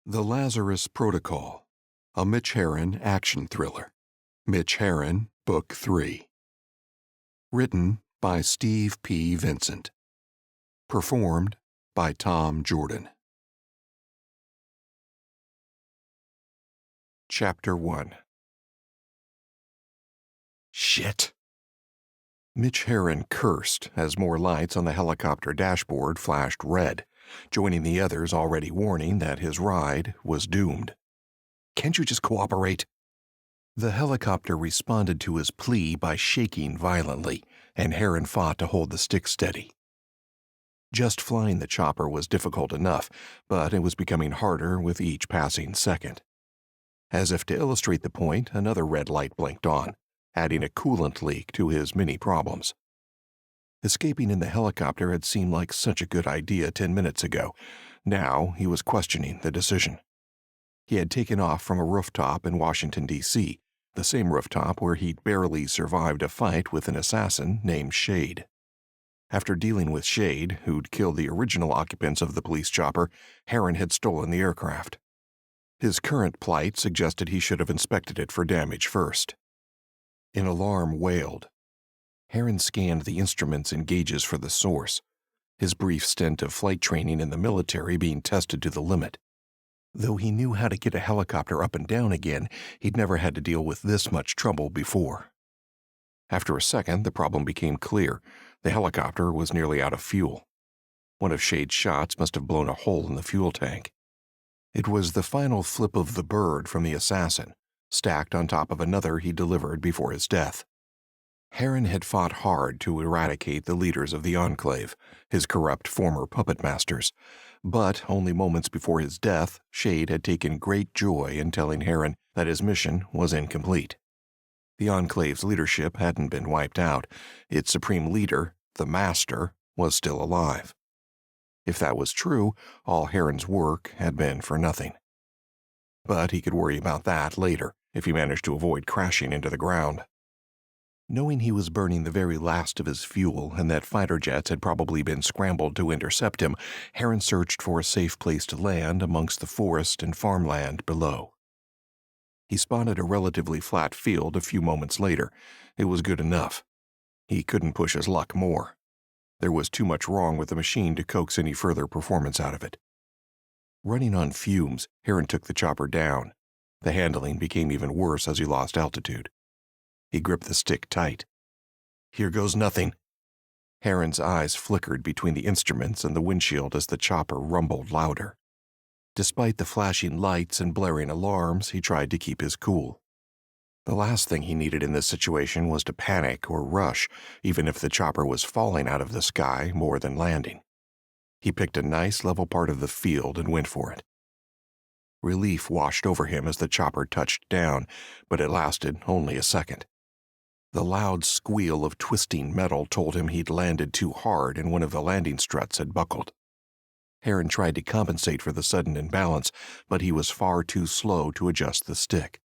The Lazarus Protocol, a Mitch Herron action thriller. Mitch Herron, Book 3. Written by Steve P. Vincent. Performed by Tom Jordan. Chapter 1. Shit! Mitch Herron cursed as more lights on the helicopter dashboard flashed red, joining the others already warning that his ride was doomed. "Can't you just cooperate?" The helicopter responded to his plea by shaking violently, and Herron fought to hold the stick steady. Just flying the chopper was difficult enough, but it was becoming harder with each passing second. As if to illustrate the point, another red light blinked on, adding a coolant leak to his many problems. Escaping in the helicopter had seemed like such a good idea 10 minutes ago. Now he was questioning the decision. He had taken off from a rooftop in Washington, D.C., the same rooftop where he'd barely survived a fight with an assassin named Shade. After dealing with Shade, who'd killed the original occupants of the police chopper, Herron had stolen the aircraft. His current plight suggested he should have inspected it for damage first. An alarm wailed. Herron scanned the instruments and gauges for the source, his brief stint of flight training in the military being tested to the limit. Though he knew how to get a helicopter up and down again, he'd never had to deal with this much trouble before. After a second, the problem became clear. The helicopter was nearly out of fuel. One of Shade's shots must have blown a hole in the fuel tank. It was the final flip of the bird from the assassin, stacked on top of another he delivered before his death. Herron had fought hard to eradicate the leaders of the Enclave, his corrupt former puppet masters, but only moments before his death, Shade had taken great joy in telling Herron that his mission was incomplete. The Enclave's leadership hadn't been wiped out. Its supreme leader, the Master, was still alive. If that was true, all Herron's work had been for nothing. But he could worry about that later, if he managed to avoid crashing into the ground. Knowing he was burning the very last of his fuel and that fighter jets had probably been scrambled to intercept him, Herron searched for a safe place to land amongst the forest and farmland below. He spotted a relatively flat field a few moments later. It was good enough. He couldn't push his luck more. There was too much wrong with the machine to coax any further performance out of it. Running on fumes, Herron took the chopper down. The handling became even worse as he lost altitude. He gripped the stick tight. "Here goes nothing." Herron's eyes flickered between the instruments and the windshield as the chopper rumbled louder. Despite the flashing lights and blaring alarms, he tried to keep his cool. The last thing he needed in this situation was to panic or rush, even if the chopper was falling out of the sky more than landing. He picked a nice level part of the field and went for it. Relief washed over him as the chopper touched down, but it lasted only a second. The loud squeal of twisting metal told him he'd landed too hard and one of the landing struts had buckled. Herron tried to compensate for the sudden imbalance, but he was far too slow to adjust the stick.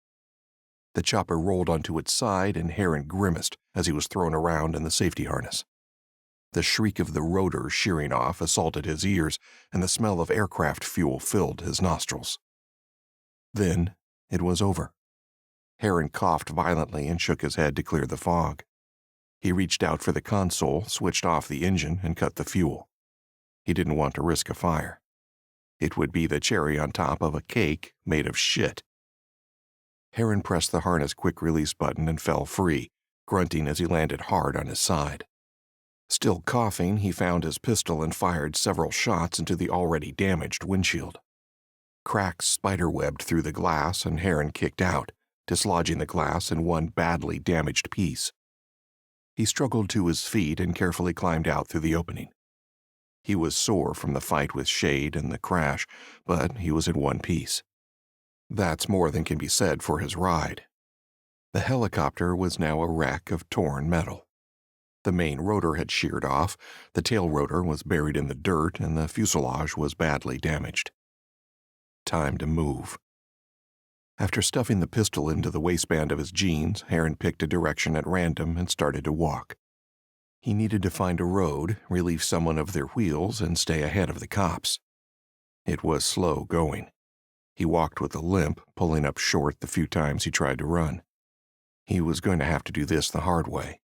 The chopper rolled onto its side and Herron grimaced as he was thrown around in the safety harness. The shriek of the rotor shearing off assaulted his ears, and the smell of aircraft fuel filled his nostrils. Then it was over. Herron coughed violently and shook his head to clear the fog. He reached out for the console, switched off the engine, and cut the fuel. He didn't want to risk a fire. It would be the cherry on top of a cake made of shit. Herron pressed the harness quick-release button and fell free, grunting as he landed hard on his side. Still coughing, he found his pistol and fired several shots into the already damaged windshield. Cracks spiderwebbed through the glass and Herron kicked out, dislodging the glass in one badly damaged piece. He struggled to his feet and carefully climbed out through the opening. He was sore from the fight with Shade and the crash, but he was in one piece. That's more than can be said for his ride. The helicopter was now a wreck of torn metal. The main rotor had sheared off, the tail rotor was buried in the dirt, and the fuselage was badly damaged. Time to move. After stuffing the pistol into the waistband of his jeans, Herron picked a direction at random and started to walk. He needed to find a road, relieve someone of their wheels, and stay ahead of the cops. It was slow going. He walked with a limp, pulling up short the few times he tried to run. He was going to have to do this the hard way,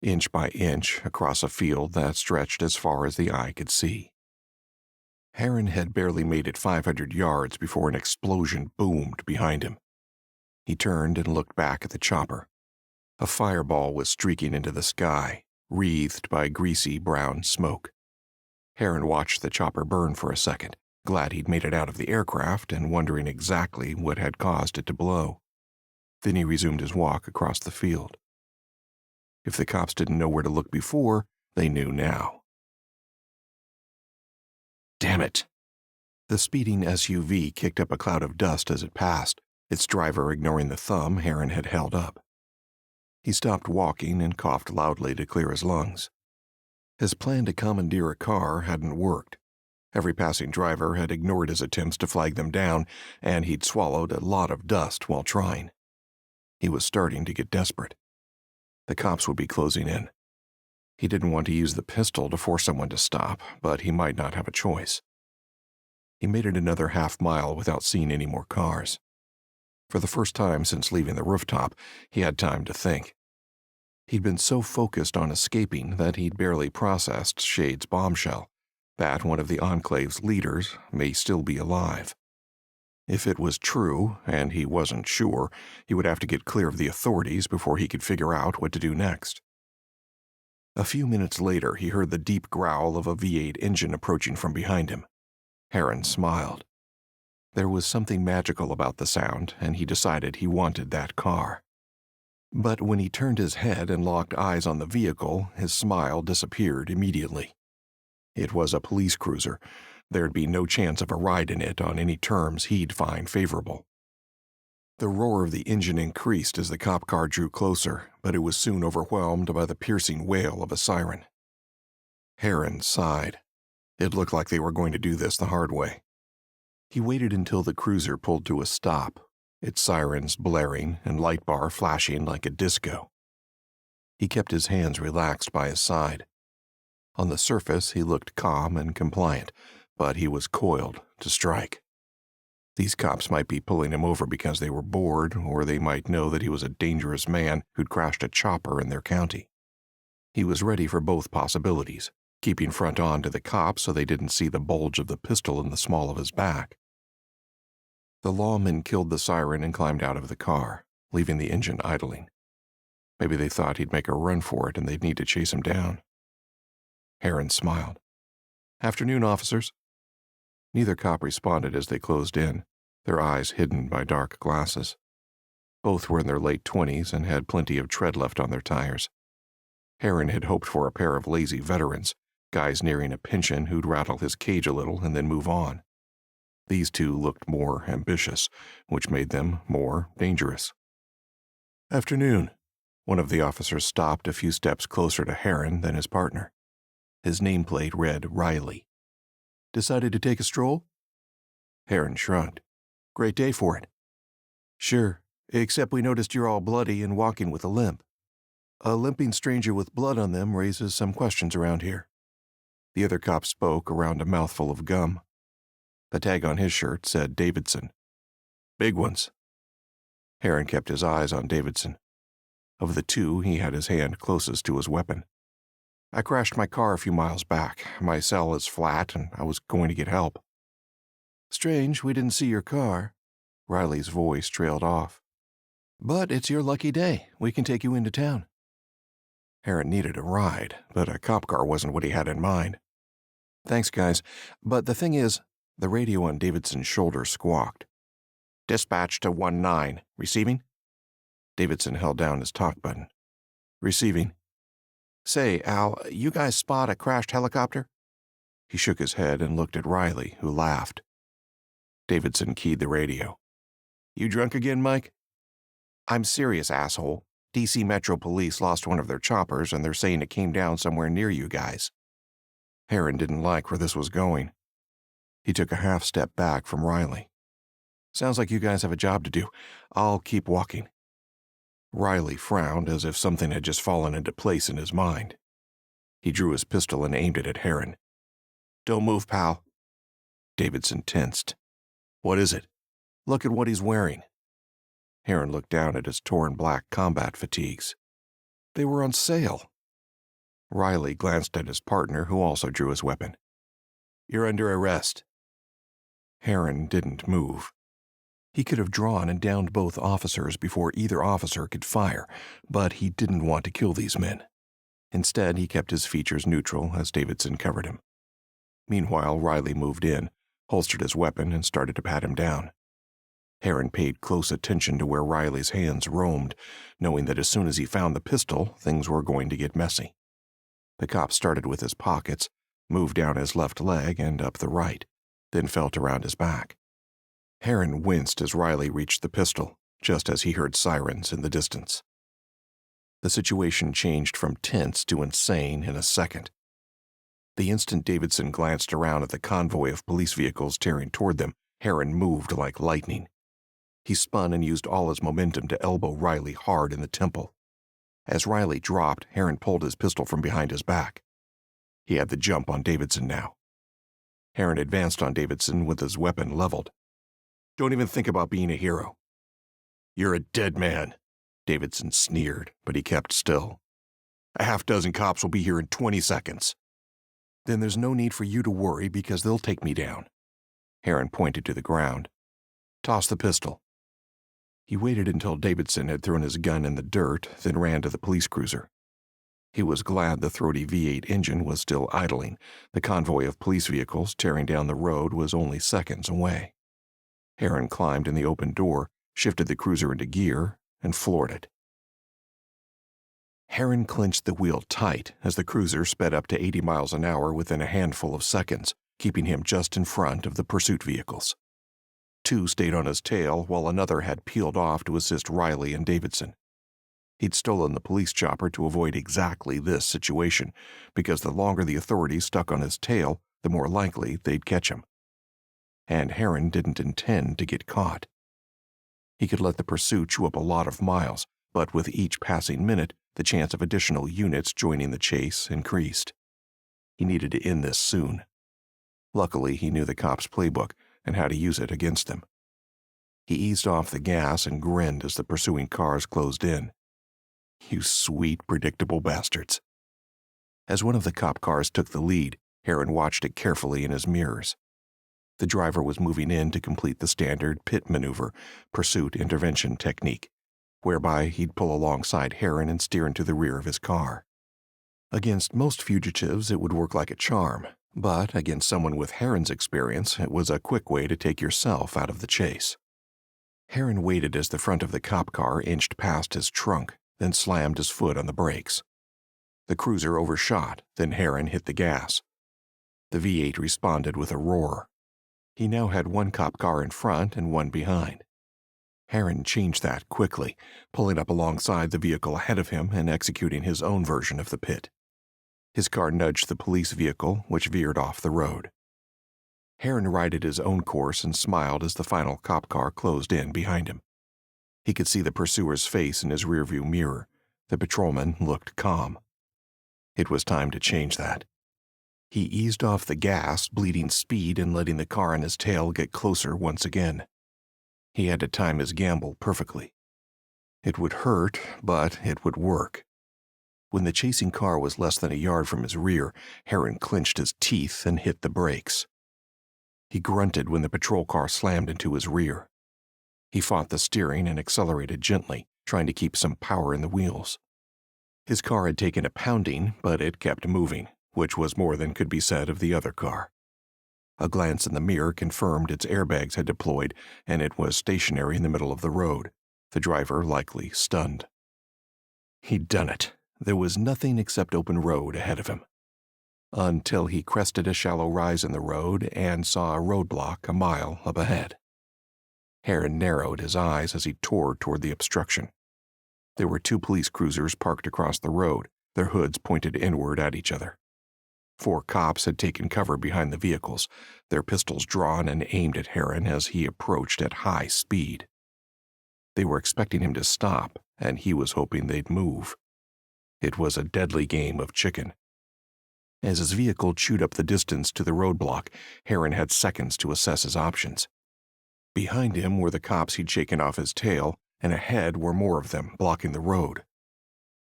inch by inch across a field that stretched as far as the eye could see. Herron had barely made it 500 yards before an explosion boomed behind him. He turned and looked back at the chopper. A fireball was streaking into the sky, wreathed by greasy brown smoke. Herron watched the chopper burn for a second, glad he'd made it out of the aircraft and wondering exactly what had caused it to blow. Then he resumed his walk across the field. If the cops didn't know where to look before, they knew now. Damn it! The speeding SUV kicked up a cloud of dust as it passed, its driver ignoring the thumb Herron had held up. He stopped walking and coughed loudly to clear his lungs. His plan to commandeer a car hadn't worked. Every passing driver had ignored his attempts to flag them down, and he'd swallowed a lot of dust while trying. He was starting to get desperate. The cops would be closing in. He didn't want to use the pistol to force someone to stop, but he might not have a choice. He made it another half-mile without seeing any more cars. For the first time since leaving the rooftop, he had time to think. He'd been so focused on escaping that he'd barely processed Shade's bombshell, that one of the Enclave's leaders may still be alive. If it was true, and he wasn't sure, he would have to get clear of the authorities before he could figure out what to do next. A few minutes later, he heard the deep growl of a V8 engine approaching from behind him. Herron smiled. There was something magical about the sound, and he decided he wanted that car. But when he turned his head and locked eyes on the vehicle, his smile disappeared immediately. It was a police cruiser. There'd be no chance of a ride in it on any terms he'd find favorable. The roar of the engine increased as the cop car drew closer, but it was soon overwhelmed by the piercing wail of a siren. Herron sighed. It looked like they were going to do this the hard way. He waited until the cruiser pulled to a stop, its sirens blaring and light bar flashing like a disco. He kept his hands relaxed by his side. On the surface, he looked calm and compliant, but he was coiled to strike. These cops might be pulling him over because they were bored, or they might know that he was a dangerous man who'd crashed a chopper in their county. He was ready for both possibilities, keeping front on to the cops so they didn't see the bulge of the pistol in the small of his back. The lawman killed the siren and climbed out of the car, leaving the engine idling. Maybe they thought he'd make a run for it and they'd need to chase him down. Herron smiled. "Afternoon, officers." Neither cop responded as they closed in, their eyes hidden by dark glasses. Both were in their late 20s and had plenty of tread left on their tires. Herron had hoped for a pair of lazy veterans, guys nearing a pension who'd rattle his cage a little and then move on. These two looked more ambitious, which made them more dangerous. "Afternoon." One of the officers stopped a few steps closer to Herron than his partner. His nameplate read Riley. "Decided to take a stroll?" Herron shrugged. "Great day for it." "Sure, except we noticed you're all bloody and walking with a limp. A limping stranger with blood on them raises some questions around here." The other cop spoke around a mouthful of gum. The tag on his shirt said Davidson. "Big ones." Herron kept his eyes on Davidson. Of the two, he had his hand closest to his weapon. "I crashed my car a few miles back. My cell is flat, and I was going to get help." "Strange we didn't see your car." Riley's voice trailed off. "But it's your lucky day. We can take you into town." Herron needed a ride, but a cop car wasn't what he had in mind. "Thanks, guys. But the thing is," the radio on Davidson's shoulder squawked. "Dispatch to 1-9. Receiving?" Davidson held down his talk button. "Receiving." "Say, Al, you guys spot a crashed helicopter?" He shook his head and looked at Riley, who laughed. Davidson keyed the radio. "You drunk again, Mike?" "I'm serious, asshole. DC Metro Police lost one of their choppers, and they're saying it came down somewhere near you guys." Herron didn't like where this was going. He took a half step back from Riley. "Sounds like you guys have a job to do. I'll keep walking." Riley frowned as if something had just fallen into place in his mind. He drew his pistol and aimed it at Herron. "Don't move, pal." Davidson tensed. "What is it?" Look at what he's wearing." Herron looked down at his torn black combat fatigues. They were on sale. Riley glanced at his partner, who also drew his weapon. "You're under arrest." Herron didn't move. He could have drawn and downed both officers before either officer could fire, but he didn't want to kill these men. Instead, he kept his features neutral as Davidson covered him. Meanwhile, Riley moved in, holstered his weapon, and started to pat him down. Herron paid close attention to where Riley's hands roamed, knowing that as soon as he found the pistol, things were going to get messy. The cop started with his pockets, moved down his left leg and up the right, then felt around his back. Herron winced as Riley reached the pistol, just as he heard sirens in the distance. The situation changed from tense to insane in a second. The instant Davidson glanced around at the convoy of police vehicles tearing toward them, Herron moved like lightning. He spun and used all his momentum to elbow Riley hard in the temple. As Riley dropped, Herron pulled his pistol from behind his back. He had the jump on Davidson now. Herron advanced on Davidson with his weapon leveled. "Don't even think about being a hero." "You're a dead man," Davidson sneered, but he kept still. "A half-dozen cops will be here in 20 seconds. "Then there's no need for you to worry because they'll take me down." Herron pointed to the ground. "Toss the pistol." He waited until Davidson had thrown his gun in the dirt, then ran to the police cruiser. He was glad the throaty V8 engine was still idling. The convoy of police vehicles tearing down the road was only seconds away. Herron climbed in the open door, shifted the cruiser into gear, and floored it. Herron clenched the wheel tight as the cruiser sped up to 80 miles an hour within a handful of seconds, keeping him just in front of the pursuit vehicles. Two stayed on his tail while another had peeled off to assist Riley and Davidson. He'd stolen the police chopper to avoid exactly this situation, because the longer the authorities stuck on his tail, the more likely they'd catch him. And Herron didn't intend to get caught. He could let the pursuit chew up a lot of miles, but with each passing minute, the chance of additional units joining the chase increased. He needed to end this soon. Luckily, he knew the cops' playbook and how to use it against them. He eased off the gas and grinned as the pursuing cars closed in. "You sweet, predictable bastards." As one of the cop cars took the lead, Herron watched it carefully in his mirrors. The driver was moving in to complete the standard pit maneuver, pursuit intervention technique, whereby he'd pull alongside Herron and steer into the rear of his car. Against most fugitives, it would work like a charm, but against someone with Herron's experience, it was a quick way to take yourself out of the chase. Herron waited as the front of the cop car inched past his trunk, then slammed his foot on the brakes. The cruiser overshot, then Herron hit the gas. The V8 responded with a roar. He now had one cop car in front and one behind. Herron changed that quickly, pulling up alongside the vehicle ahead of him and executing his own version of the pit. His car nudged the police vehicle, which veered off the road. Herron righted his own course and smiled as the final cop car closed in behind him. He could see the pursuer's face in his rearview mirror. The patrolman looked calm. It was time to change that. He eased off the gas, bleeding speed and letting the car on his tail get closer once again. He had to time his gamble perfectly. It would hurt, but it would work. When the chasing car was less than a yard from his rear, Herron clenched his teeth and hit the brakes. He grunted when the patrol car slammed into his rear. He fought the steering and accelerated gently, trying to keep some power in the wheels. His car had taken a pounding, but it kept moving, which was more than could be said of the other car. A glance in the mirror confirmed its airbags had deployed, and it was stationary in the middle of the road, the driver likely stunned. He'd done it. There was nothing except open road ahead of him. Until he crested a shallow rise in the road and saw a roadblock a mile up ahead. Herron narrowed his eyes as he tore toward the obstruction. There were two police cruisers parked across the road, their hoods pointed inward at each other. 4 cops had taken cover behind the vehicles, their pistols drawn and aimed at Herron as he approached at high speed. They were expecting him to stop, and he was hoping they'd move. It was a deadly game of chicken. As his vehicle chewed up the distance to the roadblock, Herron had seconds to assess his options. Behind him were the cops he'd shaken off his tail, and ahead were more of them blocking the road.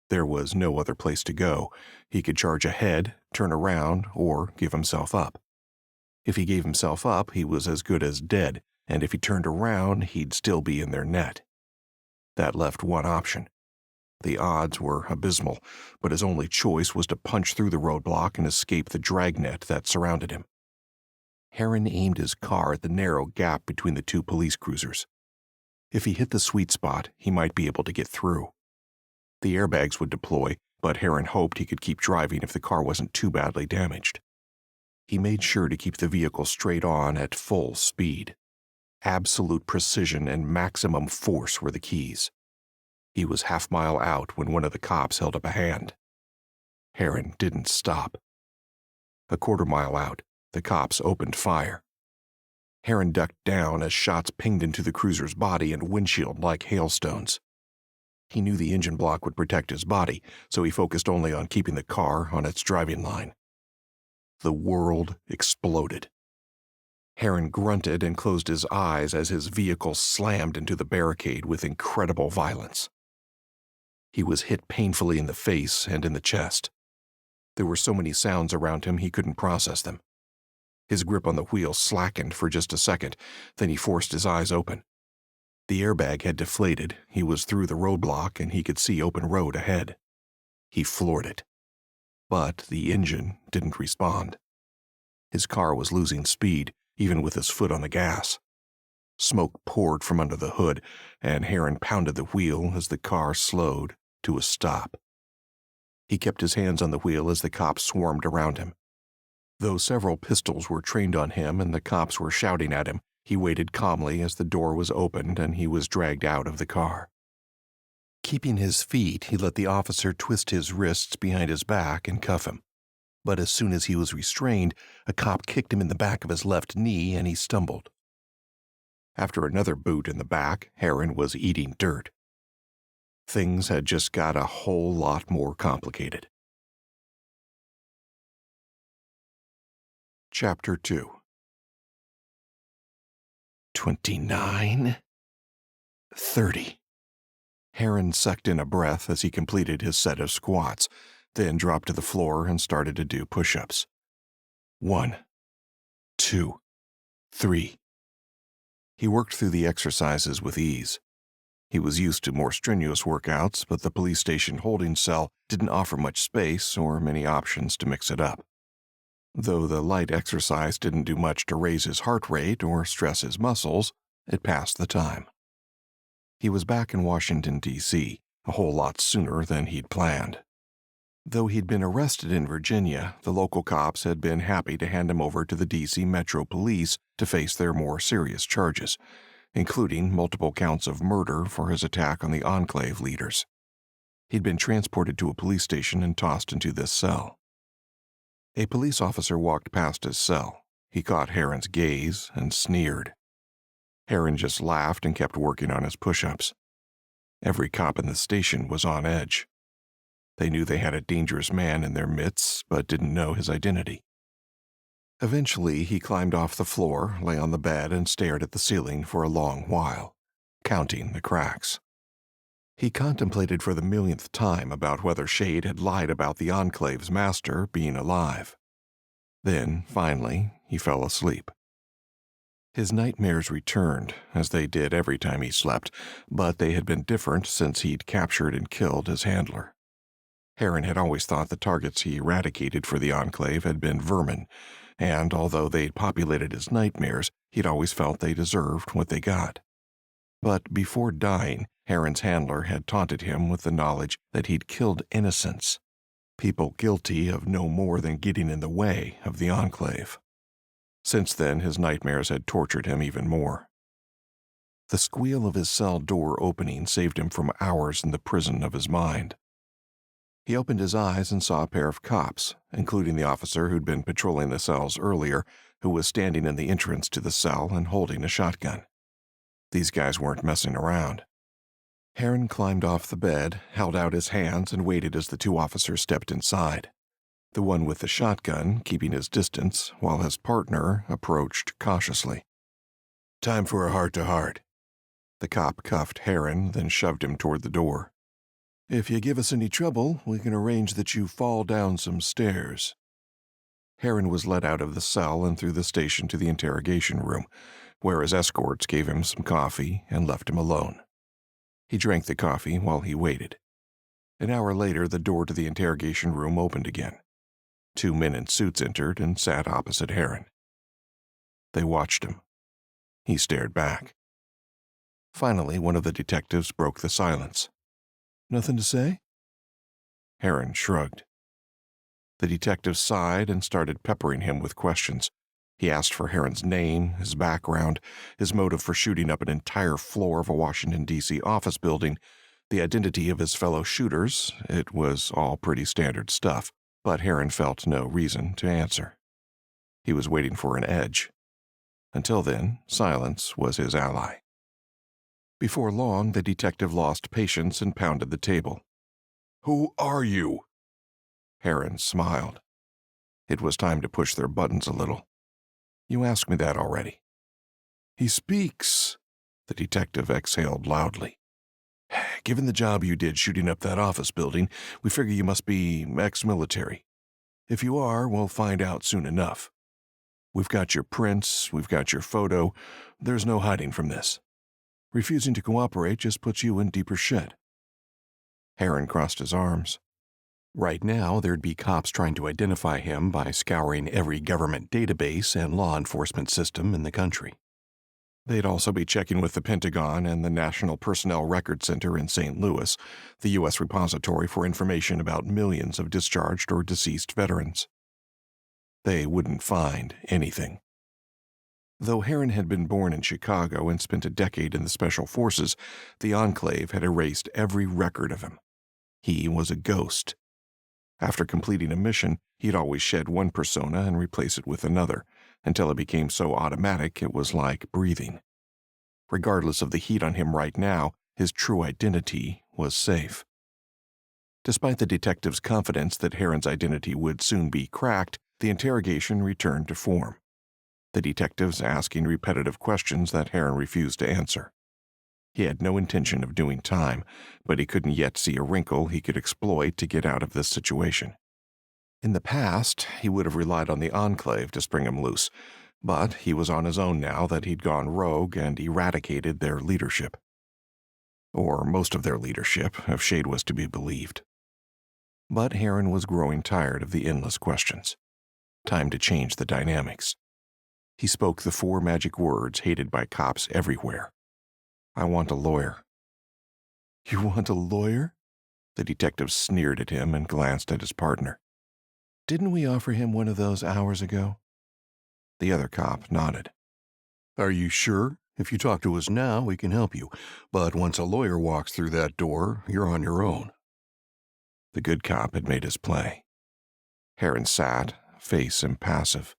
There was no other place to go. He could charge ahead, turn around, or give himself up. If he gave himself up, he was as good as dead, and if he turned around, he'd still be in their net. That left one option. The odds were abysmal, but his only choice was to punch through the roadblock and escape the dragnet that surrounded him. Herron aimed his car at the narrow gap between the two police cruisers. If he hit the sweet spot, he might be able to get through. The airbags would deploy, but Herron hoped he could keep driving if the car wasn't too badly damaged. He made sure to keep the vehicle straight on at full speed. Absolute precision and maximum force were the keys. He was half-mile out when one of the cops held up a hand. Herron didn't stop. A quarter-mile out, the cops opened fire. Herron ducked down as shots pinged into the cruiser's body and windshield like hailstones. He knew the engine block would protect his body, so he focused only on keeping the car on its driving line. The world exploded. Herron grunted and closed his eyes as his vehicle slammed into the barricade with incredible violence. He was hit painfully in the face and in the chest. There were so many sounds around him he couldn't process them. His grip on the wheel slackened for just a second, then he forced his eyes open. The airbag had deflated, he was through the roadblock, and he could see open road ahead. He floored it. But the engine didn't respond. His car was losing speed, even with his foot on the gas. Smoke poured from under the hood, and Herron pounded the wheel as the car slowed to a stop. He kept his hands on the wheel as the cops swarmed around him. Though several pistols were trained on him and the cops were shouting at him, he waited calmly as the door was opened and he was dragged out of the car. Keeping his feet, he let the officer twist his wrists behind his back and cuff him. But as soon as he was restrained, a cop kicked him in the back of his left knee and he stumbled. After another boot in the back, Herron was eating dirt. Things had just got a whole lot more complicated. Chapter 2. 29. 30. Herron sucked in a breath as he completed his set of squats, then dropped to the floor and started to do push-ups. 1, 2, 3. He worked through the exercises with ease. He was used to more strenuous workouts, but the police station holding cell didn't offer much space or many options to mix it up. Though the light exercise didn't do much to raise his heart rate or stress his muscles, it passed the time. He was back in Washington, D.C., a whole lot sooner than he'd planned. Though he'd been arrested in Virginia, the local cops had been happy to hand him over to the D.C. Metro Police to face their more serious charges, including multiple counts of murder for his attack on the Enclave leaders. He'd been transported to a police station and tossed into this cell. A police officer walked past his cell. He caught Herron's gaze and sneered. Herron just laughed and kept working on his push-ups. Every cop in the station was on edge. They knew they had a dangerous man in their midst, but didn't know his identity. Eventually, he climbed off the floor, lay on the bed, and stared at the ceiling for a long while, counting the cracks. He contemplated for the millionth time about whether Shade had lied about the Enclave's master being alive. Then, finally, he fell asleep. His nightmares returned, as they did every time he slept, but they had been different since he'd captured and killed his handler. Herron had always thought the targets he eradicated for the Enclave had been vermin, and although they'd populated his nightmares, he'd always felt they deserved what they got. But before dying, Herron's handler had taunted him with the knowledge that he'd killed innocents, people guilty of no more than getting in the way of the Enclave. Since then, his nightmares had tortured him even more. The squeal of his cell door opening saved him from hours in the prison of his mind. He opened his eyes and saw a pair of cops, including the officer who'd been patrolling the cells earlier, who was standing in the entrance to the cell and holding a shotgun. These guys weren't messing around. Herron climbed off the bed, held out his hands, and waited as the two officers stepped inside. The one with the shotgun keeping his distance, while his partner approached cautiously. Time for a heart-to-heart. The cop cuffed Herron, then shoved him toward the door. If you give us any trouble, we can arrange that you fall down some stairs. Herron was led out of the cell and through the station to the interrogation room, where his escorts gave him some coffee and left him alone. He drank the coffee while he waited. An hour later, the door to the interrogation room opened again. 2 men in suits entered and sat opposite Herron. They watched him. He stared back. Finally, one of the detectives broke the silence. Nothing to say? Herron shrugged. The detective sighed and started peppering him with questions. He asked for Herron's name, his background, his motive for shooting up an entire floor of a Washington, D.C. office building, the identity of his fellow shooters. It was all pretty standard stuff, but Herron felt no reason to answer. He was waiting for an edge. Until then, silence was his ally. Before long, the detective lost patience and pounded the table. Who are you? Herron smiled. It was time to push their buttons a little. You asked me that already. He speaks. The detective exhaled loudly. Given the job you did shooting up that office building, we figure you must be ex-military. If you are, we'll find out soon enough. We've got your prints, we've got your photo. There's no hiding from this. Refusing to cooperate just puts you in deeper shit. Herron crossed his arms. Right now, there'd be cops trying to identify him by scouring every government database and law enforcement system in the country. They'd also be checking with the Pentagon and the National Personnel Record Center in St. Louis, the U.S. repository for information about millions of discharged or deceased veterans. They wouldn't find anything. Though Herron had been born in Chicago and spent a decade in the Special Forces, the Enclave had erased every record of him. He was a ghost. After completing a mission, he'd always shed one persona and replace it with another, until it became so automatic it was like breathing. Regardless of the heat on him right now, his true identity was safe. Despite the detective's confidence that Herron's identity would soon be cracked, the interrogation returned to form. The detectives asking repetitive questions that Herron refused to answer. He had no intention of doing time, but he couldn't yet see a wrinkle he could exploit to get out of this situation. In the past, he would have relied on the Enclave to spring him loose, but he was on his own now that he'd gone rogue and eradicated their leadership. Or most of their leadership, if Shade was to be believed. But Herron was growing tired of the endless questions. Time to change the dynamics. He spoke the 4 magic words hated by cops everywhere. I want a lawyer. You want a lawyer? The detective sneered at him and glanced at his partner. Didn't we offer him one of those hours ago? The other cop nodded. Are you sure? If you talk to us now, we can help you. But once a lawyer walks through that door, you're on your own. The good cop had made his play. Herron sat, face impassive.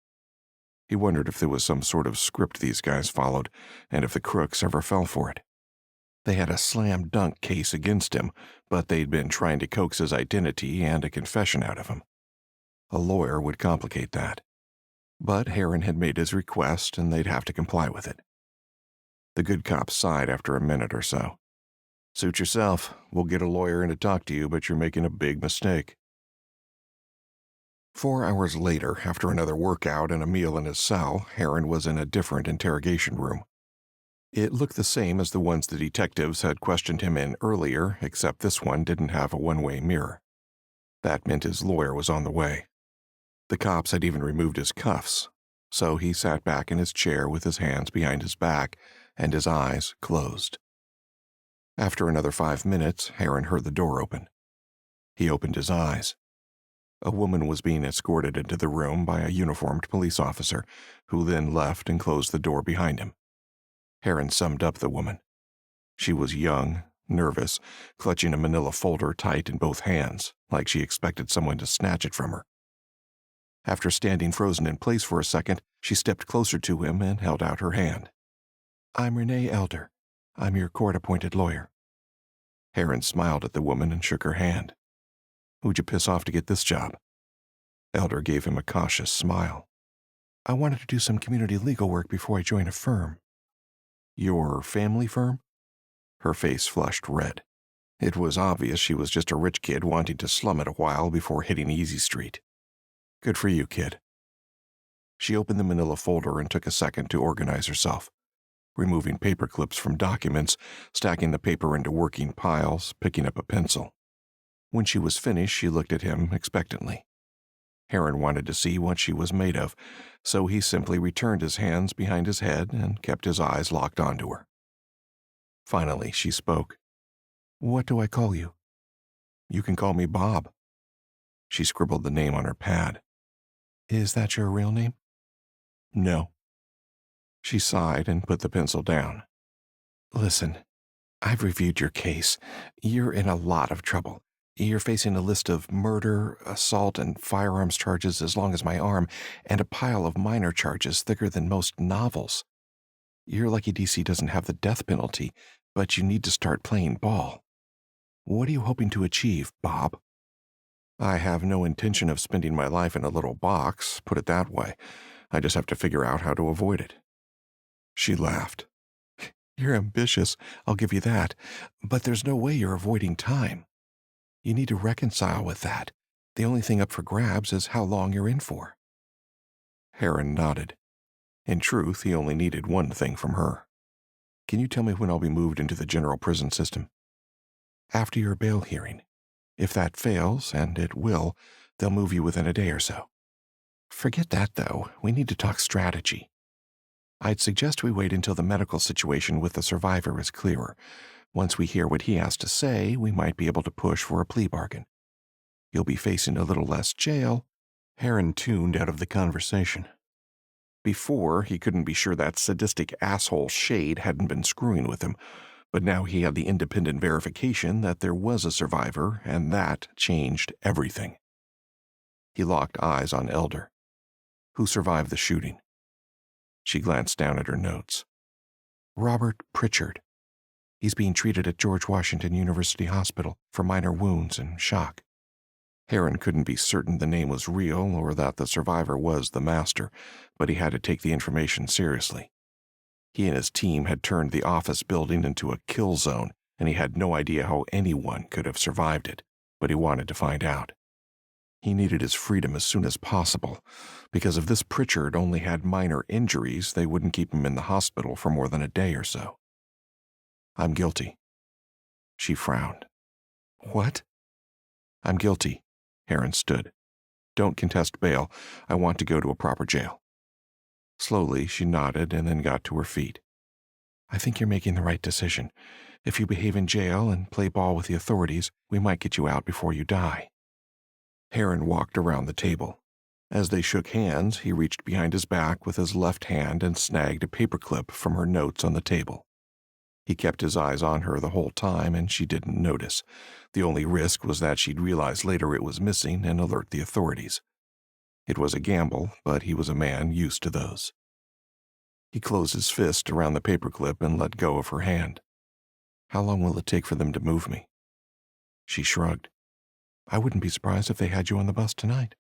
He wondered if there was some sort of script these guys followed, and if the crooks ever fell for it. They had a slam-dunk case against him, but they'd been trying to coax his identity and a confession out of him. A lawyer would complicate that. But Herron had made his request, and they'd have to comply with it. The good cop sighed after a minute or so. Suit yourself. We'll get a lawyer in to talk to you, but you're making a big mistake. 4 hours later, after another workout and a meal in his cell, Herron was in a different interrogation room. It looked the same as the ones the detectives had questioned him in earlier, except this one didn't have a one-way mirror. That meant his lawyer was on the way. The cops had even removed his cuffs, so he sat back in his chair with his hands behind his back and his eyes closed. After another 5 minutes, Herron heard the door open. He opened his eyes. A woman was being escorted into the room by a uniformed police officer, who then left and closed the door behind him. Herron summed up the woman. She was young, nervous, clutching a manila folder tight in both hands, like she expected someone to snatch it from her. After standing frozen in place for a second, she stepped closer to him and held out her hand. I'm Renee Elder. I'm your court-appointed lawyer. Herron smiled at the woman and shook her hand. Who'd you piss off to get this job? Elder gave him a cautious smile. I wanted to do some community legal work before I joined a firm. Your family firm? Her face flushed red. It was obvious she was just a rich kid wanting to slum it a while before hitting Easy Street. Good for you, kid. She opened the manila folder and took a second to organize herself, removing paper clips from documents, stacking the paper into working piles, picking up a pencil. When she was finished, she looked at him expectantly. Herron wanted to see what she was made of, so he simply returned his hands behind his head and kept his eyes locked onto her. Finally, she spoke. What do I call you? You can call me Bob. She scribbled the name on her pad. Is that your real name? No. She sighed and put the pencil down. Listen, I've reviewed your case. You're in a lot of trouble. You're facing a list of murder, assault, and firearms charges as long as my arm, and a pile of minor charges thicker than most novels. You're lucky DC doesn't have the death penalty, but you need to start playing ball. What are you hoping to achieve, Bob? I have no intention of spending my life in a little box, put it that way. I just have to figure out how to avoid it. She laughed. You're ambitious, I'll give you that, but there's no way you're avoiding time. You need to reconcile with that. The only thing up for grabs is how long you're in for. Herron nodded. In truth, he only needed one thing from her. Can you tell me when I'll be moved into the general prison system? After your bail hearing. If that fails, and it will, they'll move you within a day or so. Forget that, though. We need to talk strategy. I'd suggest we wait until the medical situation with the survivor is clearer. Once we hear what he has to say, we might be able to push for a plea bargain. You'll be facing a little less jail. Herron tuned out of the conversation. Before, he couldn't be sure that sadistic asshole Shade hadn't been screwing with him, but now he had the independent verification that there was a survivor, and that changed everything. He locked eyes on Elder. Who survived the shooting? She glanced down at her notes. Robert Pritchard. He's being treated at George Washington University Hospital for minor wounds and shock. Herron couldn't be certain the name was real or that the survivor was the master, but he had to take the information seriously. He and his team had turned the office building into a kill zone, and he had no idea how anyone could have survived it, but he wanted to find out. He needed his freedom as soon as possible, because if this Pritchard only had minor injuries, they wouldn't keep him in the hospital for more than a day or so. I'm guilty. She frowned. What? I'm guilty. Herron stood. Don't contest bail. I want to go to a proper jail. Slowly, she nodded and then got to her feet. I think you're making the right decision. If you behave in jail and play ball with the authorities, we might get you out before you die. Herron walked around the table. As they shook hands, he reached behind his back with his left hand and snagged a paperclip from her notes on the table. He kept his eyes on her the whole time, and she didn't notice. The only risk was that she'd realize later it was missing and alert the authorities. It was a gamble, but he was a man used to those. He closed his fist around the paperclip and let go of her hand. How long will it take for them to move me? She shrugged. I wouldn't be surprised if they had you on the bus tonight.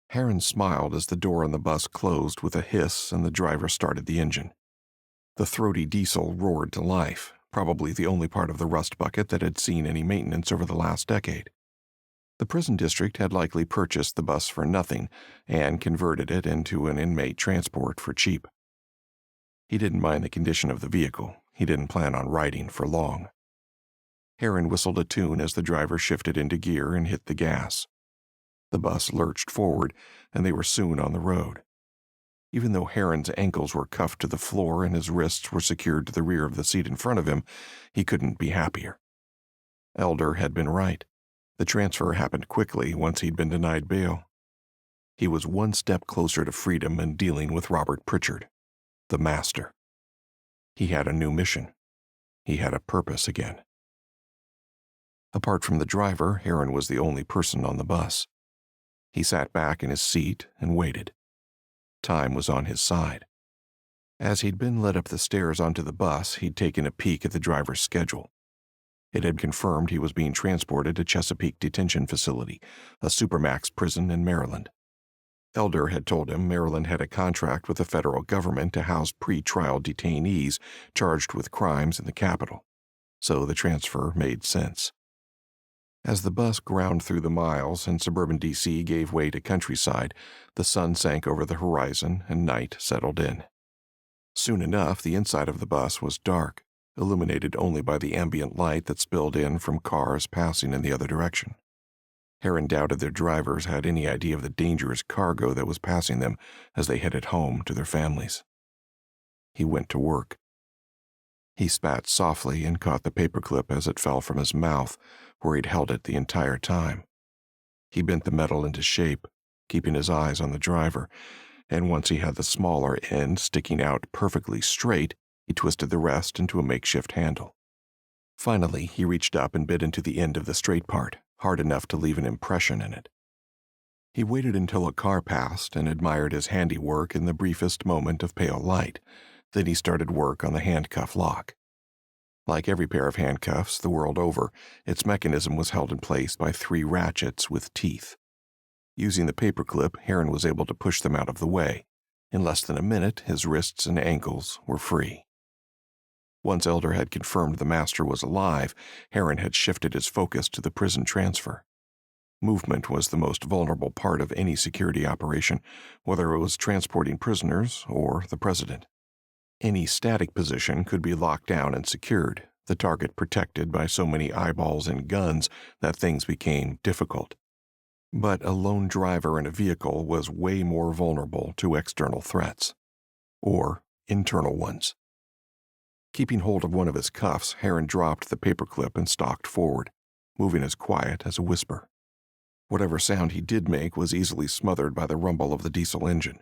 Herron smiled as the door on the bus closed with a hiss and the driver started the engine. The throaty diesel roared to life, probably the only part of the rust bucket that had seen any maintenance over the last decade. The prison district had likely purchased the bus for nothing and converted it into an inmate transport for cheap. He didn't mind the condition of the vehicle. He didn't plan on riding for long. Herron whistled a tune as the driver shifted into gear and hit the gas. The bus lurched forward, and they were soon on the road. Even though Herron's ankles were cuffed to the floor and his wrists were secured to the rear of the seat in front of him, he couldn't be happier. Elder had been right. The transfer happened quickly once he'd been denied bail. He was one step closer to freedom and dealing with Robert Pritchard, the master. He had a new mission. He had a purpose again. Apart from the driver, Herron was the only person on the bus. He sat back in his seat and waited. Time was on his side. As he'd been led up the stairs onto the bus, he'd taken a peek at the driver's schedule. It had confirmed he was being transported to Chesapeake Detention Facility, a supermax prison in Maryland. Elder had told him Maryland had a contract with the federal government to house pre-trial detainees charged with crimes in the capital, so the transfer made sense. As the bus ground through the miles and suburban D.C. gave way to countryside, the sun sank over the horizon and night settled in. Soon enough, the inside of the bus was dark, illuminated only by the ambient light that spilled in from cars passing in the other direction. Herron doubted their drivers had any idea of the dangerous cargo that was passing them as they headed home to their families. He went to work. He spat softly and caught the paperclip as it fell from his mouth, where he'd held it the entire time. He bent the metal into shape, keeping his eyes on the driver, and once he had the smaller end sticking out perfectly straight, he twisted the rest into a makeshift handle. Finally, he reached up and bit into the end of the straight part, hard enough to leave an impression in it. He waited until a car passed and admired his handiwork in the briefest moment of pale light. Then he started work on the handcuff lock. Like every pair of handcuffs the world over, its mechanism was held in place by 3 ratchets with teeth. Using the paperclip, Herron was able to push them out of the way. In less than a minute, his wrists and ankles were free. Once Elder had confirmed the master was alive, Herron had shifted his focus to the prison transfer. Movement was the most vulnerable part of any security operation, whether it was transporting prisoners or the president. Any static position could be locked down and secured, the target protected by so many eyeballs and guns that things became difficult. But a lone driver in a vehicle was way more vulnerable to external threats, or internal ones. Keeping hold of one of his cuffs, Herron dropped the paperclip and stalked forward, moving as quiet as a whisper. Whatever sound he did make was easily smothered by the rumble of the diesel engine.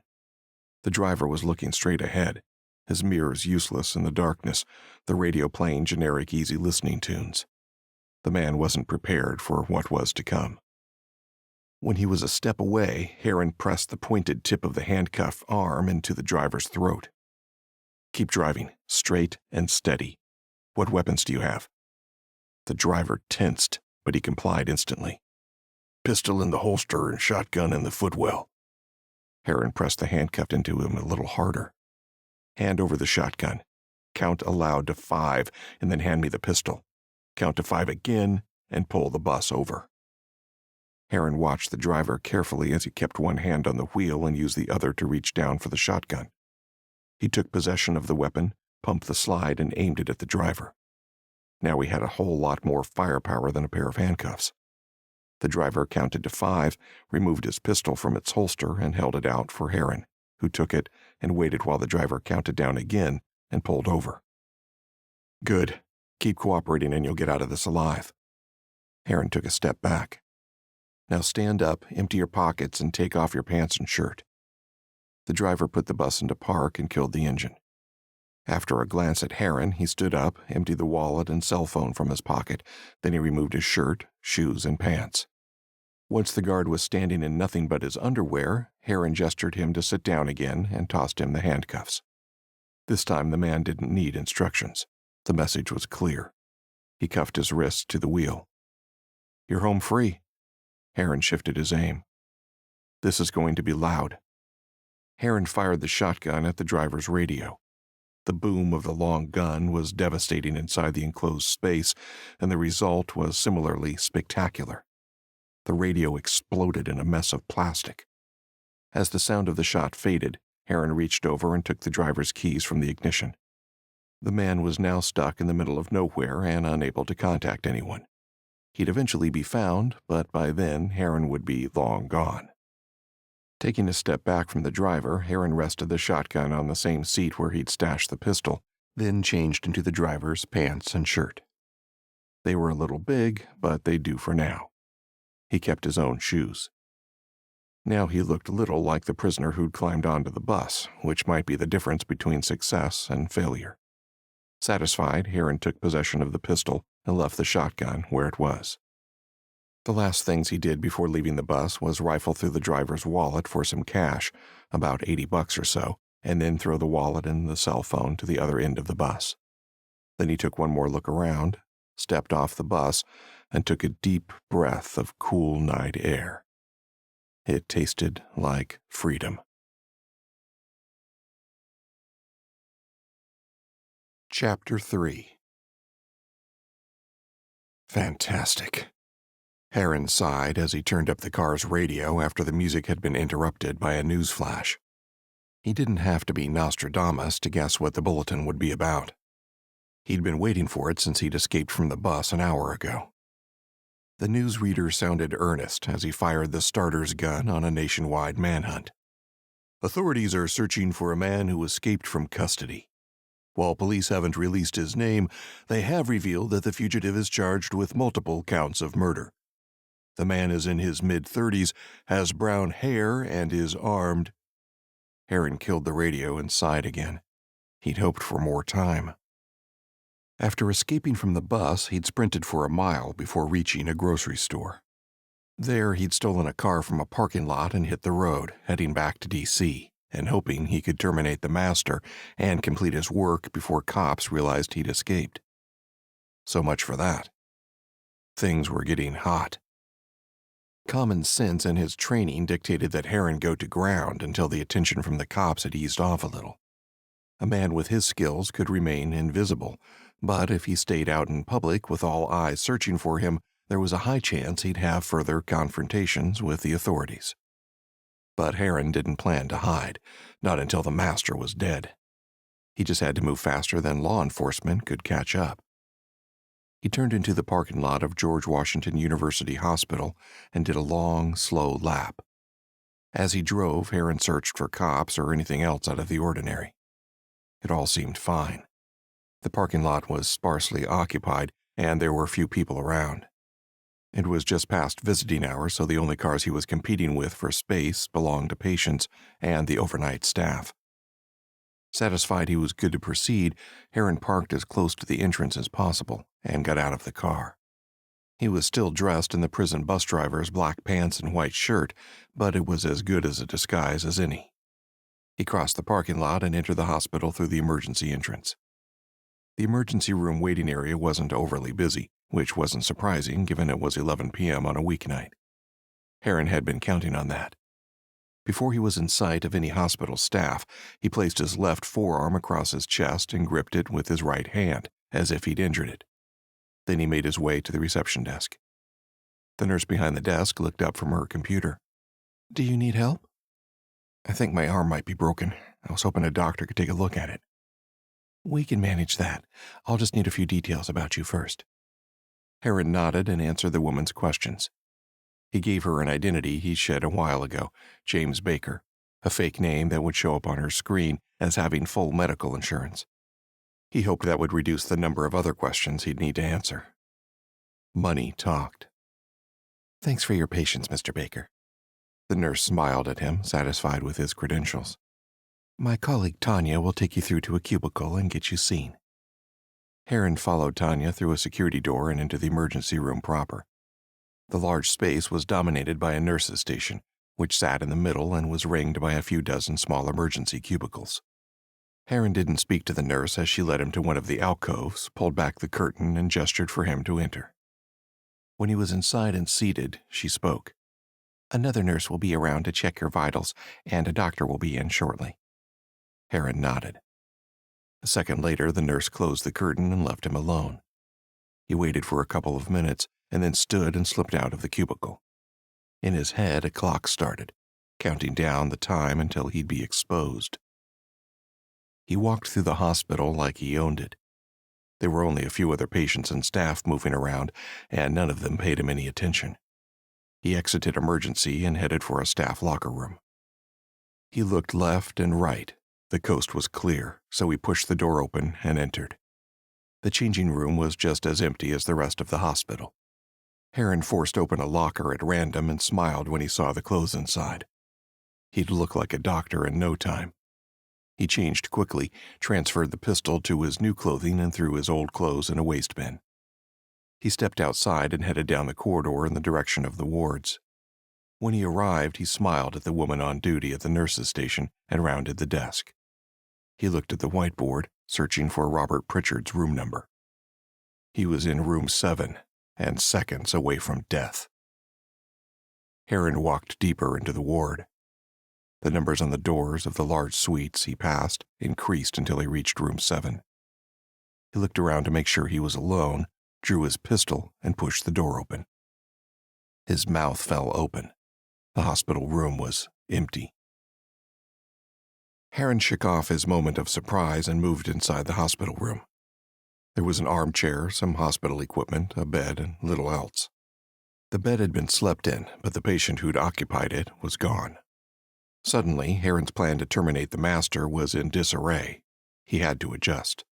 The driver was looking straight ahead, his mirrors useless in the darkness, the radio playing generic easy listening tunes. The man wasn't prepared for what was to come. When he was a step away, Herron pressed the pointed tip of the handcuff arm into the driver's throat. "Keep driving, straight and steady. What weapons do you have?" The driver tensed, but he complied instantly. "Pistol in the holster and shotgun in the footwell." Herron pressed the handcuff into him a little harder. "Hand over the shotgun. Count aloud to 5 and then hand me the pistol. Count to 5 again and pull the bus over." Herron watched the driver carefully as he kept one hand on the wheel and used the other to reach down for the shotgun. He took possession of the weapon, pumped the slide, and aimed it at the driver. Now he had a whole lot more firepower than a pair of handcuffs. The driver counted to 5, removed his pistol from its holster, and held it out for Herron, who took it and waited while the driver counted down again and pulled over. "Good. Keep cooperating and you'll get out of this alive." Herron took a step back. "Now stand up, empty your pockets, and take off your pants and shirt." The driver put the bus into park and killed the engine. After a glance at Herron, he stood up, emptied the wallet and cell phone from his pocket. Then he removed his shirt, shoes, and pants. Once the guard was standing in nothing but his underwear, Herron gestured him to sit down again and tossed him the handcuffs. This time the man didn't need instructions. The message was clear. He cuffed his wrists to the wheel. "You're home free." Herron shifted his aim. "This is going to be loud." Herron fired the shotgun at the driver's radio. The boom of the long gun was devastating inside the enclosed space, and the result was similarly spectacular. The radio exploded in a mess of plastic. As the sound of the shot faded, Herron reached over and took the driver's keys from the ignition. The man was now stuck in the middle of nowhere and unable to contact anyone. He'd eventually be found, but by then Herron would be long gone. Taking a step back from the driver, Herron rested the shotgun on the same seat where he'd stashed the pistol, then changed into the driver's pants and shirt. They were a little big, but they'd do for now. He kept his own shoes. Now he looked little like the prisoner who'd climbed onto the bus, which might be the difference between success and failure. Satisfied, Herron took possession of the pistol and left the shotgun where it was. The last things he did before leaving the bus was rifle through the driver's wallet for some cash, about $80 or so, and then throw the wallet and the cell phone to the other end of the bus. Then he took one more look around, stepped off the bus, and took a deep breath of cool night air. It tasted like freedom. Chapter 3. Fantastic. Herron sighed as he turned up the car's radio after the music had been interrupted by a news flash. He didn't have to be Nostradamus to guess what the bulletin would be about. He'd been waiting for it since he'd escaped from the bus an hour ago. The newsreader sounded earnest as he fired the starter's gun on a nationwide manhunt. Authorities are searching for a man who escaped from custody. While police haven't released his name, they have revealed that the fugitive is charged with multiple counts of murder. The man is in his mid-30s, has brown hair, and is armed. Herron killed the radio and sighed again. He'd hoped for more time. After escaping from the bus, he'd sprinted for a mile before reaching a grocery store. There, he'd stolen a car from a parking lot and hit the road, heading back to D.C., and hoping he could terminate the master and complete his work before cops realized he'd escaped. So much for that. Things were getting hot. Common sense and his training dictated that Herron go to ground until the attention from the cops had eased off a little. A man with his skills could remain invisible, but if he stayed out in public with all eyes searching for him, there was a high chance he'd have further confrontations with the authorities. But Herron didn't plan to hide, not until the master was dead. He just had to move faster than law enforcement could catch up. He turned into the parking lot of George Washington University Hospital and did a long, slow lap. As he drove, Herron searched for cops or anything else out of the ordinary. It all seemed fine. The parking lot was sparsely occupied, and there were few people around. It was just past visiting hours, so the only cars he was competing with for space belonged to patients and the overnight staff. Satisfied he was good to proceed, Herron parked as close to the entrance as possible and got out of the car. He was still dressed in the prison bus driver's black pants and white shirt, but it was as good as a disguise as any. He crossed the parking lot and entered the hospital through the emergency entrance. The emergency room waiting area wasn't overly busy, which wasn't surprising given it was 11 p.m. on a weeknight. Herron had been counting on that. Before he was in sight of any hospital staff, he placed his left forearm across his chest and gripped it with his right hand, as if he'd injured it. Then he made his way to the reception desk. The nurse behind the desk looked up from her computer. "Do you need help?" "I think my arm might be broken. I was hoping a doctor could take a look at it." "We can manage that. I'll just need a few details about you first." Herron nodded and answered the woman's questions. He gave her an identity he shed a while ago, James Baker, a fake name that would show up on her screen as having full medical insurance. He hoped that would reduce the number of other questions he'd need to answer. Money talked. "Thanks for your patience, Mr. Baker." The nurse smiled at him, satisfied with his credentials. "My colleague Tanya will take you through to a cubicle and get you seen." Herron followed Tanya through a security door and into the emergency room proper. The large space was dominated by a nurse's station, which sat in the middle and was ringed by a few dozen small emergency cubicles. Herron didn't speak to the nurse as she led him to one of the alcoves, pulled back the curtain, and gestured for him to enter. When he was inside and seated, she spoke. "Another nurse will be around to check your vitals, and a doctor will be in shortly." Herron nodded. A second later, the nurse closed the curtain and left him alone. He waited for a couple of minutes and then stood and slipped out of the cubicle. In his head, a clock started, counting down the time until he'd be exposed. He walked through the hospital like he owned it. There were only a few other patients and staff moving around, and none of them paid him any attention. He exited emergency and headed for a staff locker room. He looked left and right. The coast was clear, so he pushed the door open and entered. The changing room was just as empty as the rest of the hospital. Herron forced open a locker at random and smiled when he saw the clothes inside. He'd look like a doctor in no time. He changed quickly, transferred the pistol to his new clothing, and threw his old clothes in a waste bin. He stepped outside and headed down the corridor in the direction of the wards. When he arrived, he smiled at the woman on duty at the nurse's station and rounded the desk. He looked at the whiteboard, searching for Robert Pritchard's room number. He was in room 7 and seconds away from death. Herron walked deeper into the ward. The numbers on the doors of the large suites he passed increased until he reached room 7. He looked around to make sure he was alone, drew his pistol, and pushed the door open. His mouth fell open. The hospital room was empty. Herron shook off his moment of surprise and moved inside the hospital room. There was an armchair, some hospital equipment, a bed, and little else. The bed had been slept in, but the patient who'd occupied it was gone. Suddenly, Herron's plan to terminate the master was in disarray. He had to adjust.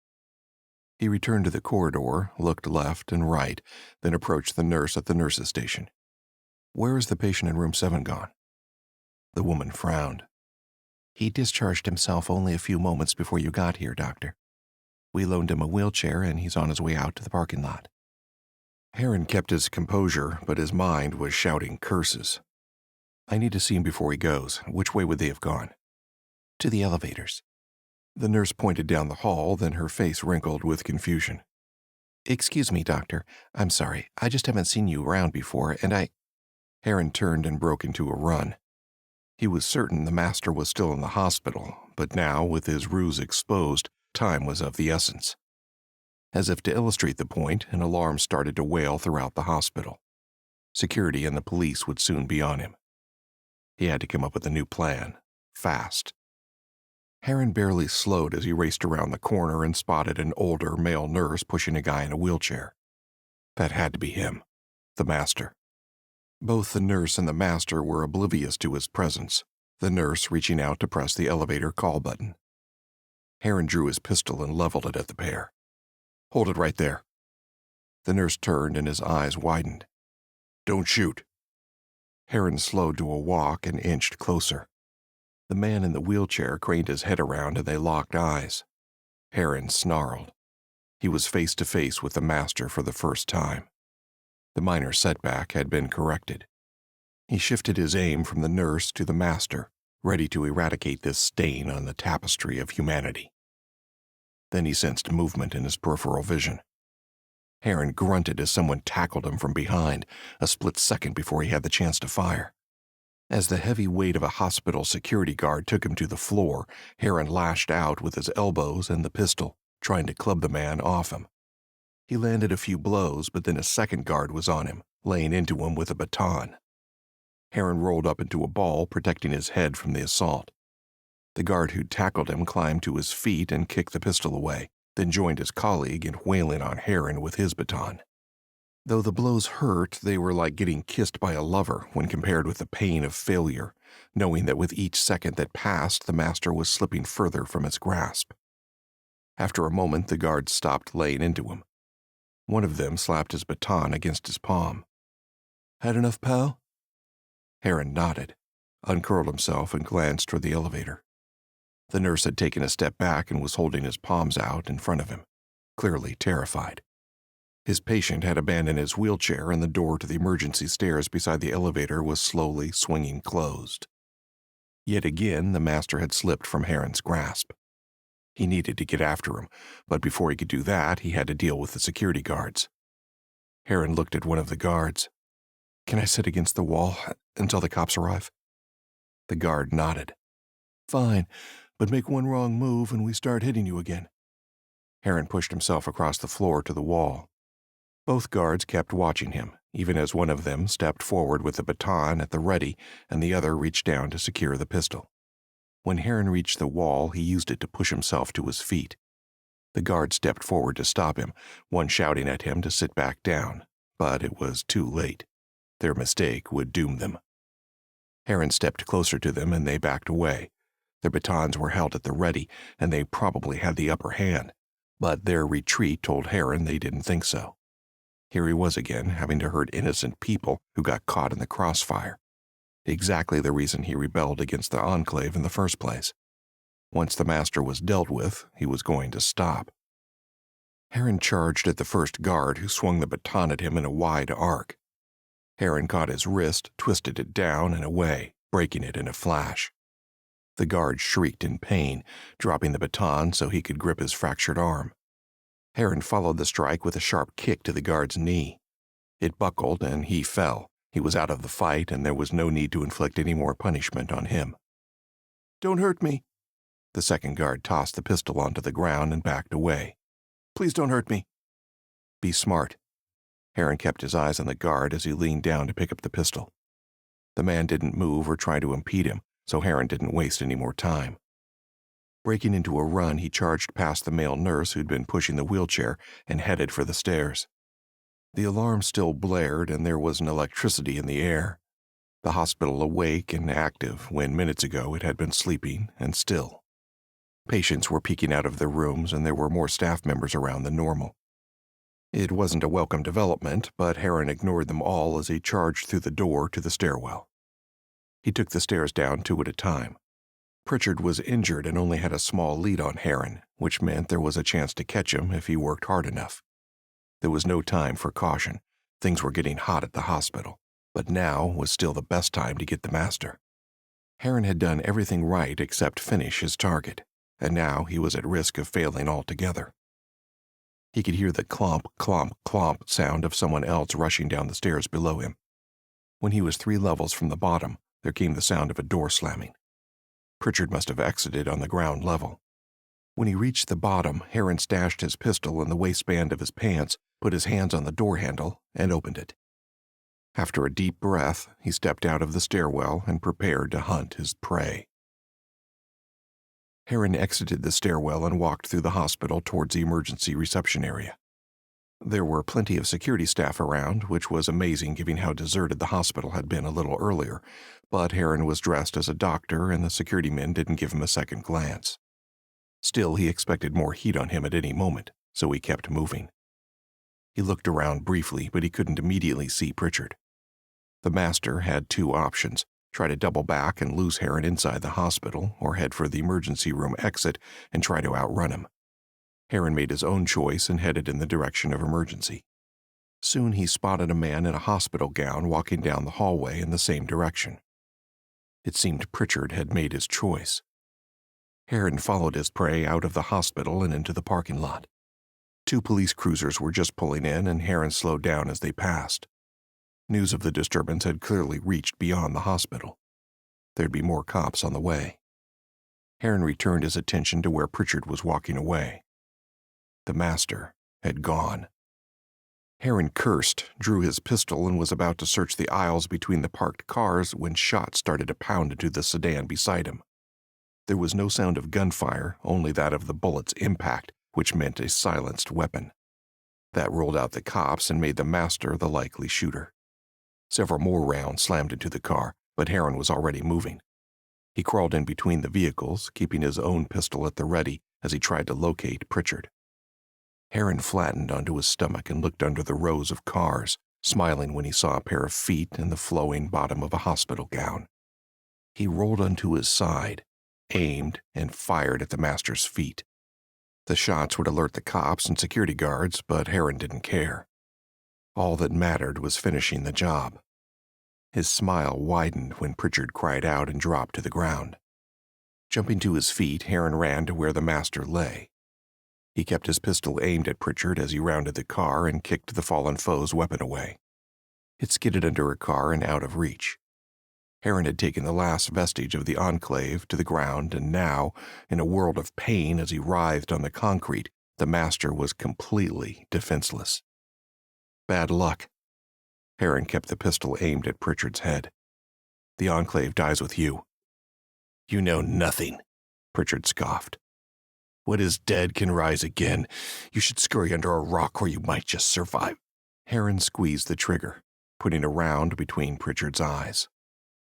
He returned to the corridor, looked left and right, then approached the nurse at the nurse's station. "Where is the patient in room 7 gone?" The woman frowned. "He discharged himself only a few moments before you got here, doctor. We loaned him a wheelchair and he's on his way out to the parking lot." Herron kept his composure, but his mind was shouting curses. "I need to see him before he goes. Which way would they have gone?" "To the elevators." The nurse pointed down the hall, then her face wrinkled with confusion. "Excuse me, doctor. I'm sorry. I just haven't seen you around before, and I—" Herron turned and broke into a run. He was certain the master was still in the hospital, but now, with his ruse exposed, time was of the essence. As if to illustrate the point, an alarm started to wail throughout the hospital. Security and the police would soon be on him. He had to come up with a new plan, fast. Herron barely slowed as he raced around the corner and spotted an older male nurse pushing a guy in a wheelchair. That had to be him, the master. Both the nurse and the master were oblivious to his presence, the nurse reaching out to press the elevator call button. Herron drew his pistol and leveled it at the pair. "Hold it right there." The nurse turned and his eyes widened. "Don't shoot." Herron slowed to a walk and inched closer. The man in the wheelchair craned his head around and they locked eyes. Herron snarled. He was face to face with the master for the first time. The minor setback had been corrected. He shifted his aim from the nurse to the master, ready to eradicate this stain on the tapestry of humanity. Then he sensed movement in his peripheral vision. Herron grunted as someone tackled him from behind, a split second before he had the chance to fire. As the heavy weight of a hospital security guard took him to the floor, Herron lashed out with his elbows and the pistol, trying to club the man off him. He landed a few blows, but then a second guard was on him, laying into him with a baton. Herron rolled up into a ball, protecting his head from the assault. The guard who'd tackled him climbed to his feet and kicked the pistol away, then joined his colleague in wailing on Herron with his baton. Though the blows hurt, they were like getting kissed by a lover when compared with the pain of failure, knowing that with each second that passed, the master was slipping further from his grasp. After a moment, the guards stopped laying into him. One of them slapped his baton against his palm. "Had enough, pal?" Herron nodded, uncurled himself, and glanced toward the elevator. The nurse had taken a step back and was holding his palms out in front of him, clearly terrified. His patient had abandoned his wheelchair, and the door to the emergency stairs beside the elevator was slowly swinging closed. Yet again, the master had slipped from Herron's grasp. He needed to get after him, but before he could do that, he had to deal with the security guards. Herron looked at one of the guards. "Can I sit against the wall until the cops arrive?" The guard nodded. "Fine, but make one wrong move and we start hitting you again." Herron pushed himself across the floor to the wall. Both guards kept watching him, even as one of them stepped forward with the baton at the ready and the other reached down to secure the pistol. When Herron reached the wall, he used it to push himself to his feet. The guard stepped forward to stop him, one shouting at him to sit back down, but it was too late. Their mistake would doom them. Herron stepped closer to them and they backed away. Their batons were held at the ready, and they probably had the upper hand, but their retreat told Herron they didn't think so. Here he was again, having to hurt innocent people who got caught in the crossfire. Exactly the reason he rebelled against the Enclave in the first place. Once the master was dealt with, he was going to stop. Herron charged at the first guard, who swung the baton at him in a wide arc. Herron caught his wrist, twisted it down and away, breaking it in a flash. The guard shrieked in pain, dropping the baton so he could grip his fractured arm. Herron followed the strike with a sharp kick to the guard's knee. It buckled and he fell, He was out of the fight, and there was no need to inflict any more punishment on him. "Don't hurt me." The second guard tossed the pistol onto the ground and backed away. "Please don't hurt me." "Be smart." Herron kept his eyes on the guard as he leaned down to pick up the pistol. The man didn't move or try to impede him, so Herron didn't waste any more time. Breaking into a run, he charged past the male nurse who'd been pushing the wheelchair and headed for the stairs. The alarm still blared, and there was an electricity in the air. The hospital awake and active when minutes ago it had been sleeping and still. Patients were peeking out of their rooms, and there were more staff members around than normal. It wasn't a welcome development, but Herron ignored them all as he charged through the door to the stairwell. He took the stairs down 2 at a time. Pritchard was injured and only had a small lead on Herron, which meant there was a chance to catch him if he worked hard enough. There was no time for caution. Things were getting hot at the hospital, but now was still the best time to get the master. Herron had done everything right except finish his target, and now he was at risk of failing altogether. He could hear the clomp, clomp, clomp sound of someone else rushing down the stairs below him. When he was 3 levels from the bottom, there came the sound of a door slamming. Pritchard must have exited on the ground level. When he reached the bottom, Herron stashed his pistol in the waistband of his pants, put his hands on the door handle, and opened it. After a deep breath, he stepped out of the stairwell and prepared to hunt his prey. Herron exited the stairwell and walked through the hospital towards the emergency reception area. There were plenty of security staff around, which was amazing given how deserted the hospital had been a little earlier, but Herron was dressed as a doctor and the security men didn't give him a second glance. Still, he expected more heat on him at any moment, so he kept moving. He looked around briefly, but he couldn't immediately see Pritchard. The master had 2 options: try to double back and lose Herron inside the hospital, or head for the emergency room exit and try to outrun him. Herron made his own choice and headed in the direction of emergency. Soon he spotted a man in a hospital gown walking down the hallway in the same direction. It seemed Pritchard had made his choice. Herron followed his prey out of the hospital and into the parking lot. 2 police cruisers were just pulling in, and Herron slowed down as they passed. News of the disturbance had clearly reached beyond the hospital. There'd be more cops on the way. Herron returned his attention to where Pritchard was walking away. The master had gone. Herron cursed, drew his pistol, and was about to search the aisles between the parked cars when shots started to pound into the sedan beside him. There was no sound of gunfire, only that of the bullet's impact, which meant a silenced weapon. That ruled out the cops and made the master the likely shooter. Several more rounds slammed into the car, but Herron was already moving. He crawled in between the vehicles, keeping his own pistol at the ready as he tried to locate Pritchard. Herron flattened onto his stomach and looked under the rows of cars, smiling when he saw a pair of feet and the flowing bottom of a hospital gown. He rolled onto his side, aimed, and fired at the master's feet. The shots would alert the cops and security guards, but Herron didn't care. All that mattered was finishing the job. His smile widened when Pritchard cried out and dropped to the ground. Jumping to his feet, Herron ran to where the master lay. He kept his pistol aimed at Pritchard as he rounded the car and kicked the fallen foe's weapon away. It skidded under a car and out of reach. Herron had taken the last vestige of the Enclave to the ground, and now, in a world of pain as he writhed on the concrete, the master was completely defenseless. Bad luck. Herron kept the pistol aimed at Pritchard's head. The Enclave dies with you. You know nothing, Pritchard scoffed. What is dead can rise again. You should scurry under a rock where you might just survive. Herron squeezed the trigger, putting a round between Pritchard's eyes.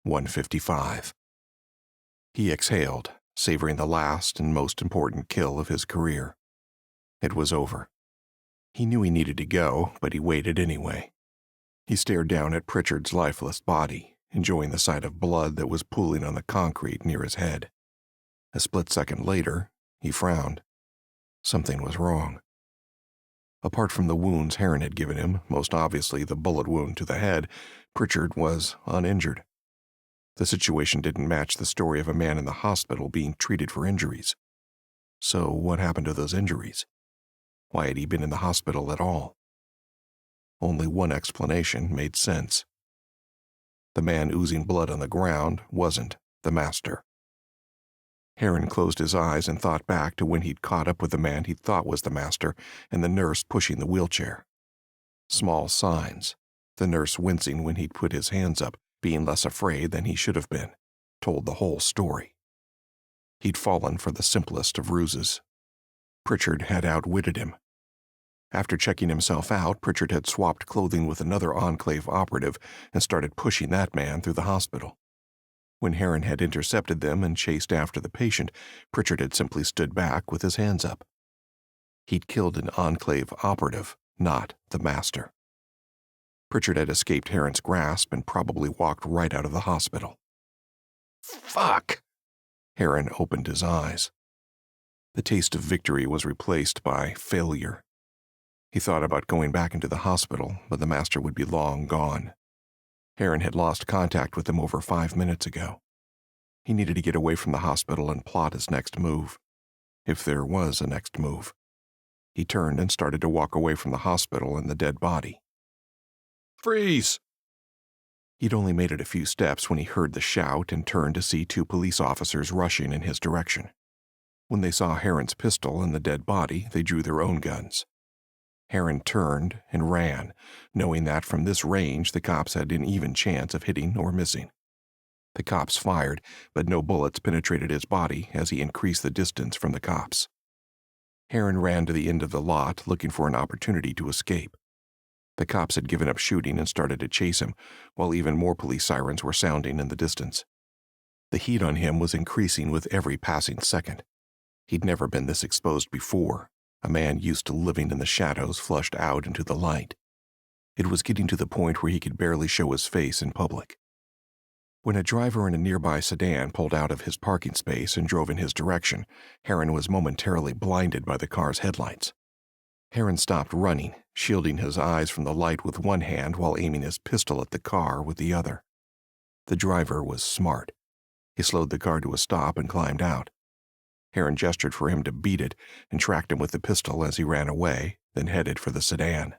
155. He exhaled, savoring the last and most important kill of his career. It was over. He knew he needed to go, but he waited anyway. He stared down at Pritchard's lifeless body, enjoying the sight of blood that was pooling on the concrete near his head. A split second later, he frowned. Something was wrong. Apart from the wounds Herron had given him, most obviously the bullet wound to the head, Pritchard was uninjured. The situation didn't match the story of a man in the hospital being treated for injuries. So what happened to those injuries? Why had he been in the hospital at all? Only one explanation made sense. The man oozing blood on the ground wasn't the master. Herron closed his eyes and thought back to when he'd caught up with the man he thought was the master and the nurse pushing the wheelchair. Small signs, the nurse wincing when he'd put his hands up, being less afraid than he should have been, told the whole story. He'd fallen for the simplest of ruses. Pritchard had outwitted him. After checking himself out, Pritchard had swapped clothing with another Enclave operative and started pushing that man through the hospital. When Herron had intercepted them and chased after the patient, Pritchard had simply stood back with his hands up. He'd killed an Enclave operative, not the master. Pritchard had escaped Herron's grasp and probably walked right out of the hospital. Fuck! Herron opened his eyes. The taste of victory was replaced by failure. He thought about going back into the hospital, but the master would be long gone. Herron had lost contact with him over 5 minutes ago. He needed to get away from the hospital and plot his next move. If there was a next move. He turned and started to walk away from the hospital and the dead body. Freeze! He'd only made it a few steps when he heard the shout and turned to see 2 police officers rushing in his direction. When they saw Herron's pistol and the dead body, they drew their own guns. Herron turned and ran, knowing that from this range the cops had an even chance of hitting or missing. The cops fired, but no bullets penetrated his body as he increased the distance from the cops. Herron ran to the end of the lot, looking for an opportunity to escape. The cops had given up shooting and started to chase him, while even more police sirens were sounding in the distance. The heat on him was increasing with every passing second. He'd never been this exposed before. A man used to living in the shadows flushed out into the light. It was getting to the point where he could barely show his face in public. When a driver in a nearby sedan pulled out of his parking space and drove in his direction, Herron was momentarily blinded by the car's headlights. Herron stopped running, shielding his eyes from the light with one hand while aiming his pistol at the car with the other. The driver was smart. He slowed the car to a stop and climbed out. Herron gestured for him to beat it and tracked him with the pistol as he ran away, then headed for the sedan.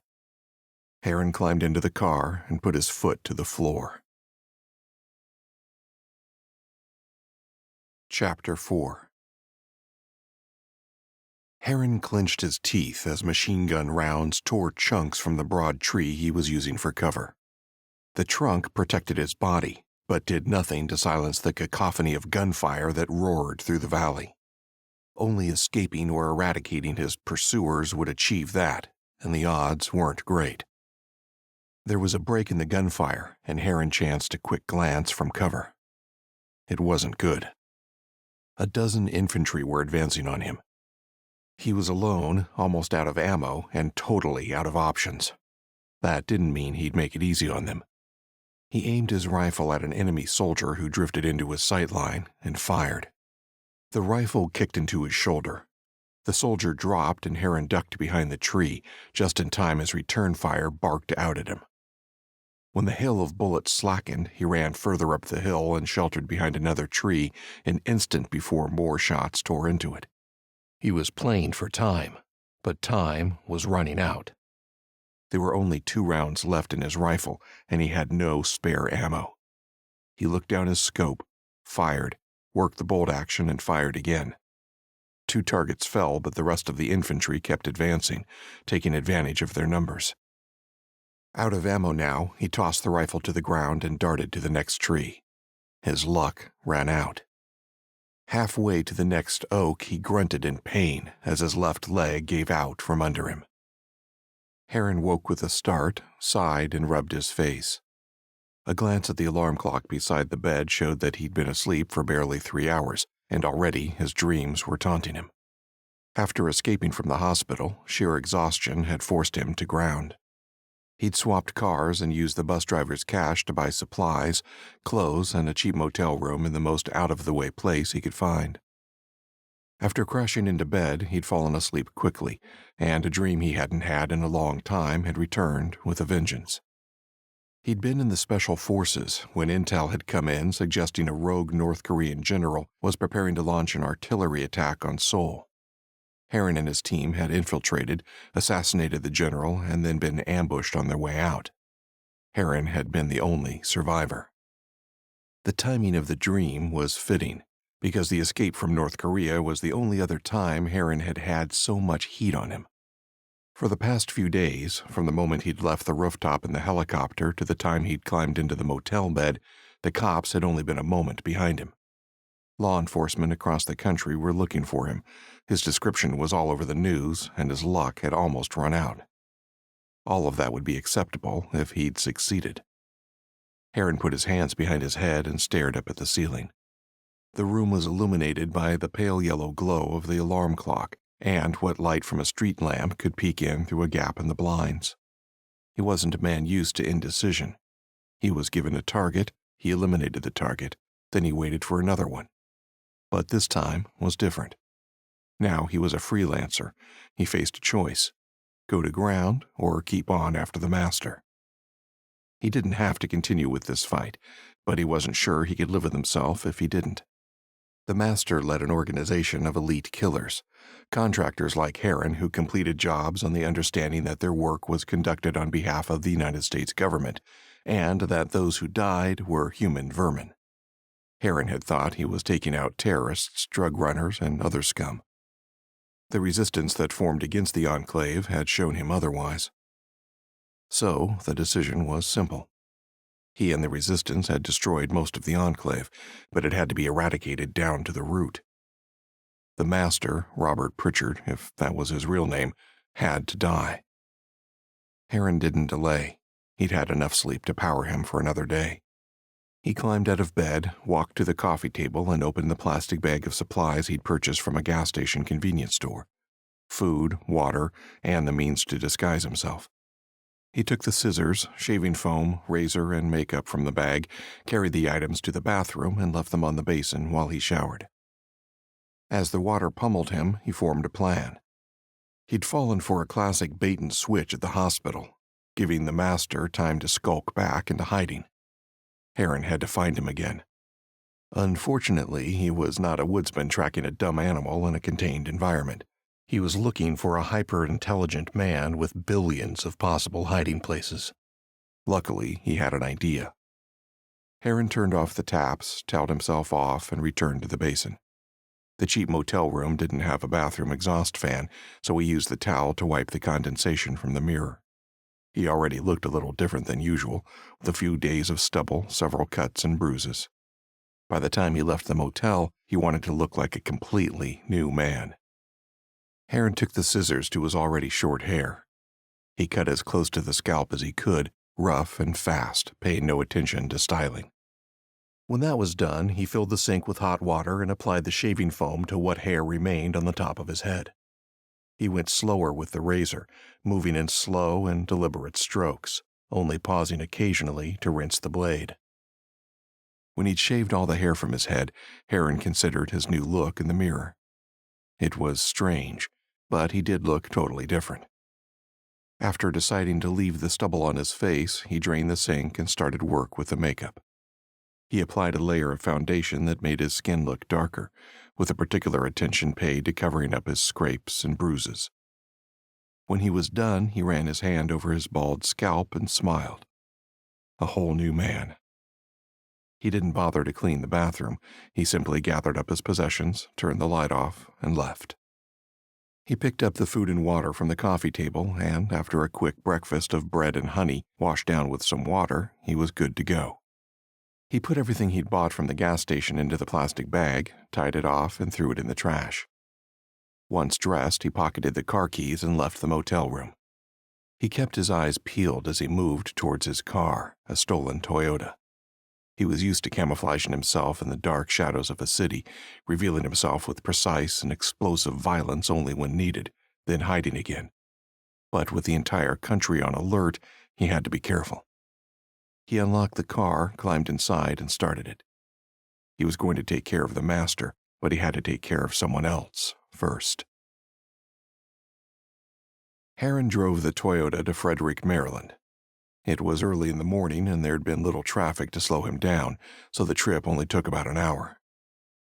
Herron climbed into the car and put his foot to the floor. Chapter 4. Herron clenched his teeth as machine gun rounds tore chunks from the broad tree he was using for cover. The trunk protected his body, but did nothing to silence the cacophony of gunfire that roared through the valley. Only escaping or eradicating his pursuers would achieve that, and the odds weren't great. There was a break in the gunfire, and Herron chanced a quick glance from cover. It wasn't good. A dozen infantry were advancing on him. He was alone, almost out of ammo, and totally out of options. That didn't mean he'd make it easy on them. He aimed his rifle at an enemy soldier who drifted into his sight line and fired. The rifle kicked into his shoulder. The soldier dropped and Herron ducked behind the tree, just in time as return fire barked out at him. When the hail of bullets slackened, he ran further up the hill and sheltered behind another tree an instant before more shots tore into it. He was playing for time, but time was running out. There were only 2 rounds left in his rifle, and he had no spare ammo. He looked down his scope, fired, worked the bolt action, and fired again. 2 targets fell, but the rest of the infantry kept advancing, taking advantage of their numbers. Out of ammo now, he tossed the rifle to the ground and darted to the next tree. His luck ran out. Halfway to the next oak, he grunted in pain as his left leg gave out from under him. Herron woke with a start, sighed, and rubbed his face. A glance at the alarm clock beside the bed showed that he'd been asleep for barely 3 hours, and already his dreams were taunting him. After escaping from the hospital, sheer exhaustion had forced him to ground. He'd swapped cars and used the bus driver's cash to buy supplies, clothes, and a cheap motel room in the most out-of-the-way place he could find. After crashing into bed, he'd fallen asleep quickly, and a dream he hadn't had in a long time had returned with a vengeance. He'd been in the Special Forces when intel had come in suggesting a rogue North Korean general was preparing to launch an artillery attack on Seoul. Herron and his team had infiltrated, assassinated the general, and then been ambushed on their way out. Herron had been the only survivor. The timing of the dream was fitting, because the escape from North Korea was the only other time Herron had had so much heat on him. For the past few days, from the moment he'd left the rooftop in the helicopter to the time he'd climbed into the motel bed, the cops had only been a moment behind him. Law enforcement across the country were looking for him. His description was all over the news, and his luck had almost run out. All of that would be acceptable if he'd succeeded. Herron put his hands behind his head and stared up at the ceiling. The room was illuminated by the pale yellow glow of the alarm clock, and what light from a street lamp could peek in through a gap in the blinds. He wasn't a man used to indecision. He was given a target, he eliminated the target, then he waited for another one. But this time was different. Now he was a freelancer. He faced a choice: go to ground or keep on after the master. He didn't have to continue with this fight, but he wasn't sure he could live with himself if he didn't. The master led an organization of elite killers, contractors like Herron who completed jobs on the understanding that their work was conducted on behalf of the United States government, and that those who died were human vermin. Herron had thought he was taking out terrorists, drug runners, and other scum. The resistance that formed against the Enclave had shown him otherwise. So the decision was simple. He and the resistance had destroyed most of the Enclave, but it had to be eradicated down to the root. The master, Robert Pritchard, if that was his real name, had to die. Herron didn't delay. He'd had enough sleep to power him for another day. He climbed out of bed, walked to the coffee table, and opened the plastic bag of supplies he'd purchased from a gas station convenience store: food, water, and the means to disguise himself. He took the scissors, shaving foam, razor, and makeup from the bag, carried the items to the bathroom, and left them on the basin while he showered. As the water pummeled him, he formed a plan. He'd fallen for a classic bait-and-switch at the hospital, giving the master time to skulk back into hiding. Herron had to find him again. Unfortunately, he was not a woodsman tracking a dumb animal in a contained environment. He was looking for a hyper-intelligent man with billions of possible hiding places. Luckily, he had an idea. Herron turned off the taps, toweled himself off, and returned to the basin. The cheap motel room didn't have a bathroom exhaust fan, so he used the towel to wipe the condensation from the mirror. He already looked a little different than usual, with a few days of stubble, several cuts and bruises. By the time he left the motel, he wanted to look like a completely new man. Herron took the scissors to his already short hair. He cut as close to the scalp as he could, rough and fast, paying no attention to styling. When that was done, he filled the sink with hot water and applied the shaving foam to what hair remained on the top of his head. He went slower with the razor, moving in slow and deliberate strokes, only pausing occasionally to rinse the blade. When he'd shaved all the hair from his head, Herron considered his new look in the mirror. It was strange, but he did look totally different. After deciding to leave the stubble on his face, he drained the sink and started work with the makeup. He applied a layer of foundation that made his skin look darker, with a particular attention paid to covering up his scrapes and bruises. When he was done, he ran his hand over his bald scalp and smiled. A whole new man. He didn't bother to clean the bathroom. He simply gathered up his possessions, turned the light off, and left. He picked up the food and water from the coffee table, and after a quick breakfast of bread and honey, washed down with some water, he was good to go. He put everything he'd bought from the gas station into the plastic bag, tied it off, and threw it in the trash. Once dressed, he pocketed the car keys and left the motel room. He kept his eyes peeled as he moved towards his car, a stolen Toyota. He was used to camouflaging himself in the dark shadows of a city, revealing himself with precise and explosive violence only when needed, then hiding again. But with the entire country on alert, he had to be careful. He unlocked the car, climbed inside, and started it. He was going to take care of the master, but he had to take care of someone else first. Herron drove the Toyota to Frederick, Maryland. It was early in the morning, and there'd been little traffic to slow him down, so the trip only took about an hour.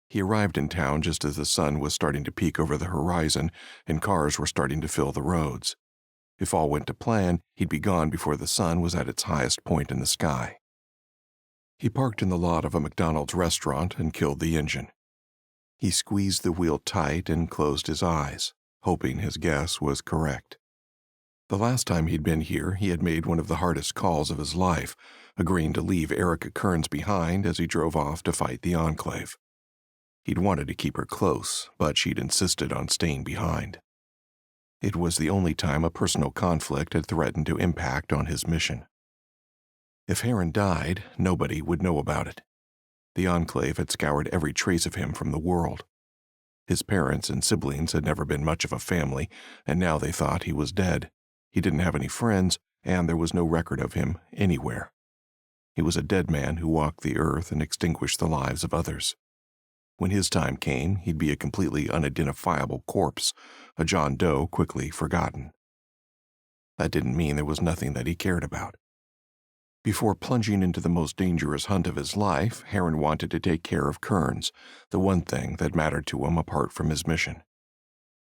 He arrived in town just as the sun was starting to peek over the horizon, and cars were starting to fill the roads. If all went to plan, he'd be gone before the sun was at its highest point in the sky. He parked in the lot of a McDonald's restaurant and killed the engine. He squeezed the wheel tight and closed his eyes, hoping his guess was correct. The last time he'd been here, he had made one of the hardest calls of his life, agreeing to leave Erica Kearns behind as he drove off to fight the Enclave. He'd wanted to keep her close, but she'd insisted on staying behind. It was the only time a personal conflict had threatened to impact on his mission. If Herron died, nobody would know about it. The Enclave had scoured every trace of him from the world. His parents and siblings had never been much of a family, and now they thought he was dead. He didn't have any friends, and there was no record of him anywhere. He was a dead man who walked the earth and extinguished the lives of others. When his time came, he'd be a completely unidentifiable corpse, a John Doe quickly forgotten. That didn't mean there was nothing that he cared about. Before plunging into the most dangerous hunt of his life, Herron wanted to take care of Kearns, the one thing that mattered to him apart from his mission.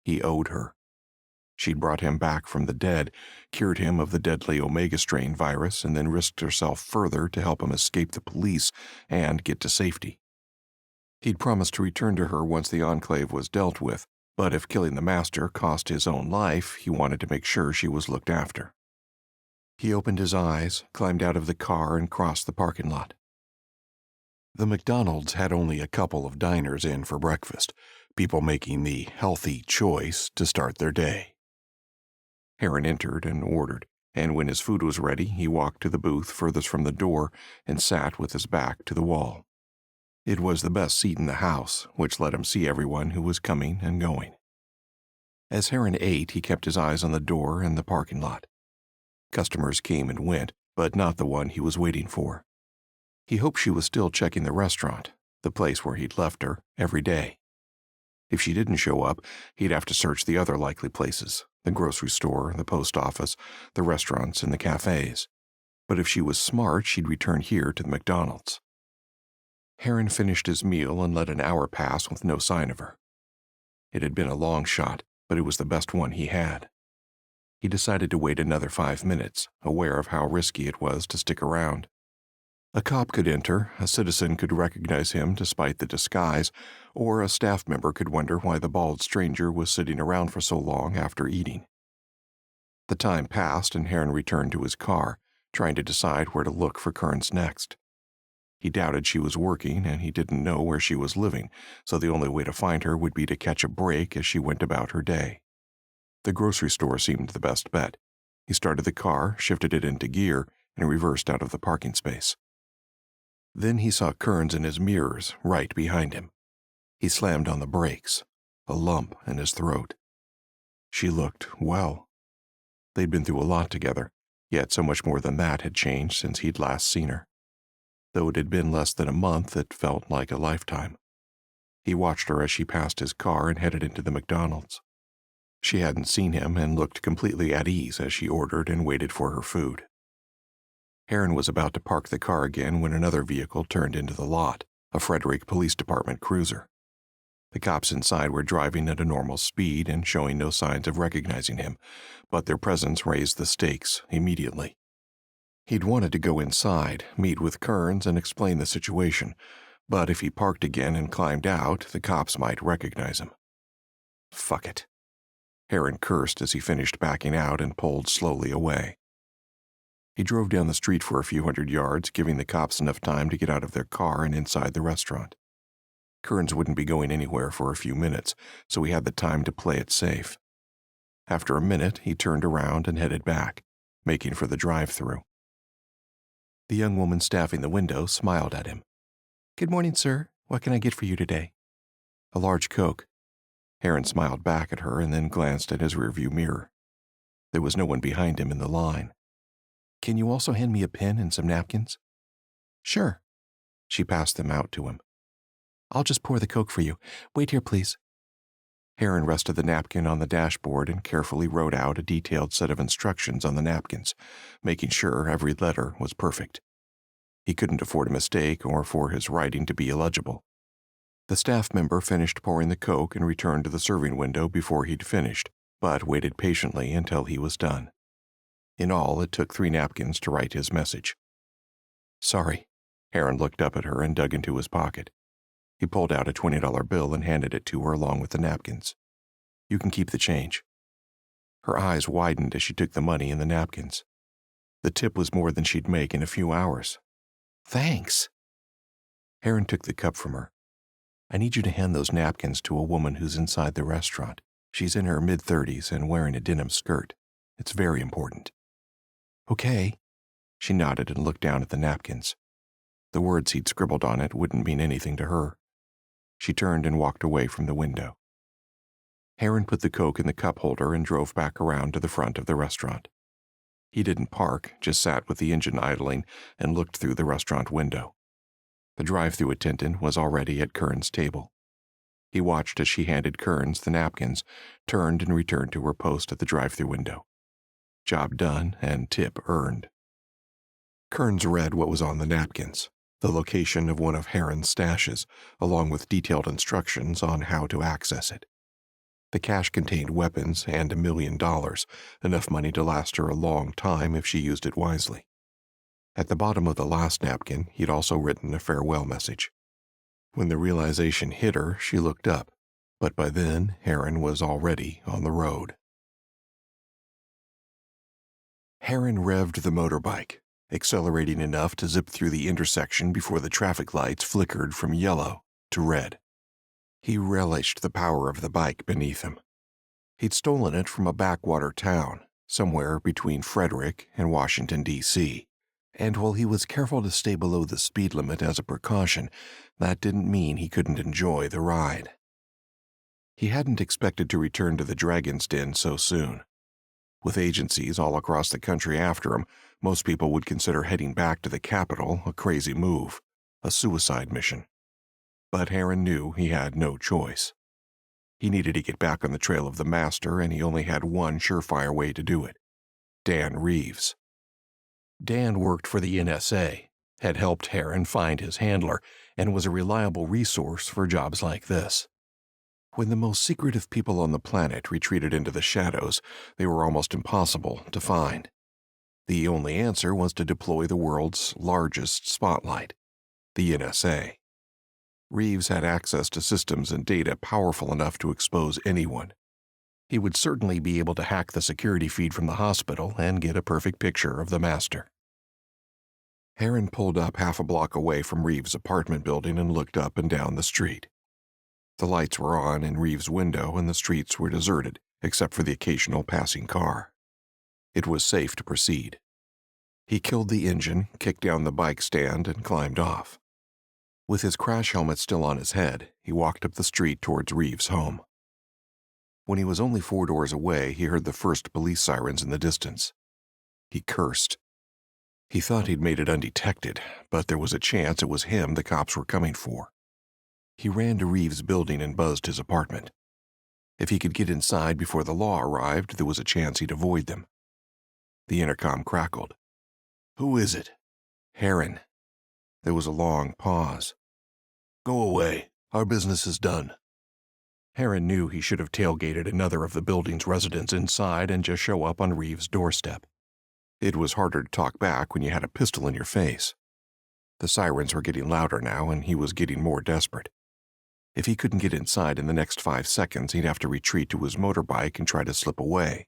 He owed her. She'd brought him back from the dead, cured him of the deadly Omega strain virus, and then risked herself further to help him escape the police and get to safety. He'd promised to return to her once the Enclave was dealt with, but if killing the master cost his own life, he wanted to make sure she was looked after. He opened his eyes, climbed out of the car, and crossed the parking lot. The McDonald's had only a couple of diners in for breakfast, people making the healthy choice to start their day. Herron entered and ordered, and when his food was ready, he walked to the booth furthest from the door and sat with his back to the wall. It was the best seat in the house, which let him see everyone who was coming and going. As Herron ate, he kept his eyes on the door and the parking lot. Customers came and went, but not the one he was waiting for. He hoped she was still checking the restaurant, the place where he'd left her, every day. If she didn't show up, he'd have to search the other likely places, the grocery store, the post office, the restaurants, and the cafes. But if she was smart, she'd return here to the McDonald's. Herron finished his meal and let an hour pass with no sign of her. It had been a long shot, but it was the best one he had. He decided to wait another 5 minutes, aware of how risky it was to stick around. A cop could enter, a citizen could recognize him despite the disguise, or a staff member could wonder why the bald stranger was sitting around for so long after eating. The time passed and Herron returned to his car, trying to decide where to look for Kearns next. He doubted she was working and he didn't know where she was living, so the only way to find her would be to catch a break as she went about her day. The grocery store seemed the best bet. He started the car, shifted it into gear, and reversed out of the parking space. Then he saw Kearns in his mirrors, right behind him. He slammed on the brakes, a lump in his throat. She looked well. They'd been through a lot together, yet so much more than that had changed since he'd last seen her. Though it had been less than a month, it felt like a lifetime. He watched her as she passed his car and headed into the McDonald's. She hadn't seen him and looked completely at ease as she ordered and waited for her food. Herron was about to park the car again when another vehicle turned into the lot, a Frederick Police Department cruiser. The cops inside were driving at a normal speed and showing no signs of recognizing him, but their presence raised the stakes immediately. He'd wanted to go inside, meet with Kearns, and explain the situation, but if he parked again and climbed out, the cops might recognize him. Fuck it. Herron cursed as he finished backing out and pulled slowly away. He drove down the street for a few hundred yards, giving the cops enough time to get out of their car and inside the restaurant. Kearns wouldn't be going anywhere for a few minutes, so he had the time to play it safe. After a minute, he turned around and headed back, making for the drive-thru. The young woman staffing the window smiled at him. "Good morning, sir. What can I get for you today?" "A large Coke." Herron smiled back at her and then glanced at his rearview mirror. There was no one behind him in the line. "Can you also hand me a pen and some napkins?" "Sure." She passed them out to him. "I'll just pour the Coke for you. Wait here, please." Herron rested the napkin on the dashboard and carefully wrote out a detailed set of instructions on the napkins, making sure every letter was perfect. He couldn't afford a mistake or for his writing to be illegible. The staff member finished pouring the Coke and returned to the serving window before he'd finished, but waited patiently until he was done. In all, it took 3 napkins to write his message. "Sorry." Herron looked up at her and dug into his pocket. He pulled out a $20 bill and handed it to her along with the napkins. "You can keep the change." Her eyes widened as she took the money and the napkins. The tip was more than she'd make in a few hours. "Thanks." Herron took the cup from her. "I need you to hand those napkins to a woman who's inside the restaurant. She's in her mid-30s and wearing a denim skirt. It's very important." "Okay." She nodded and looked down at the napkins. The words he'd scribbled on it wouldn't mean anything to her. She turned and walked away from the window. Herron put the Coke in the cup holder and drove back around to the front of the restaurant. He didn't park, just sat with the engine idling and looked through the restaurant window. The drive-thru attendant was already at Kern's table. He watched as she handed Kearns the napkins, turned and returned to her post at the drive-thru window. Job done and tip earned. Kearns read what was on the napkins, the location of one of Herron's stashes, along with detailed instructions on how to access it. The cash contained weapons and $1 million, enough money to last her a long time if she used it wisely. At the bottom of the last napkin, he'd also written a farewell message. When the realization hit her, she looked up, but by then, Herron was already on the road. Herron revved the motorbike, accelerating enough to zip through the intersection before the traffic lights flickered from yellow to red. He relished the power of the bike beneath him. He'd stolen it from a backwater town, somewhere between Frederick and Washington, D.C., and while he was careful to stay below the speed limit as a precaution, that didn't mean he couldn't enjoy the ride. He hadn't expected to return to the Dragon's Den so soon. With agencies all across the country after him, most people would consider heading back to the capital a crazy move, a suicide mission. But Herron knew he had no choice. He needed to get back on the trail of the master, and he only had one surefire way to do it: Dan Reeves. Dan worked for the NSA, had helped Herron find his handler, and was a reliable resource for jobs like this. When the most secretive people on the planet retreated into the shadows, they were almost impossible to find. The only answer was to deploy the world's largest spotlight, the NSA. Reeves had access to systems and data powerful enough to expose anyone. He would certainly be able to hack the security feed from the hospital and get a perfect picture of the master. Herron pulled up half a block away from Reeves' apartment building and looked up and down the street. The lights were on in Reeves' window and the streets were deserted, except for the occasional passing car. It was safe to proceed. He killed the engine, kicked down the bike stand, and climbed off. With his crash helmet still on his head, he walked up the street towards Reeves' home. When he was only 4 doors away, he heard the first police sirens in the distance. He cursed. He thought he'd made it undetected, but there was a chance it was him the cops were coming for. He ran to Reeves' building and buzzed his apartment. If he could get inside before the law arrived, there was a chance he'd avoid them. The intercom crackled. "Who is it?" "Herron." There was a long pause. "Go away. Our business is done." Herron knew he should have tailgated another of the building's residents inside and just show up on Reeves' doorstep. It was harder to talk back when you had a pistol in your face. The sirens were getting louder now, and he was getting more desperate. If he couldn't get inside in the next 5 seconds, he'd have to retreat to his motorbike and try to slip away.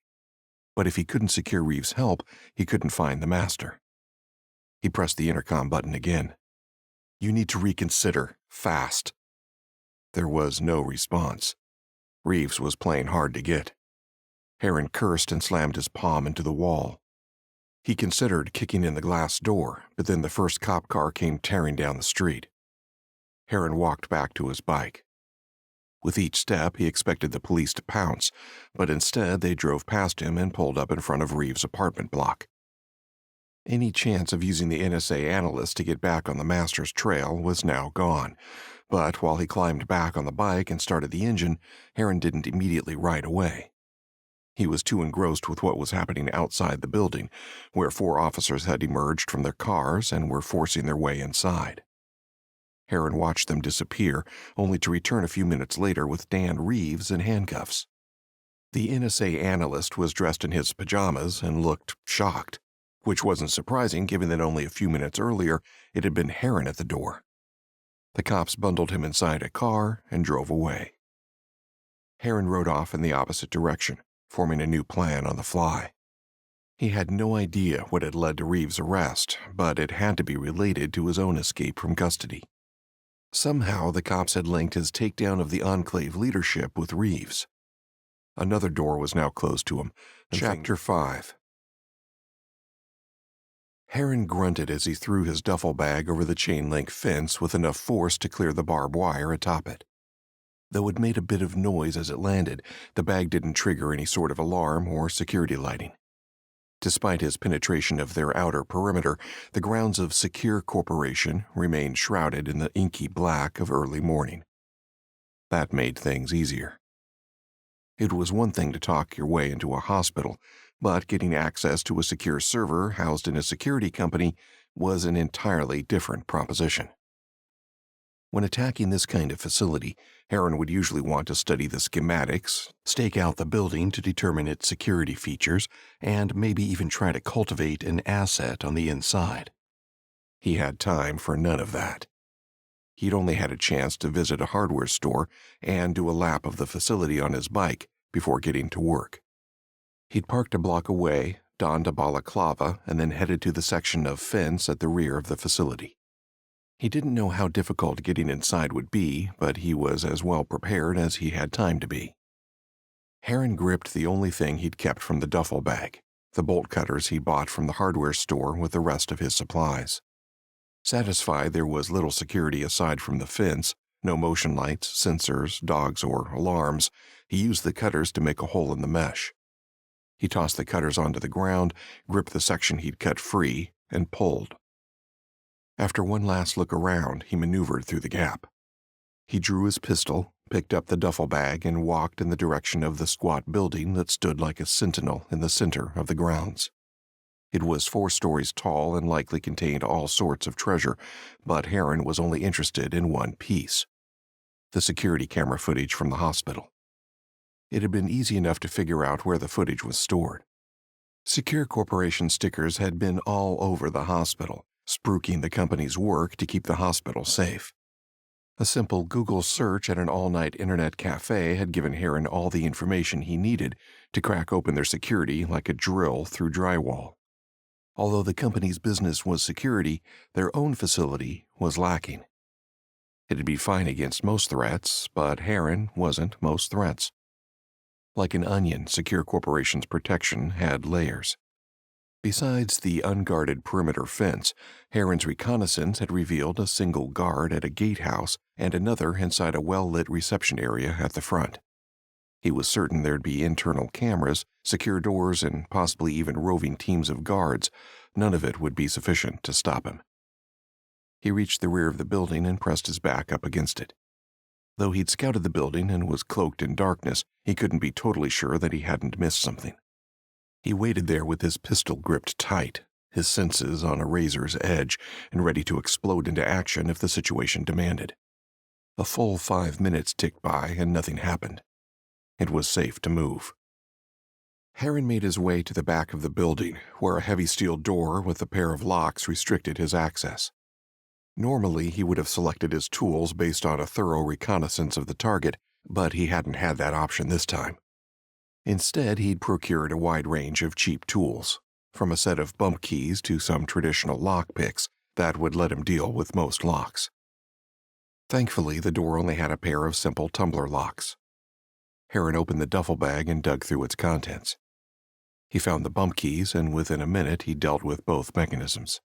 But if he couldn't secure Reeves' help, he couldn't find the master. He pressed the intercom button again. "You need to reconsider, fast." There was no response. Reeves was playing hard to get. Herron cursed and slammed his palm into the wall. He considered kicking in the glass door, but then the first cop car came tearing down the street. Herron walked back to his bike. With each step, he expected the police to pounce, but instead they drove past him and pulled up in front of Reeves' apartment block. Any chance of using the NSA analyst to get back on the master's trail was now gone, but while he climbed back on the bike and started the engine, Herron didn't immediately ride away. He was too engrossed with what was happening outside the building, where 4 officers had emerged from their cars and were forcing their way inside. Herron watched them disappear, only to return a few minutes later with Dan Reeves in handcuffs. The NSA analyst was dressed in his pajamas and looked shocked. which wasn't surprising given that only a few minutes earlier it had been Herron at the door. The cops bundled him inside a car and drove away. Herron rode off in the opposite direction, forming a new plan on the fly. He had no idea what had led to Reeves' arrest, but it had to be related to his own escape from custody. Somehow, the cops had linked his takedown of the Enclave leadership with Reeves. Another door was now closed to him. Chapter 5. Herron grunted as he threw his duffel bag over the chain-link fence with enough force to clear the barbed wire atop it. Though it made a bit of noise as it landed, the bag didn't trigger any sort of alarm or security lighting. Despite his penetration of their outer perimeter, the grounds of Secure Corporation remained shrouded in the inky black of early morning. That made things easier. It was one thing to talk your way into a hospital, but getting access to a secure server housed in a security company was an entirely different proposition. When attacking this kind of facility, Herron would usually want to study the schematics, stake out the building to determine its security features, and maybe even try to cultivate an asset on the inside. He had time for none of that. He'd only had a chance to visit a hardware store and do a lap of the facility on his bike before getting to work. He'd parked a block away, donned a balaclava, and then headed to the section of fence at the rear of the facility. He didn't know how difficult getting inside would be, but he was as well prepared as he had time to be. Herron gripped the only thing he'd kept from the duffel bag, the bolt cutters he bought from the hardware store with the rest of his supplies. Satisfied there was little security aside from the fence, no motion lights, sensors, dogs, or alarms, he used the cutters to make a hole in the mesh. He tossed the cutters onto the ground, gripped the section he'd cut free, and pulled. After one last look around, he maneuvered through the gap. He drew his pistol, picked up the duffel bag, and walked in the direction of the squat building that stood like a sentinel in the center of the grounds. It was 4 stories tall and likely contained all sorts of treasure, but Herron was only interested in one piece: the security camera footage from the hospital. It had been easy enough to figure out where the footage was stored. Secure Corporation stickers had been all over the hospital, spruiking the company's work to keep the hospital safe. A simple Google search at an all-night internet cafe had given Herron all the information he needed to crack open their security like a drill through drywall. Although the company's business was security, their own facility was lacking. It'd be fine against most threats, but Herron wasn't most threats. Like an onion, Secure Corporation's protection had layers. Besides the unguarded perimeter fence, Herron's reconnaissance had revealed a single guard at a gatehouse and another inside a well-lit reception area at the front. He was certain there'd be internal cameras, secure doors, and possibly even roving teams of guards. None of it would be sufficient to stop him. He reached the rear of the building and pressed his back up against it. Though he'd scouted the building and was cloaked in darkness, he couldn't be totally sure that he hadn't missed something. He waited there with his pistol gripped tight, his senses on a razor's edge and ready to explode into action if the situation demanded. A full 5 minutes ticked by and nothing happened. It was safe to move. Herron made his way to the back of the building, where a heavy steel door with a pair of locks restricted his access. Normally, he would have selected his tools based on a thorough reconnaissance of the target, but he hadn't had that option this time. Instead, he'd procured a wide range of cheap tools, from a set of bump keys to some traditional lock picks that would let him deal with most locks. Thankfully, the door only had a pair of simple tumbler locks. Herron opened the duffel bag and dug through its contents. He found the bump keys, and within a minute he dealt with both mechanisms.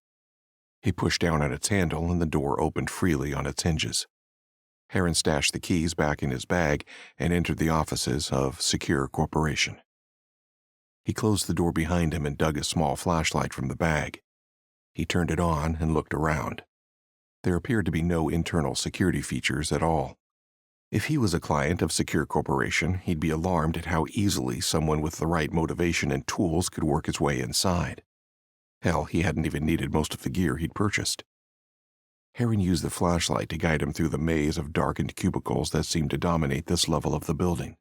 He pushed down on its handle, and the door opened freely on its hinges. Herron stashed the keys back in his bag and entered the offices of Secure Corporation. He closed the door behind him and dug a small flashlight from the bag. He turned it on and looked around. There appeared to be no internal security features at all. If he was a client of Secure Corporation, he'd be alarmed at how easily someone with the right motivation and tools could work his way inside. Hell, he hadn't even needed most of the gear he'd purchased. Herron used the flashlight to guide him through the maze of darkened cubicles that seemed to dominate this level of the building.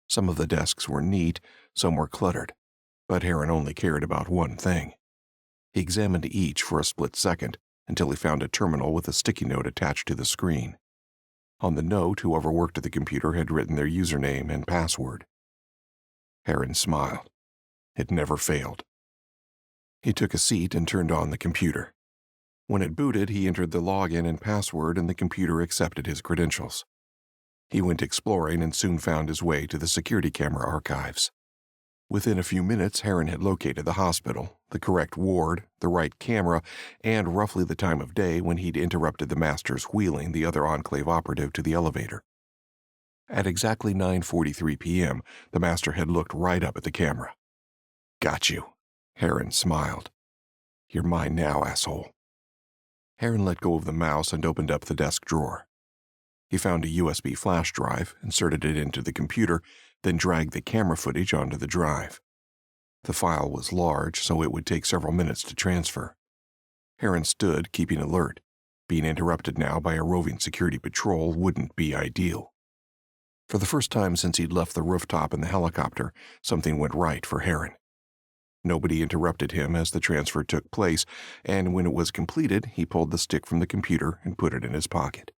Some of the desks were neat, some were cluttered, but Herron only cared about one thing: He examined each for a split second until he found a terminal with a sticky note attached to the screen. On the note, whoever worked at the computer had written their username and password. Herron smiled. It never failed. He took a seat and turned on the computer. When it booted, he entered the login and password, and the computer accepted his credentials. He went exploring and soon found his way to the security camera archives. Within a few minutes, Herron had located the hospital, the correct ward, the right camera, and roughly the time of day when he'd interrupted the master's wheeling the other Enclave operative to the elevator. At exactly 9:43 p.m., the master had looked right up at the camera. "Got you." Herron smiled. "You're mine now, asshole." Herron let go of the mouse and opened up the desk drawer. He found a USB flash drive, inserted it into the computer, then dragged the camera footage onto the drive. The file was large, so it would take several minutes to transfer. Herron stood, keeping alert. Being interrupted now by a roving security patrol wouldn't be ideal. For the first time since he'd left the rooftop in the helicopter, something went right for Herron. Nobody interrupted him as the transfer took place, and when it was completed, he pulled the stick from the computer and put it in his pocket.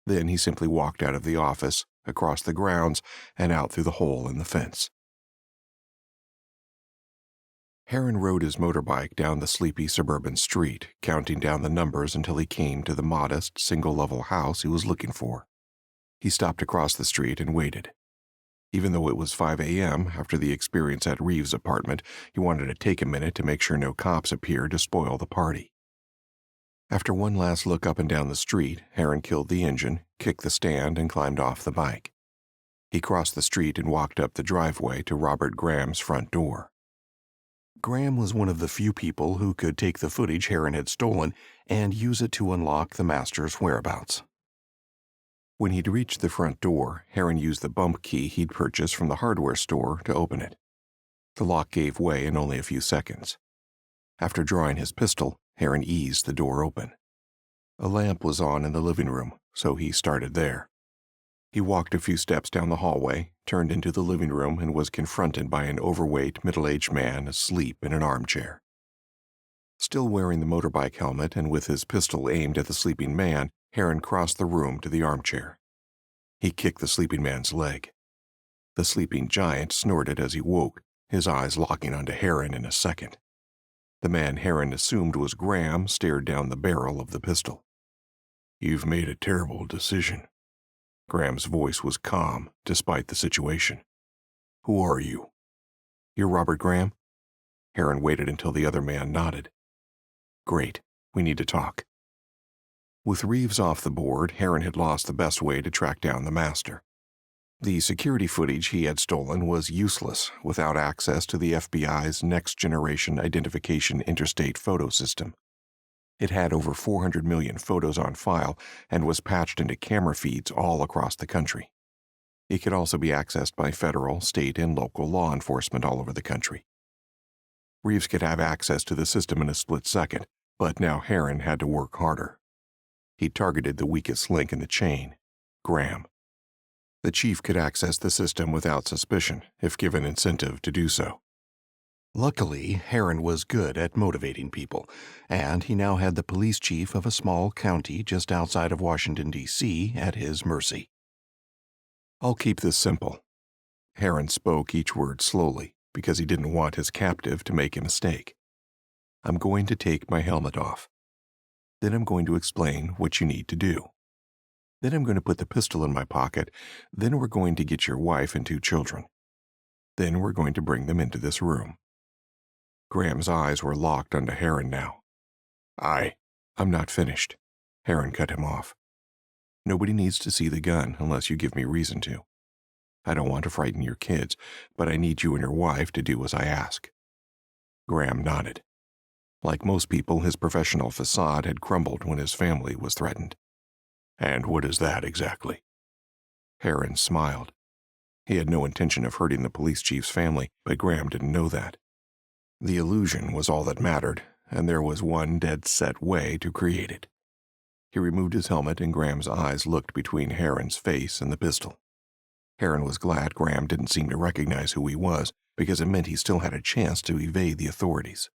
Then he simply walked out of the office, across the grounds, and out through the hole in the fence. Herron rode his motorbike down the sleepy suburban street, counting down the numbers until he came to the modest, single-level house he was looking for. He stopped across the street and waited. Even though it was 5 a.m., after the experience at Reeves' apartment, he wanted to take a minute to make sure no cops appeared to spoil the party. After one last look up and down the street, Herron killed the engine, kicked the stand, and climbed off the bike. He crossed the street and walked up the driveway to Robert Graham's front door. Graham was one of the few people who could take the footage Herron had stolen and use it to unlock the master's whereabouts. When he'd reached the front door, Herron used the bump key he'd purchased from the hardware store to open it. The lock gave way in only a few seconds. After drawing his pistol, Herron eased the door open. A lamp was on in the living room, so he started there. He walked a few steps down the hallway, turned into the living room, and was confronted by an overweight, middle-aged man asleep in an armchair. Still wearing the motorbike helmet and with his pistol aimed at the sleeping man, Herron crossed the room to the armchair. He kicked the sleeping man's leg. The sleeping giant snorted as he woke, his eyes locking onto Herron in a second. The man Herron assumed was Graham stared down the barrel of the pistol. "You've made a terrible decision." Graham's voice was calm, despite the situation. "Who are you?" "You're Robert Graham?" Herron waited until the other man nodded. "Great. We need to talk." With Reeves off the board, Herron had lost the best way to track down the master. The security footage he had stolen was useless without access to the FBI's next-generation identification interstate photo system. It had over 400 million photos on file and was patched into camera feeds all across the country. It could also be accessed by federal, state, and local law enforcement all over the country. Reeves could have access to the system in a split second, but now Herron had to work harder. He targeted the weakest link in the chain, Graham. The chief could access the system without suspicion, if given incentive to do so. Luckily, Herron was good at motivating people, and he now had the police chief of a small county just outside of Washington, D.C. at his mercy. "I'll keep this simple." Herron spoke each word slowly, because he didn't want his captive to make a mistake. "I'm going to take my helmet off. Then I'm going to explain what you need to do. Then I'm going to put the pistol in my pocket. Then we're going to get your wife and 2 children. Then we're going to bring them into this room." Graham's eyes were locked onto Herron now. I'm not finished." Herron cut him off. "Nobody needs to see the gun unless you give me reason to. I don't want to frighten your kids, but I need you and your wife to do as I ask." Graham nodded. Like most people, his professional facade had crumbled when his family was threatened. "And what is that exactly?" Herron smiled. He had no intention of hurting the police chief's family, but Graham didn't know that. The illusion was all that mattered, and there was one dead-set way to create it. He removed his helmet, and Graham's eyes looked between Herron's face and the pistol. Herron was glad Graham didn't seem to recognize who he was, because it meant he still had a chance to evade the authorities.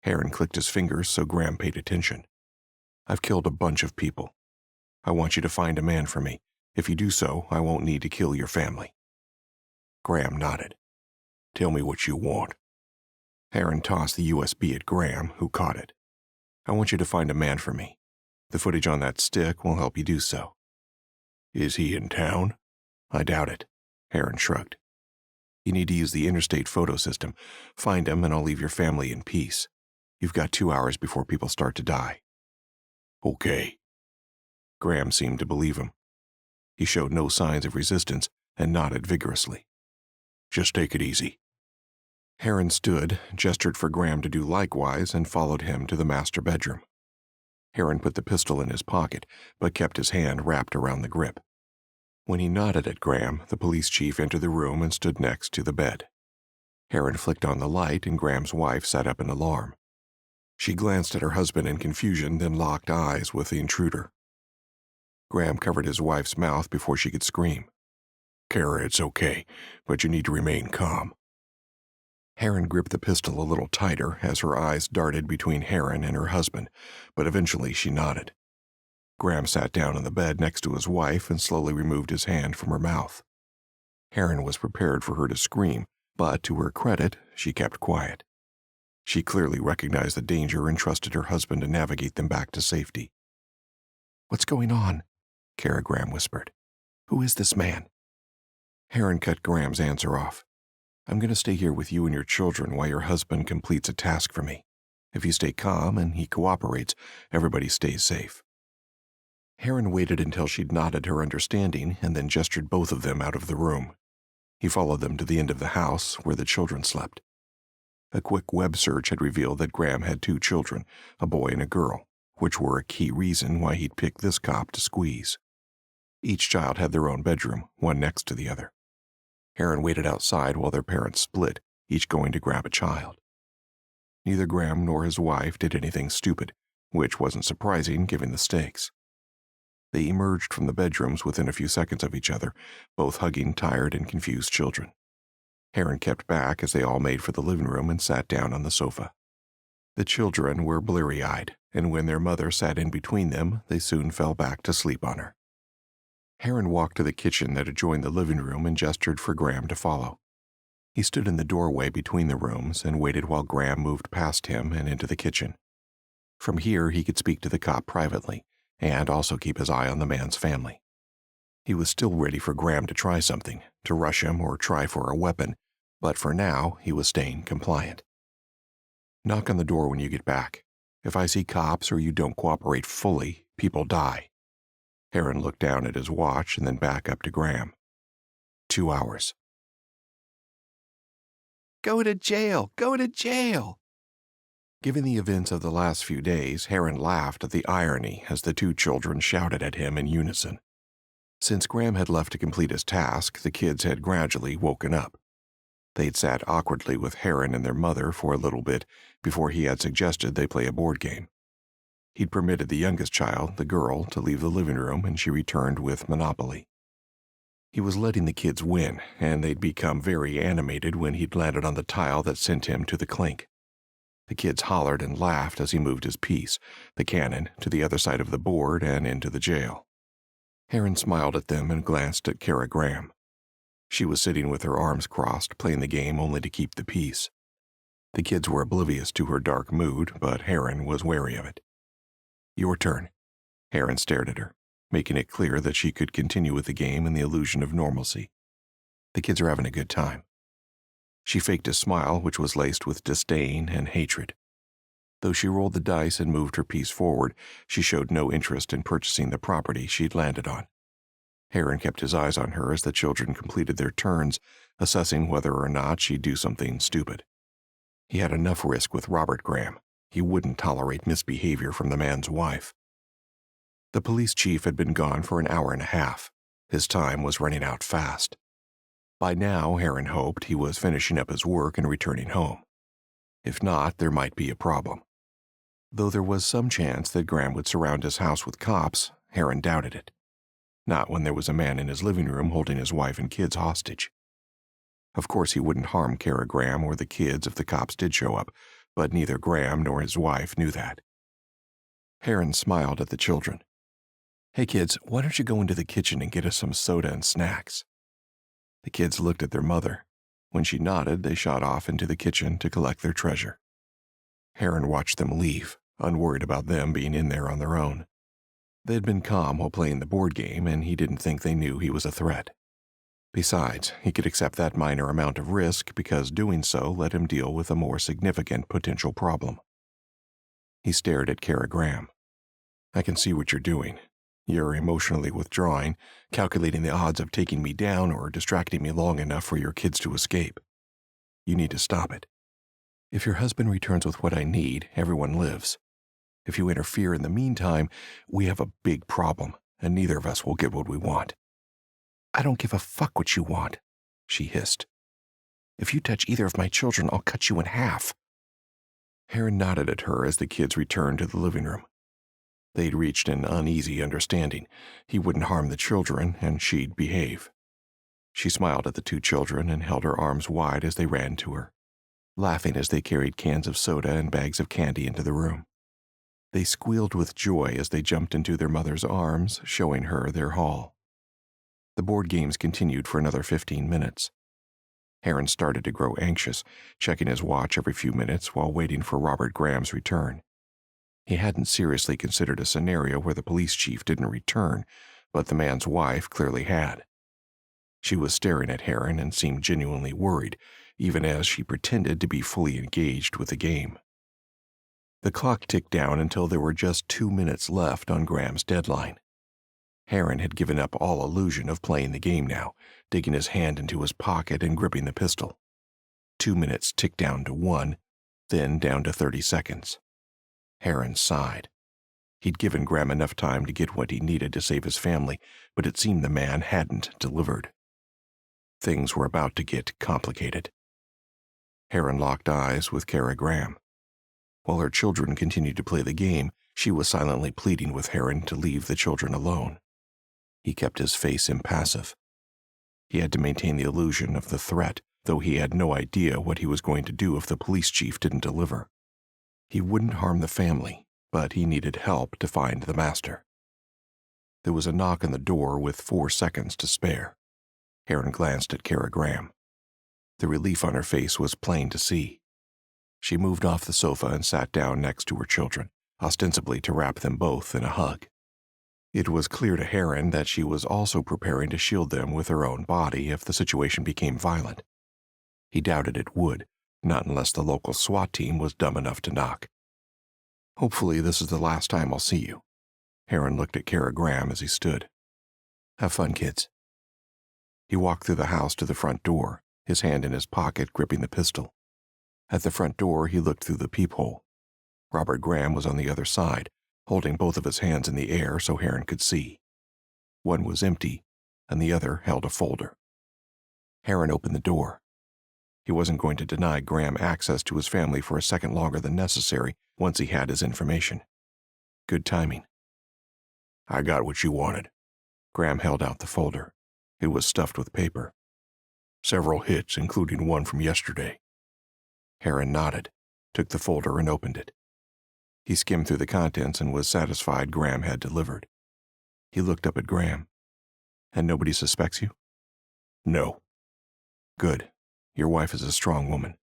Herron clicked his fingers so Graham paid attention. "I've killed a bunch of people. I want you to find a man for me. If you do so, I won't need to kill your family." Graham nodded. "Tell me what you want." Herron tossed the USB at Graham, who caught it. "I want you to find a man for me. The footage on that stick will help you do so." "Is he in town?" "I doubt it." Herron shrugged. "You need to use the interstate photo system. Find him and I'll leave your family in peace. You've got 2 hours before people start to die." "Okay." Graham seemed to believe him. He showed no signs of resistance and nodded vigorously. "Just take it easy." Herron stood, gestured for Graham to do likewise, and followed him to the master bedroom. Herron put the pistol in his pocket, but kept his hand wrapped around the grip. When he nodded at Graham, the police chief entered the room and stood next to the bed. Herron flicked on the light, and Graham's wife sat up in alarm. She glanced at her husband in confusion, then locked eyes with the intruder. Graham covered his wife's mouth before she could scream. "Kara, it's okay, but you need to remain calm." Herron gripped the pistol a little tighter as her eyes darted between Herron and her husband, but eventually she nodded. Graham sat down on the bed next to his wife and slowly removed his hand from her mouth. Herron was prepared for her to scream, but to her credit, she kept quiet. She clearly recognized the danger and trusted her husband to navigate them back to safety. "What's going on?" Kara Graham whispered. "Who is this man?" Herron cut Graham's answer off. "I'm going to stay here with you and your children while your husband completes a task for me. If you stay calm and he cooperates, everybody stays safe." Herron waited until she'd nodded her understanding and then gestured both of them out of the room. He followed them to the end of the house where the children slept. A quick web search had revealed that Graham had 2 children, a boy and a girl, which were a key reason why he'd picked this cop to squeeze. Each child had their own bedroom, one next to the other. Herron waited outside while their parents split, each going to grab a child. Neither Graham nor his wife did anything stupid, which wasn't surprising given the stakes. They emerged from the bedrooms within a few seconds of each other, both hugging tired and confused children. Herron kept back as they all made for the living room and sat down on the sofa. The children were bleary-eyed, and when their mother sat in between them, they soon fell back to sleep on her. Herron walked to the kitchen that adjoined the living room and gestured for Graham to follow. He stood in the doorway between the rooms and waited while Graham moved past him and into the kitchen. From here, he could speak to the cop privately and also keep his eye on the man's family. He was still ready for Graham to try something, to rush him or try for a weapon, but for now, he was staying compliant. "Knock on the door when you get back. If I see cops or you don't cooperate fully, people die." Herron looked down at his watch and then back up to Graham. 2 hours. "Go to jail! Go to jail!" Given the events of the last few days, Herron laughed at the irony as the 2 children shouted at him in unison. Since Graham had left to complete his task, the kids had gradually woken up. They'd sat awkwardly with Herron and their mother for a little bit before he had suggested they play a board game. He'd permitted the youngest child, the girl, to leave the living room, and she returned with Monopoly. He was letting the kids win, and they'd become very animated when he'd landed on the tile that sent him to the clink. The kids hollered and laughed as he moved his piece, the cannon, to the other side of the board and into the jail. Herron smiled at them and glanced at Kara Graham. She was sitting with her arms crossed, playing the game only to keep the peace. The kids were oblivious to her dark mood, but Herron was wary of it. "Your turn." Herron stared at her, making it clear that she could continue with the game in the illusion of normalcy. "The kids are having a good time." She faked a smile which was laced with disdain and hatred. Though she rolled the dice and moved her piece forward, she showed no interest in purchasing the property she'd landed on. Herron kept his eyes on her as the children completed their turns, assessing whether or not she'd do something stupid. He had enough risk with Robert Graham. He wouldn't tolerate misbehavior from the man's wife. The police chief had been gone for an hour and a half. His time was running out fast. By now, Herron hoped he was finishing up his work and returning home. If not, there might be a problem. Though there was some chance that Graham would surround his house with cops, Herron doubted it. Not when there was a man in his living room holding his wife and kids hostage. Of course, he wouldn't harm Kara Graham or the kids if the cops did show up, but neither Graham nor his wife knew that. Herron smiled at the children. "Hey kids, why don't you go into the kitchen and get us some soda and snacks?" The kids looked at their mother. When she nodded, they shot off into the kitchen to collect their treasure. Herron watched them leave, unworried about them being in there on their own. They had been calm while playing the board game, and he didn't think they knew he was a threat. Besides, he could accept that minor amount of risk because doing so let him deal with a more significant potential problem. He stared at Kara Graham. "I can see what you're doing. You're emotionally withdrawing, calculating the odds of taking me down or distracting me long enough for your kids to escape. You need to stop it. If your husband returns with what I need, everyone lives. If you interfere in the meantime, we have a big problem, and neither of us will get what we want." "I don't give a fuck what you want," she hissed. "If you touch either of my children, I'll cut you in half." Herron nodded at her as the kids returned to the living room. They'd reached an uneasy understanding. He wouldn't harm the children, and she'd behave. She smiled at the two children and held her arms wide as they ran to her, laughing as they carried cans of soda and bags of candy into the room. They squealed with joy as they jumped into their mother's arms, showing her their haul. The board games continued for another 15 minutes. Herron started to grow anxious, checking his watch every few minutes while waiting for Robert Graham's return. He hadn't seriously considered a scenario where the police chief didn't return, but the man's wife clearly had. She was staring at Herron and seemed genuinely worried, even as she pretended to be fully engaged with the game. The clock ticked down until there were just 2 minutes left on Graham's deadline. Herron had given up all illusion of playing the game now, digging his hand into his pocket and gripping the pistol. 2 minutes ticked down to 1, then down to 30 seconds. Herron sighed. He'd given Graham enough time to get what he needed to save his family, but it seemed the man hadn't delivered. Things were about to get complicated. Herron locked eyes with Kara Graham. While her children continued to play the game, she was silently pleading with Herron to leave the children alone. He kept his face impassive. He had to maintain the illusion of the threat, though he had no idea what he was going to do if the police chief didn't deliver. He wouldn't harm the family, but he needed help to find the master. There was a knock on the door with 4 seconds to spare. Herron glanced at Kara Graham. The relief on her face was plain to see. She moved off the sofa and sat down next to her children, ostensibly to wrap them both in a hug. It was clear to Herron that she was also preparing to shield them with her own body if the situation became violent. He doubted it would, not unless the local SWAT team was dumb enough to knock. "Hopefully this is the last time I'll see you." Herron looked at Kara Graham as he stood. "Have fun, kids." He walked through the house to the front door, his hand in his pocket gripping the pistol. At the front door, he looked through the peephole. Robert Graham was on the other side, holding both of his hands in the air so Herron could see. One was empty, and the other held a folder. Herron opened the door. He wasn't going to deny Graham access to his family for a second longer than necessary once he had his information. Good timing. "I got what you wanted." Graham held out the folder. It was stuffed with paper. "Several hits, including one from yesterday." Herron nodded, took the folder and opened it. He skimmed through the contents and was satisfied Graham had delivered. He looked up at Graham. "And nobody suspects you?" "No." "Good. Your wife is a strong woman."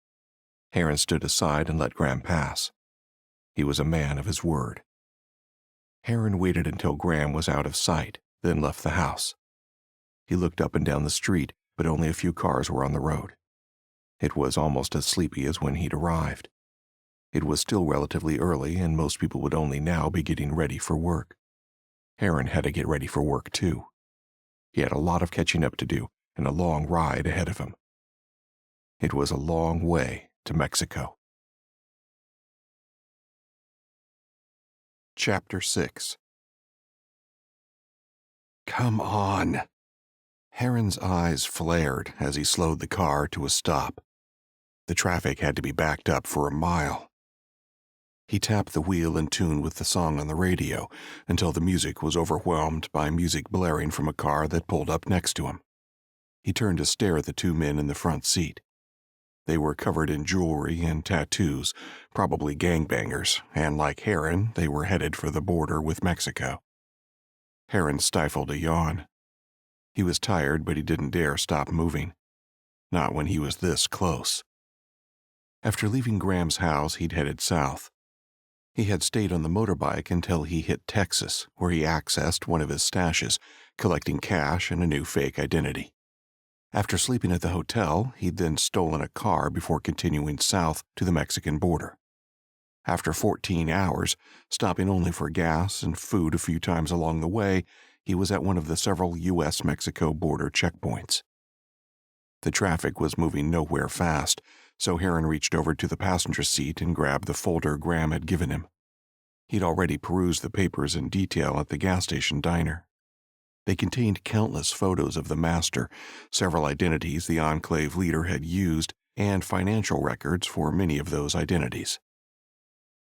Herron stood aside and let Graham pass. He was a man of his word. Herron waited until Graham was out of sight, then left the house. He looked up and down the street, but only a few cars were on the road. It was almost as sleepy as when he'd arrived. It was still relatively early, and most people would only now be getting ready for work. Herron had to get ready for work, too. He had a lot of catching up to do and a long ride ahead of him. It was a long way to Mexico. Chapter 6. "Come on." Herron's eyes flared as he slowed the car to a stop. The traffic had to be backed up for a mile. He tapped the wheel in tune with the song on the radio until the music was overwhelmed by music blaring from a car that pulled up next to him. He turned to stare at the 2 men in the front seat. They were covered in jewelry and tattoos, probably gangbangers, and like Herron, they were headed for the border with Mexico. Herron stifled a yawn. He was tired, but he didn't dare stop moving. Not when he was this close. After leaving Graham's house, he'd headed south. He had stayed on the motorbike until he hit Texas, where he accessed one of his stashes, collecting cash and a new fake identity. After sleeping at the hotel, he'd then stolen a car before continuing south to the Mexican border. After 14 hours, stopping only for gas and food a few times along the way, he was at one of the several U.S.-Mexico border checkpoints. The traffic was moving nowhere fast, so Herron reached over to the passenger seat and grabbed the folder Graham had given him. He'd already perused the papers in detail at the gas station diner. They contained countless photos of the master, several identities the Enclave leader had used, and financial records for many of those identities.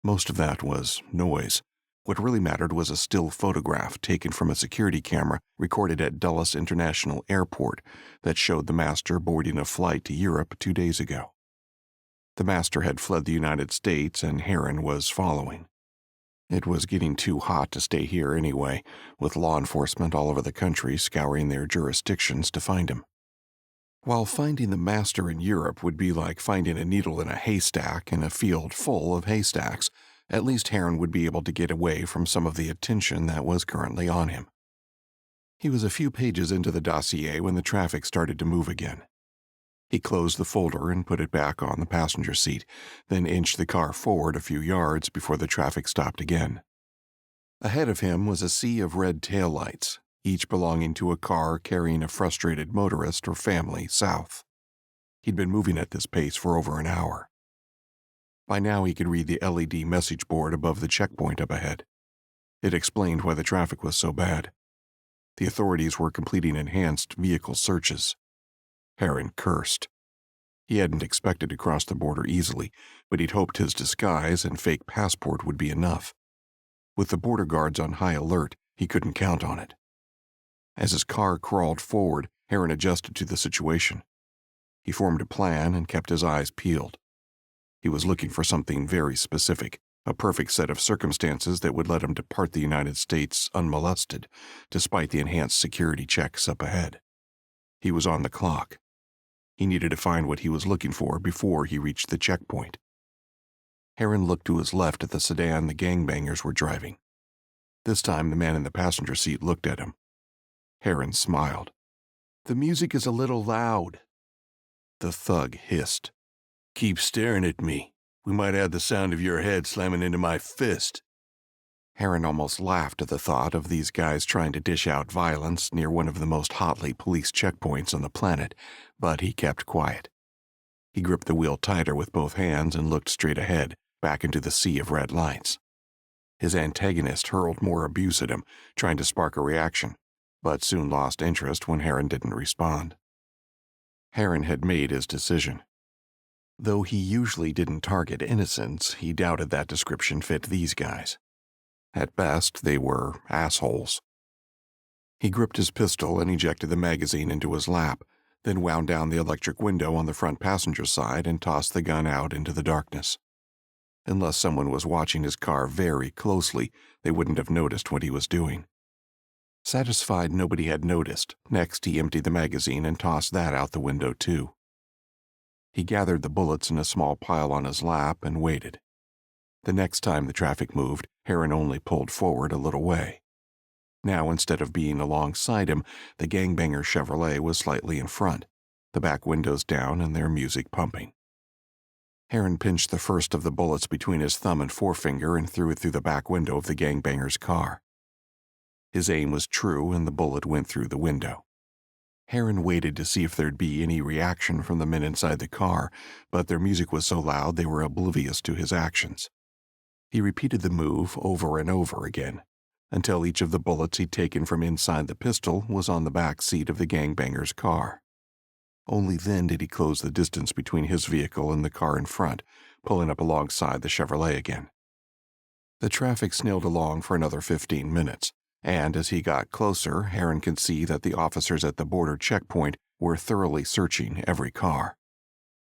Most of that was noise. What really mattered was a still photograph taken from a security camera recorded at Dulles International Airport that showed the master boarding a flight to Europe 2 days ago. The master had fled the United States and Herron was following. It was getting too hot to stay here anyway, with law enforcement all over the country scouring their jurisdictions to find him. While finding the master in Europe would be like finding a needle in a haystack in a field full of haystacks, at least Herron would be able to get away from some of the attention that was currently on him. He was a few pages into the dossier when the traffic started to move again. He closed the folder and put it back on the passenger seat, then inched the car forward a few yards before the traffic stopped again. Ahead of him was a sea of red taillights, each belonging to a car carrying a frustrated motorist or family south. He'd been moving at this pace for over an hour. By now he could read the LED message board above the checkpoint up ahead. It explained why the traffic was so bad. The authorities were completing enhanced vehicle searches. Herron cursed. He hadn't expected to cross the border easily, but he'd hoped his disguise and fake passport would be enough. With the border guards on high alert, he couldn't count on it. As his car crawled forward, Herron adjusted to the situation. He formed a plan and kept his eyes peeled. He was looking for something very specific, a perfect set of circumstances that would let him depart the United States unmolested, despite the enhanced security checks up ahead. He was on the clock. He needed to find what he was looking for before he reached the checkpoint. Herron looked to his left at the sedan the gangbangers were driving. This time the man in the passenger seat looked at him. Herron smiled. "The music is a little loud." The thug hissed. "Keep staring at me. We might add the sound of your head slamming into my fist." Herron almost laughed at the thought of these guys trying to dish out violence near one of the most hotly policed checkpoints on the planet, but he kept quiet. He gripped the wheel tighter with both hands and looked straight ahead, back into the sea of red lights. His antagonist hurled more abuse at him, trying to spark a reaction, but soon lost interest when Herron didn't respond. Herron had made his decision. Though he usually didn't target innocents, he doubted that description fit these guys. At best, they were assholes. He gripped his pistol and ejected the magazine into his lap, then wound down the electric window on the front passenger side and tossed the gun out into the darkness. Unless someone was watching his car very closely, they wouldn't have noticed what he was doing. Satisfied nobody had noticed, next he emptied the magazine and tossed that out the window too. He gathered the bullets in a small pile on his lap and waited. The next time the traffic moved, Herron only pulled forward a little way. Now, instead of being alongside him, the gangbanger Chevrolet was slightly in front, the back windows down and their music pumping. Herron pinched the first of the bullets between his thumb and forefinger and threw it through the back window of the gangbanger's car. His aim was true and the bullet went through the window. Herron waited to see if there'd be any reaction from the men inside the car, but their music was so loud they were oblivious to his actions. He repeated the move over and over again, until each of the bullets he'd taken from inside the pistol was on the back seat of the gangbanger's car. Only then did he close the distance between his vehicle and the car in front, pulling up alongside the Chevrolet again. The traffic snailed along for another 15 minutes, and as he got closer, Herron could see that the officers at the border checkpoint were thoroughly searching every car.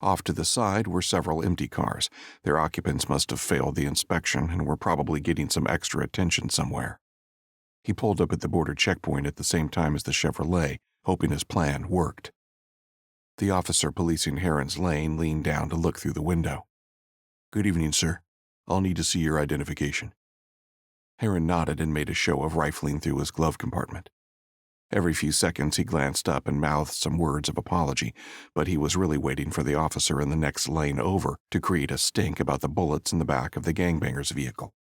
Off to the side were several empty cars. Their occupants must have failed the inspection and were probably getting some extra attention somewhere. He pulled up at the border checkpoint at the same time as the Chevrolet, hoping his plan worked. The officer policing Herron's lane leaned down to look through the window. "Good evening, sir. I'll need to see your identification." Herron nodded and made a show of rifling through his glove compartment. Every few seconds he glanced up and mouthed some words of apology, but he was really waiting for the officer in the next lane over to create a stink about the bullets in the back of the gangbanger's vehicle.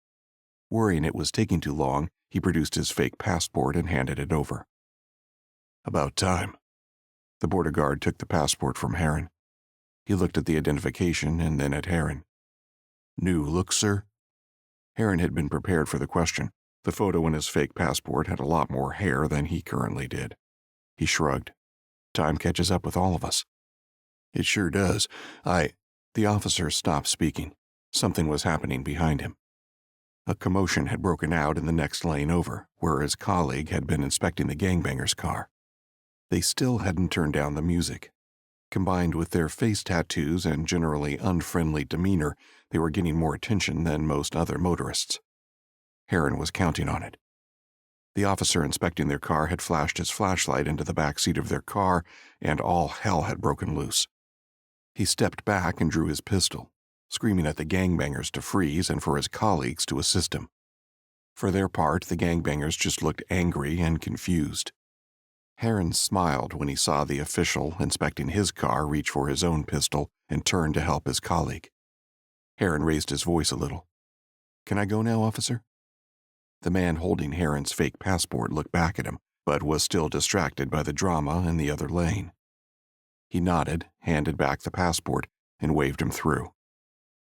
Worrying it was taking too long, he produced his fake passport and handed it over. "About time." The border guard took the passport from Herron. He looked at the identification and then at Herron. "New look, sir?" Herron had been prepared for the question. The photo in his fake passport had a lot more hair than he currently did. He shrugged. "Time catches up with all of us." "It sure does. The officer stopped speaking. Something was happening behind him. A commotion had broken out in the next lane over, where his colleague had been inspecting the gangbanger's car. They still hadn't turned down the music. Combined with their face tattoos and generally unfriendly demeanor, they were getting more attention than most other motorists. Herron was counting on it. The officer inspecting their car had flashed his flashlight into the back seat of their car, and all hell had broken loose. He stepped back and drew his pistol, screaming at the gangbangers to freeze and for his colleagues to assist him. For their part, the gangbangers just looked angry and confused. Herron smiled when he saw the official inspecting his car reach for his own pistol and turn to help his colleague. Herron raised his voice a little. "Can I go now, officer?" The man holding Herron's fake passport looked back at him, but was still distracted by the drama in the other lane. He nodded, handed back the passport, and waved him through.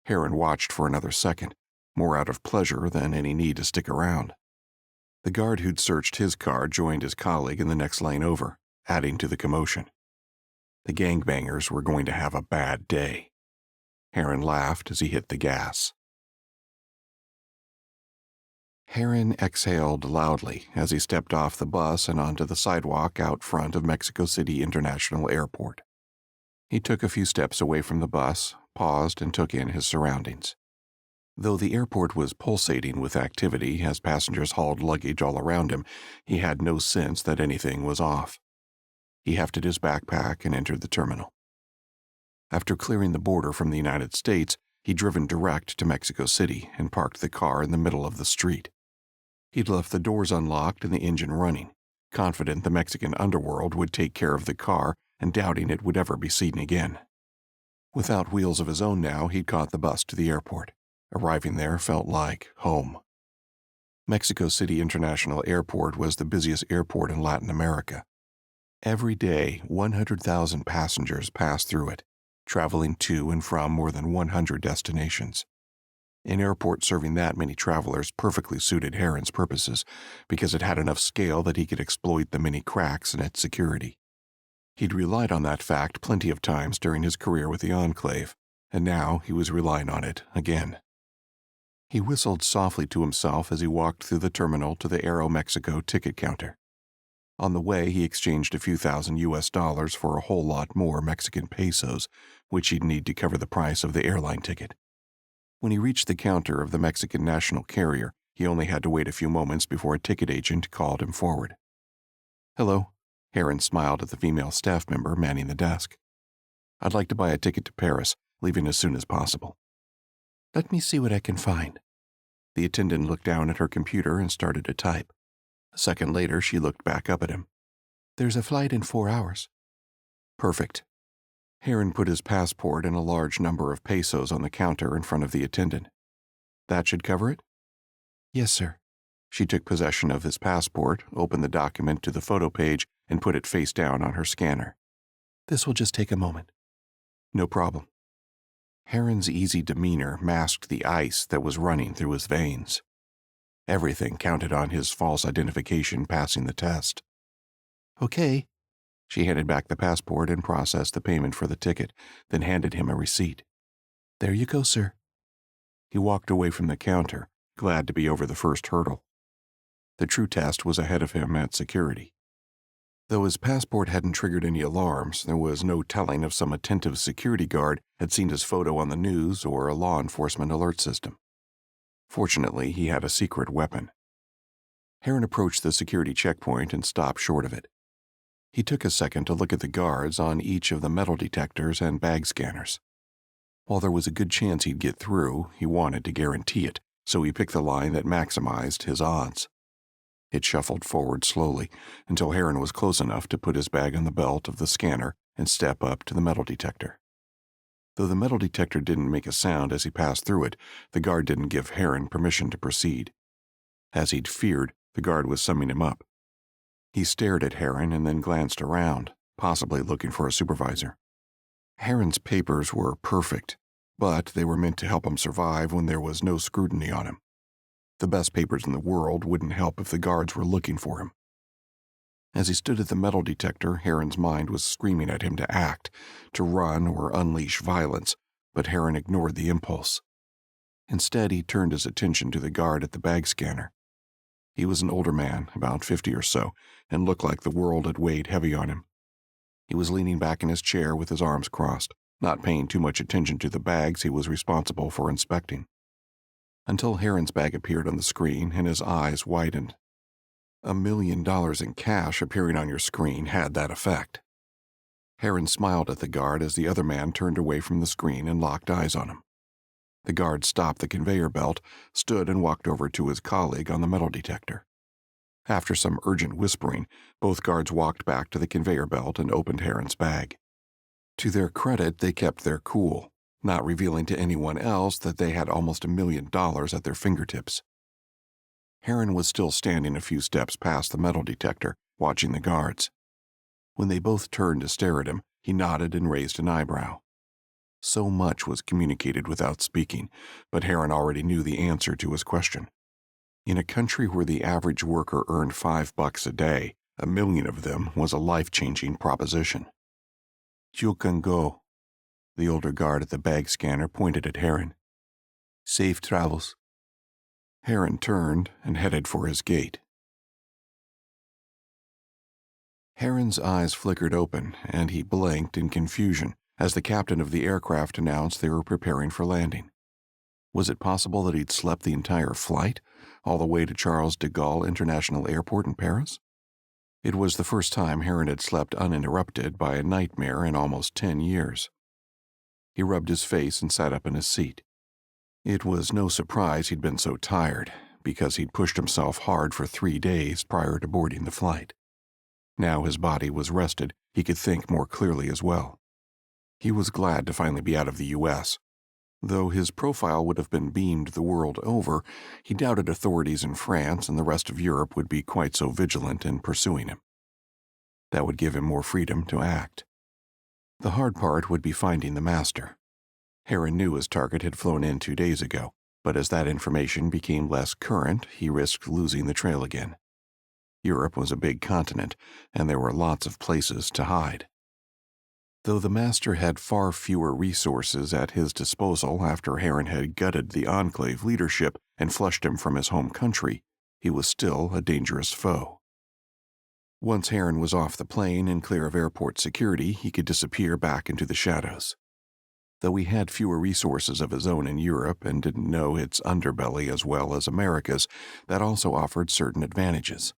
Herron watched for another second, more out of pleasure than any need to stick around. The guard who'd searched his car joined his colleague in the next lane over, adding to the commotion. The gangbangers were going to have a bad day. Herron laughed as he hit the gas. Herron exhaled loudly as he stepped off the bus and onto the sidewalk out front of Mexico City International Airport. He took a few steps away from the bus, paused, and took in his surroundings. Though the airport was pulsating with activity as passengers hauled luggage all around him, he had no sense that anything was off. He hefted his backpack and entered the terminal. After clearing the border from the United States, he'd driven direct to Mexico City and parked the car in the middle of the street. He'd left the doors unlocked and the engine running, confident the Mexican underworld would take care of the car and doubting it would ever be seen again. Without wheels of his own now, he'd caught the bus to the airport. Arriving there felt like home. Mexico City International Airport was the busiest airport in Latin America. Every day, 100,000 passengers passed through it, traveling to and from more than 100 destinations. An airport serving that many travelers perfectly suited Herron's purposes because it had enough scale that he could exploit the many cracks in its security. He'd relied on that fact plenty of times during his career with the Enclave, and now he was relying on it again. He whistled softly to himself as he walked through the terminal to the Aeromexico ticket counter. On the way, he exchanged a few thousand US$ for a whole lot more Mexican pesos, which he'd need to cover the price of the airline ticket. When he reached the counter of the Mexican national carrier, he only had to wait a few moments before a ticket agent called him forward. "Hello," Herron smiled at the female staff member manning the desk. "I'd like to buy a ticket to Paris, leaving as soon as possible." "Let me see what I can find." The attendant looked down at her computer and started to type. A second later, she looked back up at him. "There's a flight in 4 hours." "Perfect." Herron put his passport and a large number of pesos on the counter in front of the attendant. "That should cover it?" "Yes, sir." She took possession of his passport, opened the document to the photo page, and put it face down on her scanner. "This will just take a moment." "No problem." Herron's easy demeanor masked the ice that was running through his veins. Everything counted on his false identification passing the test. "Okay." She handed back the passport and processed the payment for the ticket, then handed him a receipt. "There you go, sir." He walked away from the counter, glad to be over the first hurdle. The true test was ahead of him at security. Though his passport hadn't triggered any alarms, there was no telling if some attentive security guard had seen his photo on the news or a law enforcement alert system. Fortunately, he had a secret weapon. Herron approached the security checkpoint and stopped short of it. He took a second to look at the guards on each of the metal detectors and bag scanners. While there was a good chance he'd get through, he wanted to guarantee it, so he picked the line that maximized his odds. It shuffled forward slowly until Herron was close enough to put his bag on the belt of the scanner and step up to the metal detector. Though the metal detector didn't make a sound as he passed through it, the guard didn't give Herron permission to proceed. As he'd feared, the guard was summing him up. He stared at Herron and then glanced around, possibly looking for a supervisor. Herron's papers were perfect, but they were meant to help him survive when there was no scrutiny on him. The best papers in the world wouldn't help if the guards were looking for him. As he stood at the metal detector, Herron's mind was screaming at him to act, to run or unleash violence, but Herron ignored the impulse. Instead, he turned his attention to the guard at the bag scanner. He was an older man, about 50 or so, and looked like the world had weighed heavy on him. He was leaning back in his chair with his arms crossed, not paying too much attention to the bags he was responsible for inspecting. Until Herron's bag appeared on the screen and his eyes widened. $1 million in cash appearing on your screen had that effect. Herron smiled at the guard as the other man turned away from the screen and locked eyes on him. The guard stopped the conveyor belt, stood and walked over to his colleague on the metal detector. After some urgent whispering, both guards walked back to the conveyor belt and opened Herron's bag. To their credit, they kept their cool, not revealing to anyone else that they had almost $1 million at their fingertips. Herron was still standing a few steps past the metal detector, watching the guards. When they both turned to stare at him, he nodded and raised an eyebrow. So much was communicated without speaking, but Herron already knew the answer to his question. In a country where the average worker earned $5 a day, 1 million of them was a life-changing proposition. "You can go." The older guard at the bag scanner pointed at Herron. "Safe travels." Herron turned and headed for his gate. Herron's eyes flickered open, and he blinked in confusion as the captain of the aircraft announced they were preparing for landing. Was it possible that he'd slept the entire flight, all the way to Charles de Gaulle International Airport in Paris? It was the first time Herron had slept uninterrupted by a nightmare in almost 10 years. He rubbed his face and sat up in his seat. It was no surprise he'd been so tired, because he'd pushed himself hard for 3 days prior to boarding the flight. Now his body was rested, he could think more clearly as well. He was glad to finally be out of the U.S. Though his profile would have been beamed the world over, he doubted authorities in France and the rest of Europe would be quite so vigilant in pursuing him. That would give him more freedom to act. The hard part would be finding the master. Herron knew his target had flown in 2 days ago, but as that information became less current, he risked losing the trail again. Europe was a big continent, and there were lots of places to hide. Though the master had far fewer resources at his disposal after Herron had gutted the Enclave leadership and flushed him from his home country, he was still a dangerous foe. Once Herron was off the plane and clear of airport security, he could disappear back into the shadows. Though he had fewer resources of his own in Europe and didn't know its underbelly as well as America's, that also offered certain advantages.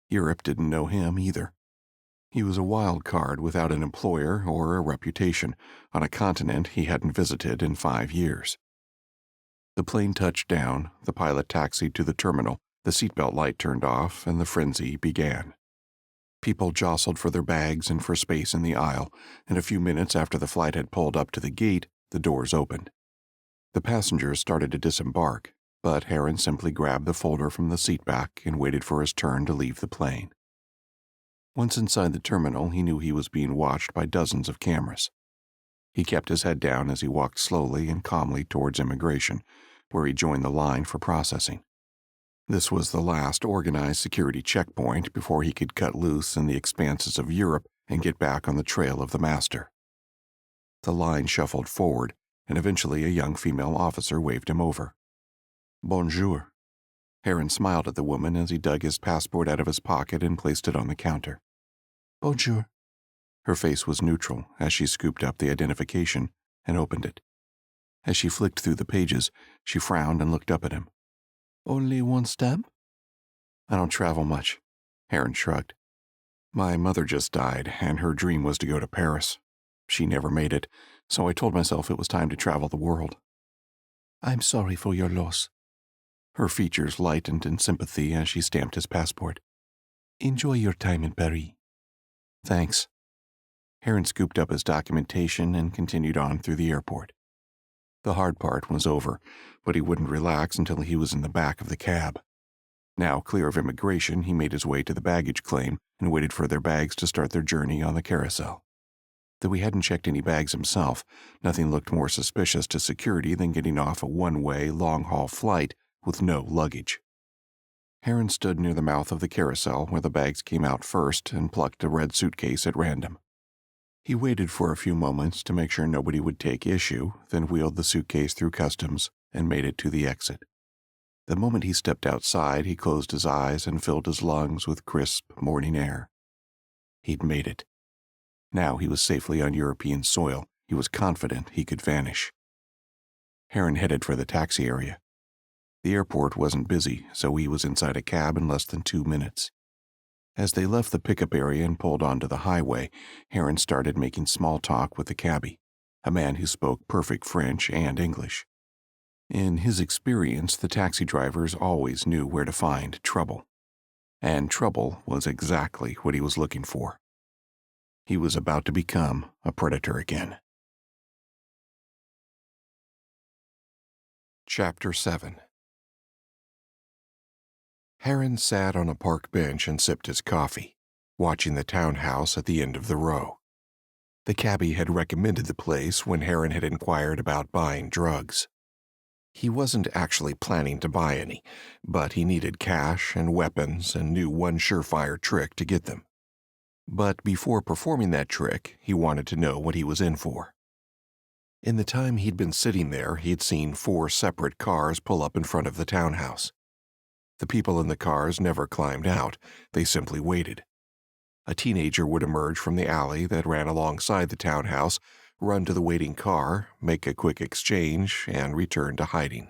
Europe didn't know him either. He was a wild card without an employer or a reputation on a continent he hadn't visited in 5 years. The plane touched down, the pilot taxied to the terminal, the seatbelt light turned off, and the frenzy began. People jostled for their bags and for space in the aisle, and a few minutes after the flight had pulled up to the gate, the doors opened. The passengers started to disembark, but Herron simply grabbed the folder from the seatback and waited for his turn to leave the plane. Once inside the terminal, he knew he was being watched by dozens of cameras. He kept his head down as he walked slowly and calmly towards immigration, where he joined the line for processing. This was the last organized security checkpoint before he could cut loose in the expanses of Europe and get back on the trail of the master. The line shuffled forward, and eventually a young female officer waved him over. "Bonjour." Herron smiled at the woman as he dug his passport out of his pocket and placed it on the counter. Bonjour. Her face was neutral as she scooped up the identification and opened it. As she flicked through the pages, she frowned and looked up at him. Only one stamp? I don't travel much, Herron shrugged. My mother just died, and her dream was to go to Paris. She never made it, so I told myself it was time to travel the world. I'm sorry for your loss. Her features lightened in sympathy as she stamped his passport. Enjoy your time in Paris. Thanks. Herron scooped up his documentation and continued on through the airport. The hard part was over, but he wouldn't relax until he was in the back of the cab. Now clear of immigration, he made his way to the baggage claim and waited for their bags to start their journey on the carousel. Though he hadn't checked any bags himself, nothing looked more suspicious to security than getting off a one-way, long-haul flight with no luggage. Herron stood near the mouth of the carousel where the bags came out first and plucked a red suitcase at random. He waited for a few moments to make sure nobody would take issue, then wheeled the suitcase through customs and made it to the exit. The moment he stepped outside, he closed his eyes and filled his lungs with crisp morning air. He'd made it. Now he was safely on European soil. He was confident he could vanish. Herron headed for the taxi area. The airport wasn't busy, so he was inside a cab in less than 2 minutes. As they left the pickup area and pulled onto the highway, Herron started making small talk with the cabbie, a man who spoke perfect French and English. In his experience, the taxi drivers always knew where to find trouble. And trouble was exactly what he was looking for. He was about to become a predator again. Chapter 7. Herron sat on a park bench and sipped his coffee, watching the townhouse at the end of the row. The cabbie had recommended the place when Herron had inquired about buying drugs. He wasn't actually planning to buy any, but he needed cash and weapons and knew one surefire trick to get them. But before performing that trick, he wanted to know what he was in for. In the time he'd been sitting there, he'd seen 4 separate cars pull up in front of the townhouse. The people in the cars never climbed out, they simply waited. A teenager would emerge from the alley that ran alongside the townhouse, run to the waiting car, make a quick exchange, and return to hiding.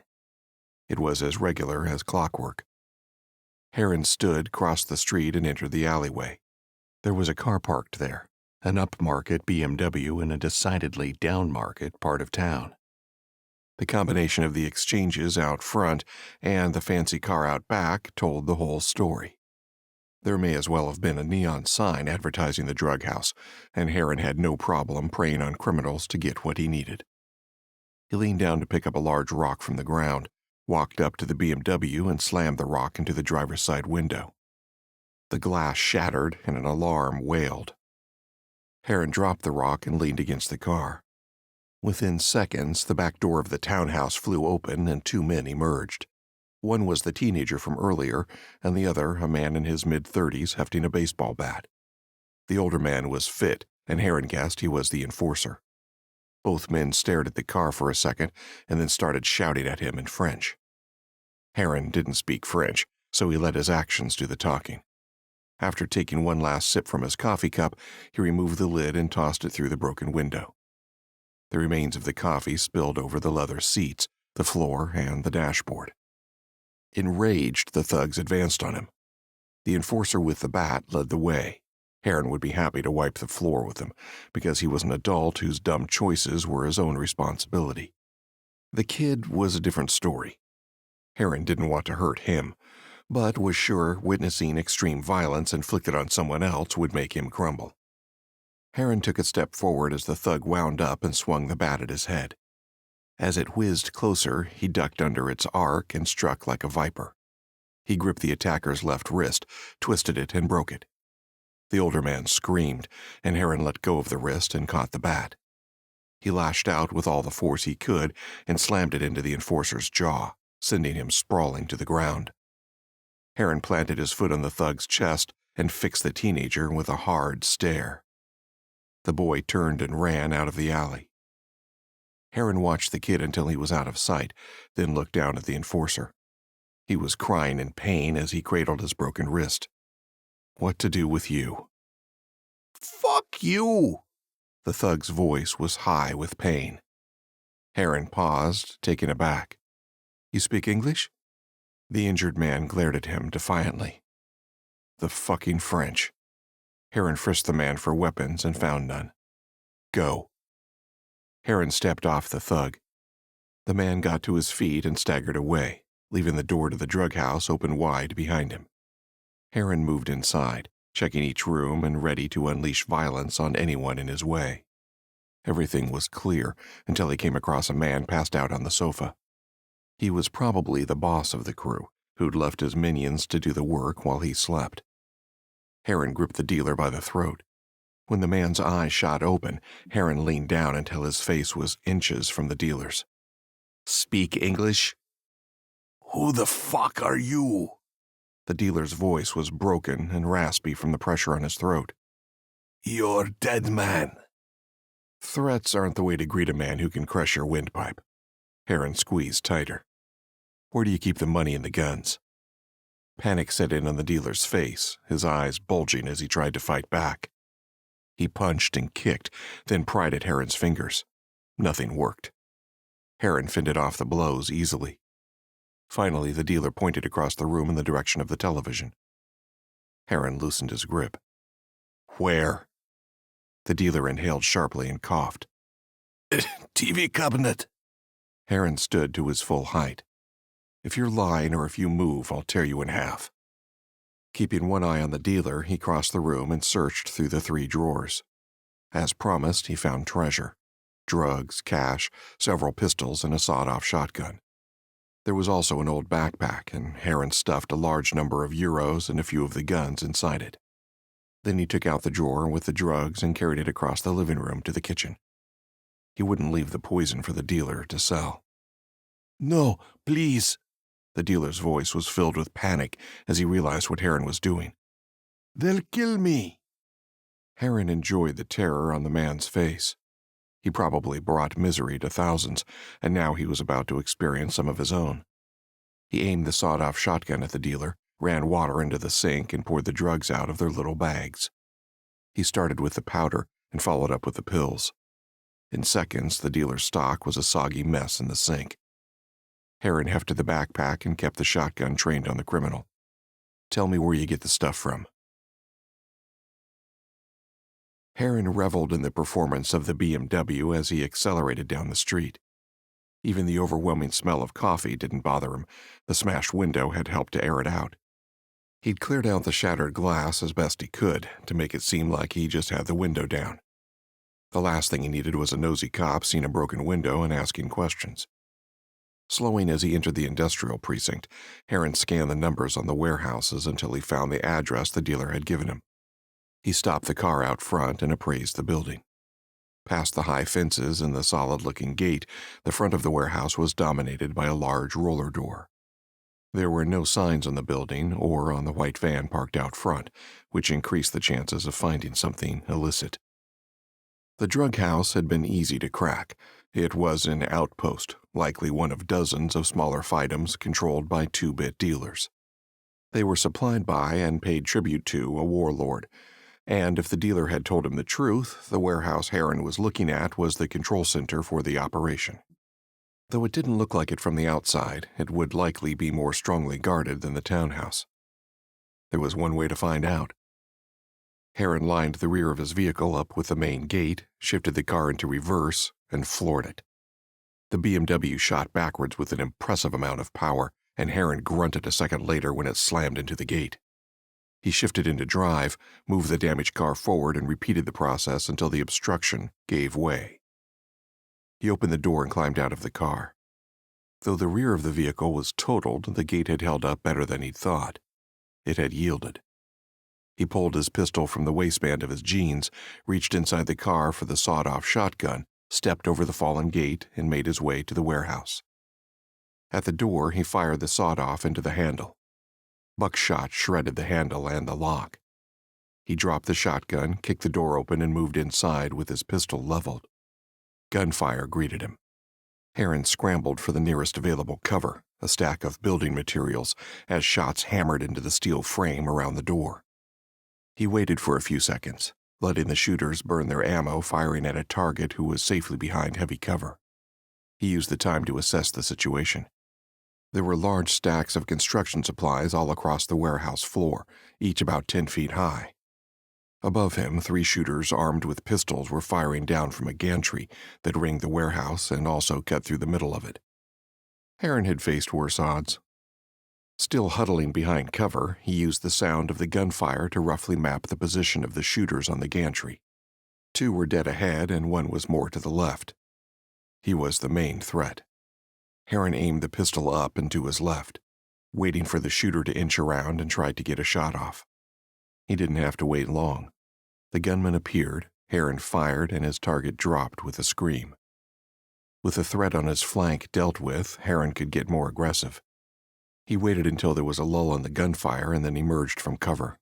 It was as regular as clockwork. Herron stood, crossed the street, and entered the alleyway. There was a car parked there, an upmarket BMW in a decidedly downmarket part of town. The combination of the exchanges out front and the fancy car out back told the whole story. There may as well have been a neon sign advertising the drug house, and Herron had no problem preying on criminals to get what he needed. He leaned down to pick up a large rock from the ground, walked up to the BMW and slammed the rock into the driver's side window. The glass shattered and an alarm wailed. Herron dropped the rock and leaned against the car. Within seconds, the back door of the townhouse flew open and 2 men emerged. One was the teenager from earlier, and the other a man in his mid-30s hefting a baseball bat. The older man was fit, and Herron guessed he was the enforcer. Both men stared at the car for a second and then started shouting at him in French. Herron didn't speak French, so he let his actions do the talking. After taking one last sip from his coffee cup, he removed the lid and tossed it through the broken window. The remains of the coffee spilled over the leather seats, the floor, and the dashboard. Enraged, the thugs advanced on him. The enforcer with the bat led the way. Herron would be happy to wipe the floor with him, because he was an adult whose dumb choices were his own responsibility. The kid was a different story. Herron didn't want to hurt him, but was sure witnessing extreme violence inflicted on someone else would make him crumble. Herron took a step forward as the thug wound up and swung the bat at his head. As it whizzed closer, he ducked under its arc and struck like a viper. He gripped the attacker's left wrist, twisted it, and broke it. The older man screamed, and Herron let go of the wrist and caught the bat. He lashed out with all the force he could and slammed it into the enforcer's jaw, sending him sprawling to the ground. Herron planted his foot on the thug's chest and fixed the teenager with a hard stare. The boy turned and ran out of the alley. Herron watched the kid until he was out of sight, then looked down at the enforcer. He was crying in pain as he cradled his broken wrist. What to do with you? Fuck you! The thug's voice was high with pain. Herron paused, taken aback. You speak English? The injured man glared at him defiantly. The fucking French. Herron frisked the man for weapons and found none. Go. Herron stepped off the thug. The man got to his feet and staggered away, leaving the door to the drug house open wide behind him. Herron moved inside, checking each room and ready to unleash violence on anyone in his way. Everything was clear until he came across a man passed out on the sofa. He was probably the boss of the crew, who'd left his minions to do the work while he slept. Herron gripped the dealer by the throat. When the man's eyes shot open, Herron leaned down until his face was inches from the dealer's. Speak English? Who the fuck are you? The dealer's voice was broken and raspy from the pressure on his throat. You're dead man. Threats aren't the way to greet a man who can crush your windpipe. Herron squeezed tighter. Where do you keep the money and the guns? Panic set in on the dealer's face, his eyes bulging as he tried to fight back. He punched and kicked, then pried at Herron's fingers. Nothing worked. Herron fended off the blows easily. Finally, the dealer pointed across the room in the direction of the television. Herron loosened his grip. Where? The dealer inhaled sharply and coughed. TV cabinet. Herron stood to his full height. If you're lying or if you move, I'll tear you in half. Keeping one eye on the dealer, he crossed the room and searched through the 3 drawers. As promised, he found treasure. Drugs, cash, several pistols, and a sawed-off shotgun. There was also an old backpack, and Herron stuffed a large number of euros and a few of the guns inside it. Then he took out the drawer with the drugs and carried it across the living room to the kitchen. He wouldn't leave the poison for the dealer to sell. No, please. The dealer's voice was filled with panic as he realized what Herron was doing. They'll kill me. Herron enjoyed the terror on the man's face. He probably brought misery to thousands, and now he was about to experience some of his own. He aimed the sawed-off shotgun at the dealer, ran water into the sink, and poured the drugs out of their little bags. He started with the powder and followed up with the pills. In seconds, the dealer's stock was a soggy mess in the sink. Herron hefted the backpack and kept the shotgun trained on the criminal. Tell me where you get the stuff from. Herron reveled in the performance of the BMW as he accelerated down the street. Even the overwhelming smell of coffee didn't bother him. The smashed window had helped to air it out. He'd cleared out the shattered glass as best he could to make it seem like he just had the window down. The last thing he needed was a nosy cop seeing a broken window and asking questions. Slowing as he entered the industrial precinct, Herron scanned the numbers on the warehouses until he found the address the dealer had given him. He stopped the car out front and appraised the building. Past the high fences and the solid-looking gate, the front of the warehouse was dominated by a large roller door. There were no signs on the building or on the white van parked out front, which increased the chances of finding something illicit. The drug house had been easy to crack. It was an outpost, likely one of dozens of smaller fightums controlled by 2-bit dealers. They were supplied by and paid tribute to a warlord, and if the dealer had told him the truth, the warehouse Herron was looking at was the control center for the operation. Though it didn't look like it from the outside, it would likely be more strongly guarded than the townhouse. There was one way to find out. Herron lined the rear of his vehicle up with the main gate, shifted the car into reverse, and floored it. The BMW shot backwards with an impressive amount of power, and Herron grunted a second later when it slammed into the gate. He shifted into drive, moved the damaged car forward, and repeated the process until the obstruction gave way. He opened the door and climbed out of the car. Though the rear of the vehicle was totaled, the gate had held up better than he'd thought. It had yielded. He pulled his pistol from the waistband of his jeans, reached inside the car for the sawed-off shotgun, stepped over the fallen gate, and made his way to the warehouse. At the door, he fired the sawed-off into the handle. Buckshot shredded the handle and the lock. He dropped the shotgun, kicked the door open, and moved inside with his pistol leveled. Gunfire greeted him. Herron scrambled for the nearest available cover, a stack of building materials, as shots hammered into the steel frame around the door. He waited for a few seconds, letting the shooters burn their ammo firing at a target who was safely behind heavy cover. He used the time to assess the situation. There were large stacks of construction supplies all across the warehouse floor, each about 10 feet high. Above him, 3 shooters armed with pistols were firing down from a gantry that ringed the warehouse and also cut through the middle of it. Herron had faced worse odds. Still huddling behind cover, he used the sound of the gunfire to roughly map the position of the shooters on the gantry. 2 were dead ahead and 1 was more to the left. He was the main threat. Herron aimed the pistol up and to his left, waiting for the shooter to inch around and tried to get a shot off. He didn't have to wait long. The gunman appeared, Herron fired, and his target dropped with a scream. With the threat on his flank dealt with, Herron could get more aggressive. He waited until there was a lull in the gunfire and then emerged from cover.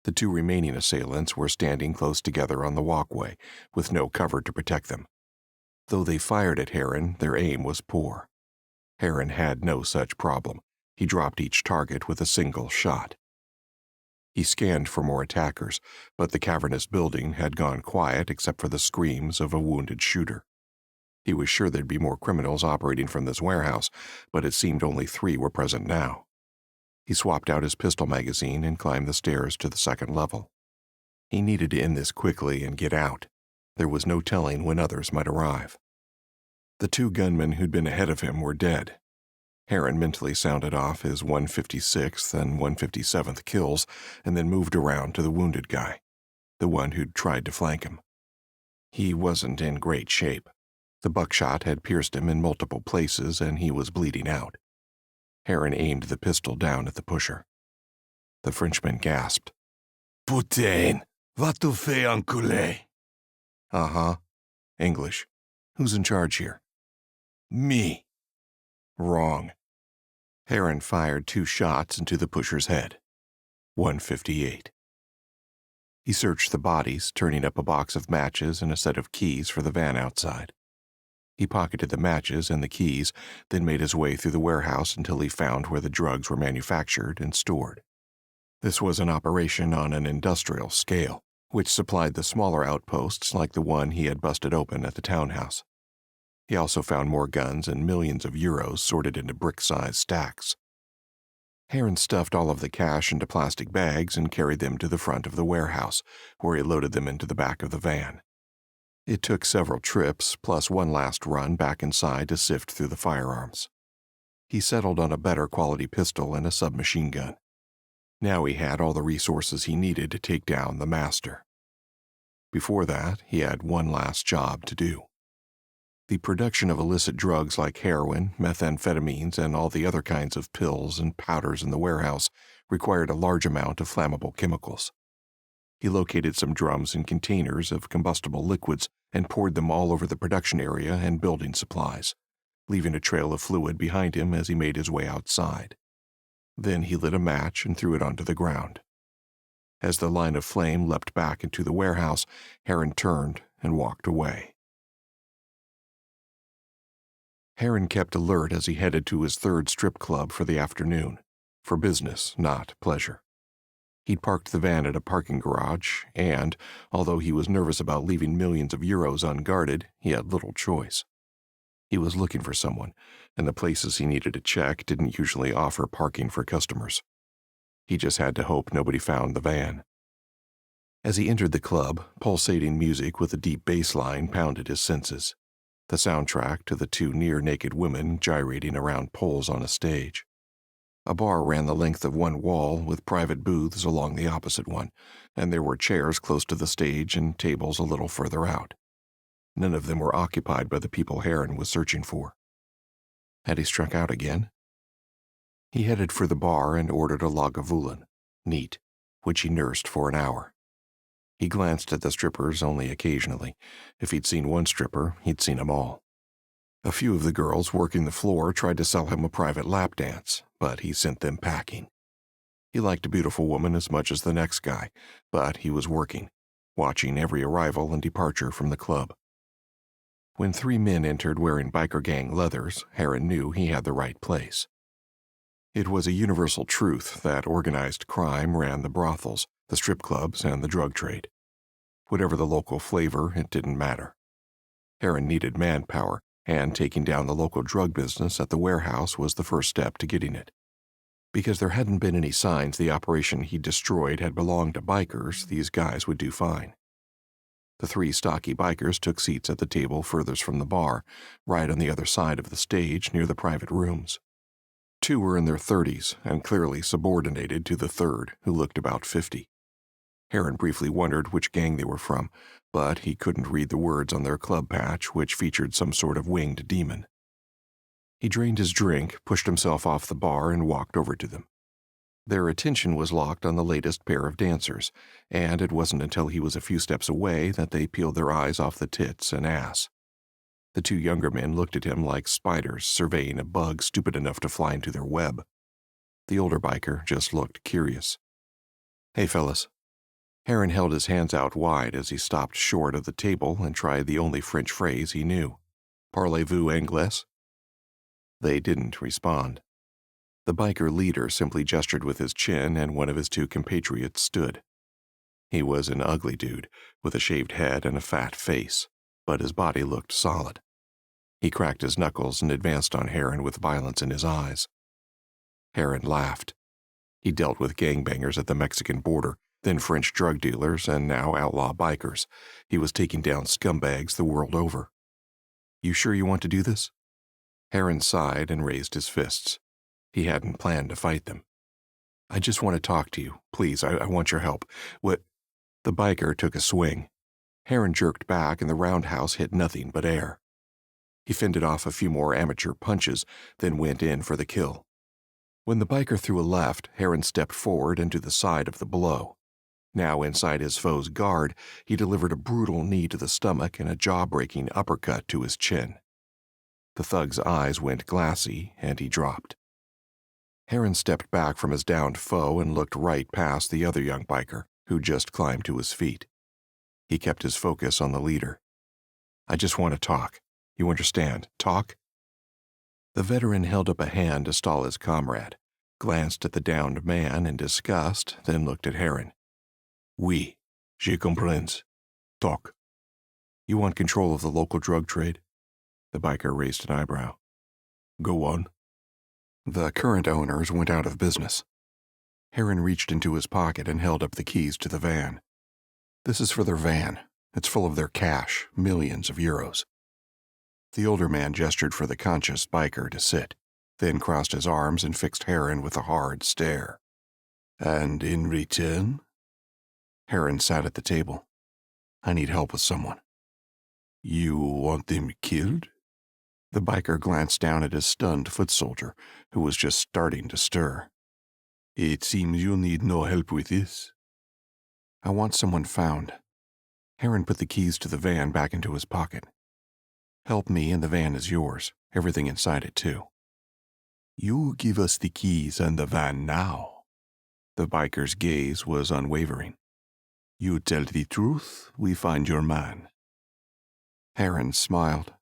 The 2 remaining assailants were standing close together on the walkway, with no cover to protect them. Though they fired at Herron, their aim was poor. Herron had no such problem. He dropped each target with a single shot. He scanned for more attackers, but the cavernous building had gone quiet except for the screams of a wounded shooter. He was sure there'd be more criminals operating from this warehouse, but it seemed only 3 were present now. He swapped out his pistol magazine and climbed the stairs to the 2nd level. He needed to end this quickly and get out. There was no telling when others might arrive. The 2 gunmen who'd been ahead of him were dead. Herron mentally sounded off his 156th and 157th kills and then moved around to the wounded guy, the one who'd tried to flank him. He wasn't in great shape. The buckshot had pierced him in multiple places and he was bleeding out. Herron aimed the pistol down at the pusher. The Frenchman gasped. Putain, va tu fais enculer? Uh-huh. English. Who's in charge here? Me. Wrong. Herron fired 2 shots into the pusher's head. 158. He searched the bodies, turning up a box of matches and a set of keys for the van outside. He pocketed the matches and the keys, then made his way through the warehouse until he found where the drugs were manufactured and stored. This was an operation on an industrial scale, which supplied the smaller outposts like the one he had busted open at the townhouse. He also found more guns and millions of euros sorted into brick-sized stacks. Herron stuffed all of the cash into plastic bags and carried them to the front of the warehouse, where he loaded them into the back of the van. It took several trips, plus one last run back inside to sift through the firearms. He settled on a better quality pistol and a submachine gun. Now he had all the resources he needed to take down the master. Before that, he had one last job to do. The production of illicit drugs like heroin, methamphetamines, and all the other kinds of pills and powders in the warehouse required a large amount of flammable chemicals. He located some drums and containers of combustible liquids and poured them all over the production area and building supplies, leaving a trail of fluid behind him as he made his way outside. Then he lit a match and threw it onto the ground. As the line of flame leapt back into the warehouse, Herron turned and walked away. Herron kept alert as he headed to his 3rd strip club for the afternoon, for business, not pleasure. He'd parked the van at a parking garage, and, although he was nervous about leaving millions of euros unguarded, he had little choice. He was looking for someone, and the places he needed to check didn't usually offer parking for customers. He just had to hope nobody found the van. As he entered the club, pulsating music with a deep bass line pounded his senses, the soundtrack to the 2 near-naked women gyrating around poles on a stage. A bar ran the length of one wall with private booths along the opposite one, and there were chairs close to the stage and tables a little further out. None of them were occupied by the people Herron was searching for. Had he struck out again? He headed for the bar and ordered a Lagavulin, neat, which he nursed for an hour. He glanced at the strippers only occasionally. If he'd seen one stripper, he'd seen them all. A few of the girls working the floor tried to sell him a private lap dance, but he sent them packing. He liked a beautiful woman as much as the next guy, but he was working, watching every arrival and departure from the club. When 3 men entered wearing biker gang leathers, Herron knew he had the right place. It was a universal truth that organized crime ran the brothels, the strip clubs, and the drug trade. Whatever the local flavor, it didn't matter. Herron needed manpower, and taking down the local drug business at the warehouse was the first step to getting it. Because there hadn't been any signs the operation he destroyed had belonged to bikers, these guys would do fine. The three stocky bikers took seats at the table furthest from the bar, right on the other side of the stage near the private rooms. Two were in their 30s and clearly subordinated to the third, who looked about 50. Herron briefly wondered which gang they were from, but he couldn't read the words on their club patch, which featured some sort of winged demon. He drained his drink, pushed himself off the bar, and walked over to them. Their attention was locked on the latest pair of dancers, and it wasn't until he was a few steps away that they peeled their eyes off the tits and ass. The two younger men looked at him like spiders surveying a bug stupid enough to fly into their web. The older biker just looked curious. "Hey, fellas." Herron held his hands out wide as he stopped short of the table and tried the only French phrase he knew. "Parlez-vous anglais?" They didn't respond. The biker leader simply gestured with his chin, and one of his two compatriots stood. He was an ugly dude, with a shaved head and a fat face, but his body looked solid. He cracked his knuckles and advanced on Herron with violence in his eyes. Herron laughed. He dealt with gangbangers at the Mexican border, then French drug dealers, and now outlaw bikers. He was taking down scumbags the world over. "You sure you want to do this?" Herron sighed and raised his fists. He hadn't planned to fight them. "I just want to talk to you. Please, I want your help. What?" The biker took a swing. Herron jerked back, and the roundhouse hit nothing but air. He fended off a few more amateur punches, then went in for the kill. When the biker threw a left, Herron stepped forward into the side of the blow. Now inside his foe's guard, he delivered a brutal knee to the stomach and a jaw-breaking uppercut to his chin. The thug's eyes went glassy, and he dropped. Herron stepped back from his downed foe and looked right past the other young biker, who just climbed to his feet. He kept his focus on the leader. "I just want to talk. You understand? Talk?" The veteran held up a hand to stall his comrade, glanced at the downed man in disgust, then looked at Herron. "Oui, je comprends. Talk." "You want control of the local drug trade?" The biker raised an eyebrow. "Go on." "The current owners went out of business." Herron reached into his pocket and held up the keys to the van. "This is for their van. It's full of their cash, millions of euros." The older man gestured for the conscious biker to sit, then crossed his arms and fixed Herron with a hard stare. "And in return?" Herron sat at the table. "I need help with someone." "You want them killed?" The biker glanced down at his stunned foot soldier, who was just starting to stir. "It seems you need no help with this." "I want someone found." Herron put the keys to the van back into his pocket. "Help me and the van is yours, everything inside it too." "You give us the keys and the van now." The biker's gaze was unwavering. "You tell the truth, we find your man." Herron smiled.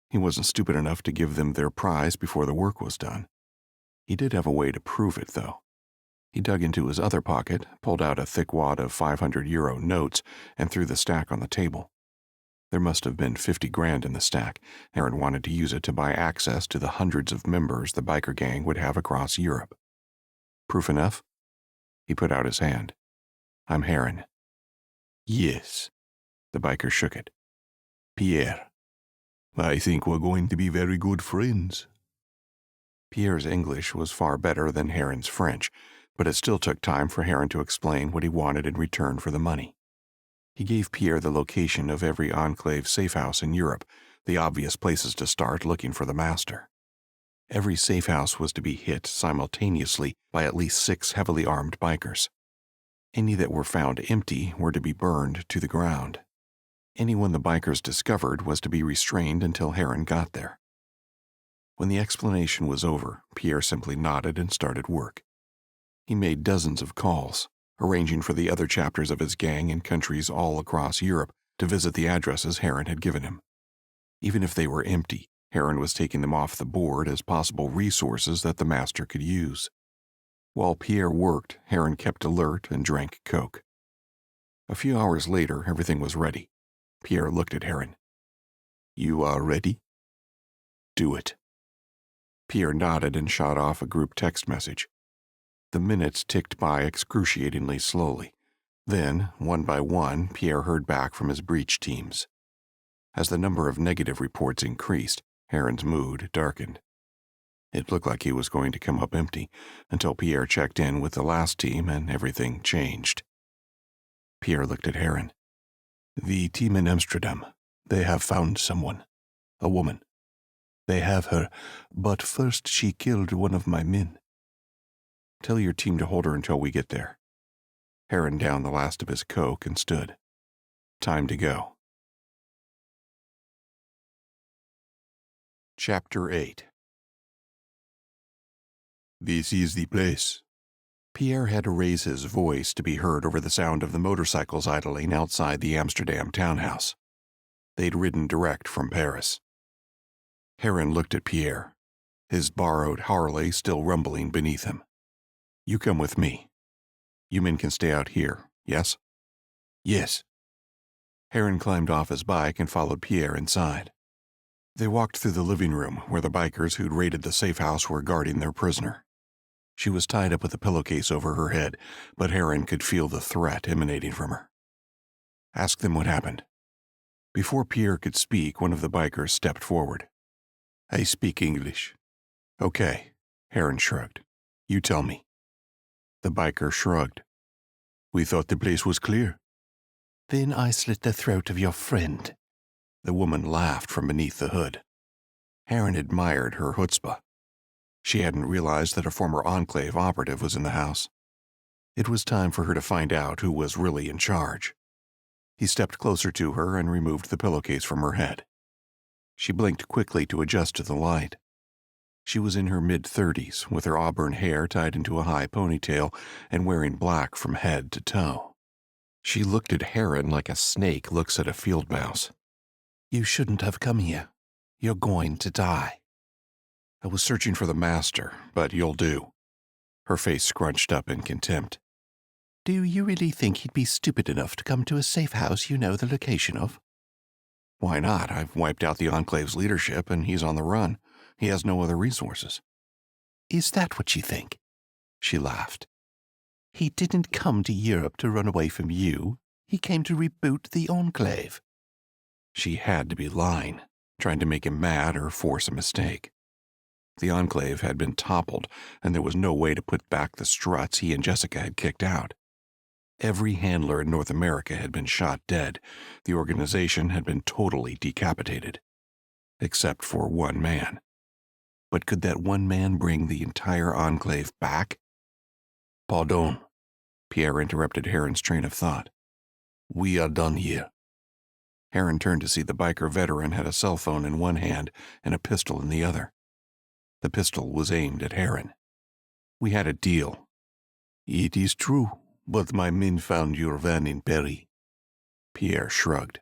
He wasn't stupid enough to give them their prize before the work was done. He did have a way to prove it, though. He dug into his other pocket, pulled out a thick wad of 500 euro notes, and threw the stack on the table. There must have been 50 grand in the stack. Herron wanted to use it to buy access to the hundreds of members the biker gang would have across Europe. "Proof enough?" He put out his hand. "I'm Herron." "Yes." The biker shook it. "Pierre. I think we're going to be very good friends." Pierre's English was far better than Herron's French, but it still took time for Herron to explain what he wanted in return for the money. He gave Pierre the location of every Enclave safehouse in Europe, the obvious places to start looking for the master. Every safehouse was to be hit simultaneously by at least 6 heavily armed bikers. Any that were found empty were to be burned to the ground. Anyone the bikers discovered was to be restrained until Herron got there. When the explanation was over, Pierre simply nodded and started work. He made dozens of calls, arranging for the other chapters of his gang in countries all across Europe to visit the addresses Herron had given him. Even if they were empty, Herron was taking them off the board as possible resources that the master could use. While Pierre worked, Herron kept alert and drank Coke. A few hours later, everything was ready. Pierre looked at Herron. "You are ready? Do it." Pierre nodded and shot off a group text message. The minutes ticked by excruciatingly slowly. Then, one by one, Pierre heard back from his breach teams. As the number of negative reports increased, Herron's mood darkened. It looked like he was going to come up empty until Pierre checked in with the last team and everything changed. Pierre looked at Herron. "The team in Amsterdam, they have found someone. A woman. They have her, but first she killed one of my men. Tell your team to hold her until we get there." Herron downed the last of his Coke and stood. Time to go. Chapter 8. This is the place. Pierre had to raise his voice to be heard over the sound of the motorcycles idling outside the Amsterdam townhouse. They'd ridden direct from Paris. Herron looked at Pierre, his borrowed Harley still rumbling beneath him. "You come with me. You men can stay out here, yes?" Yes. Herron climbed off his bike and followed Pierre inside. They walked through the living room where the bikers who'd raided the safe house were guarding their prisoner. She was tied up with a pillowcase over her head, but Herron could feel the threat emanating from her. "Ask them what happened." Before Pierre could speak, one of the bikers stepped forward. I speak English. "Okay," Herron shrugged. "You tell me." The biker shrugged. We thought the place was clear. Then I slit the throat of your friend. The woman laughed from beneath the hood. Herron admired her chutzpah. She hadn't realized that a former Enclave operative was in the house. It was time for her to find out who was really in charge. He stepped closer to her and removed the pillowcase from her head. She blinked quickly to adjust to the light. She was in her mid-30s, with her auburn hair tied into a high ponytail and wearing black from head to toe. She looked at Herron like a snake looks at a field mouse. You shouldn't have come here. You're going to die. "I was searching for the master, but you'll do." Her face scrunched up in contempt. Do you really think he'd be stupid enough to come to a safe house you know the location of? "Why not? I've wiped out the Enclave's leadership, and he's on the run. He has no other resources." Is that what you think? She laughed. He didn't come to Europe to run away from you. He came to reboot the Enclave. She had to be lying, trying to make him mad or force a mistake. The Enclave had been toppled, and there was no way to put back the struts he and Jessica had kicked out. Every handler in North America had been shot dead. The organization had been totally decapitated. Except for one man. But could that one man bring the entire Enclave back? Pardon. Pierre interrupted Herron's train of thought. We are done here. Herron turned to see the biker veteran had a cell phone in one hand and a pistol in the other. The pistol was aimed at Herron. "We had a deal." It is true, but my men found your van in Paris. Pierre shrugged.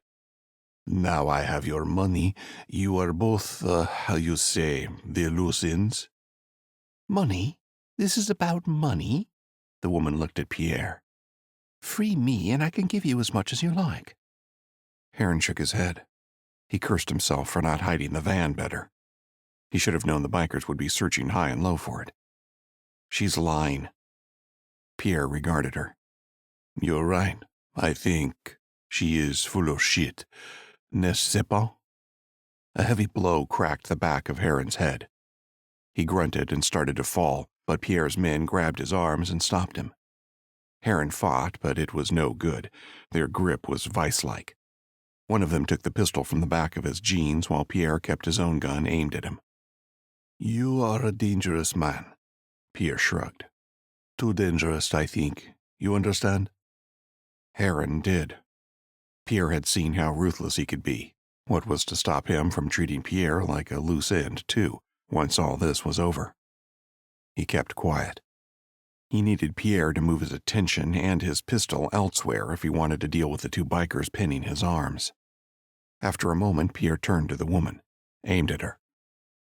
Now I have your money. You are both, how you say, the loose ends. Money? This is about money? The woman looked at Pierre. Free me and I can give you as much as you like. Herron shook his head. He cursed himself for not hiding the van better. He should have known the bikers would be searching high and low for it. "She's lying." Pierre regarded her. You're right. I think she is full of shit. N'est-ce pas? A heavy blow cracked the back of Herron's head. He grunted and started to fall, but Pierre's men grabbed his arms and stopped him. Herron fought, but it was no good. Their grip was vice-like. One of them took the pistol from the back of his jeans while Pierre kept his own gun aimed at him. You are a dangerous man. Pierre shrugged. Too dangerous, I think. You understand? Herron did. Pierre had seen how ruthless he could be. What was to stop him from treating Pierre like a loose end, too, once all this was over? He kept quiet. He needed Pierre to move his attention and his pistol elsewhere if he wanted to deal with the two bikers pinning his arms. After a moment, Pierre turned to the woman, aimed at her.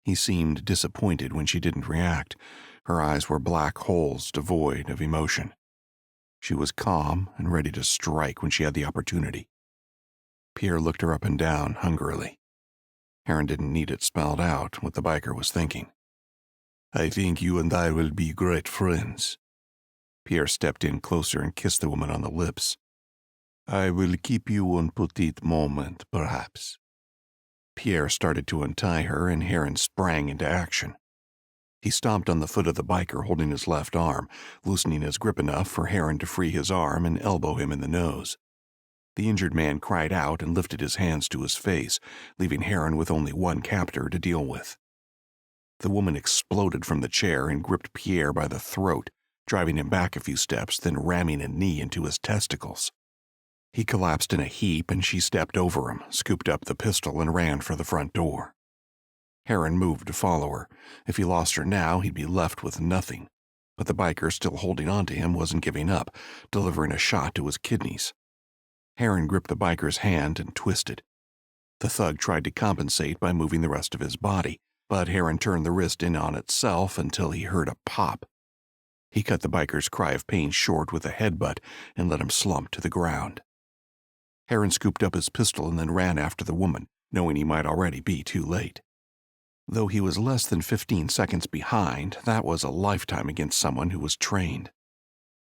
He seemed disappointed when she didn't react. Her eyes were black holes devoid of emotion. She was calm and ready to strike when she had the opportunity. Pierre looked her up and down hungrily. Herron didn't need it spelled out what the biker was thinking. I think you and I will be great friends. Pierre stepped in closer and kissed the woman on the lips. I will keep you one petite moment, perhaps. Pierre started to untie her, and Herron sprang into action. He stomped on the foot of the biker, holding his left arm, loosening his grip enough for Herron to free his arm and elbow him in the nose. The injured man cried out and lifted his hands to his face, leaving Herron with only one captor to deal with. The woman exploded from the chair and gripped Pierre by the throat, driving him back a few steps, then ramming a knee into his testicles. He collapsed in a heap, and she stepped over him, scooped up the pistol, and ran for the front door. Herron moved to follow her. If he lost her now, he'd be left with nothing. But the biker, still holding on to him, wasn't giving up, delivering a shot to his kidneys. Herron gripped the biker's hand and twisted. The thug tried to compensate by moving the rest of his body, but Herron turned the wrist in on itself until he heard a pop. He cut the biker's cry of pain short with a headbutt and let him slump to the ground. Herron scooped up his pistol and then ran after the woman, knowing he might already be too late. Though he was less than 15 seconds behind, that was a lifetime against someone who was trained.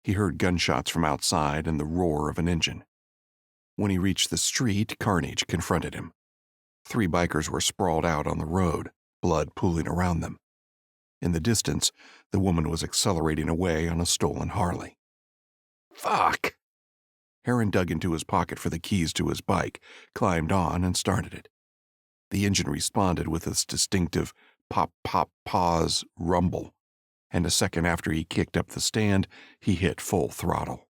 He heard gunshots from outside and the roar of an engine. When he reached the street, carnage confronted him. 3 bikers were sprawled out on the road, blood pooling around them. In the distance, the woman was accelerating away on a stolen Harley. Fuck! Herron dug into his pocket for the keys to his bike, climbed on, and started it. The engine responded with its distinctive pop-pop-pause rumble, and a second after he kicked up the stand, he hit full throttle.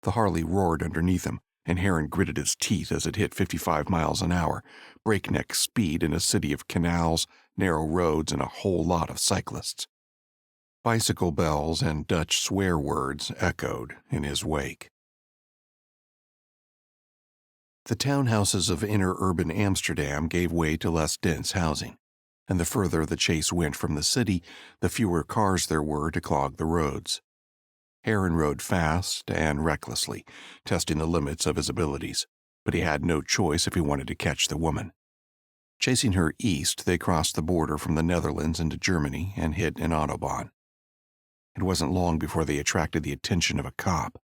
The Harley roared underneath him, and Herron gritted his teeth as it hit 55 miles an hour, breakneck speed in a city of canals, narrow roads, and a whole lot of cyclists. Bicycle bells and Dutch swear words echoed in his wake. The townhouses of inner urban Amsterdam gave way to less dense housing, and the further the chase went from the city, the fewer cars there were to clog the roads. Herron rode fast and recklessly, testing the limits of his abilities, but he had no choice if he wanted to catch the woman. Chasing her east, they crossed the border from the Netherlands into Germany and hit an Autobahn. It wasn't long before they attracted the attention of a cop.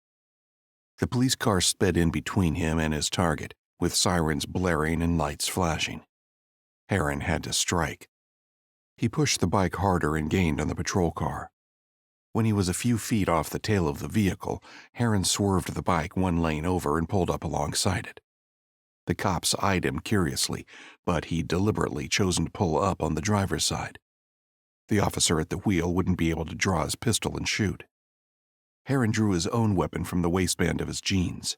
The police car sped in between him and his target, with sirens blaring and lights flashing. Herron had to strike. He pushed the bike harder and gained on the patrol car. When he was a few feet off the tail of the vehicle, Herron swerved the bike one lane over and pulled up alongside it. The cops eyed him curiously, but he'd deliberately chosen to pull up on the driver's side. The officer at the wheel wouldn't be able to draw his pistol and shoot. Herron drew his own weapon from the waistband of his jeans.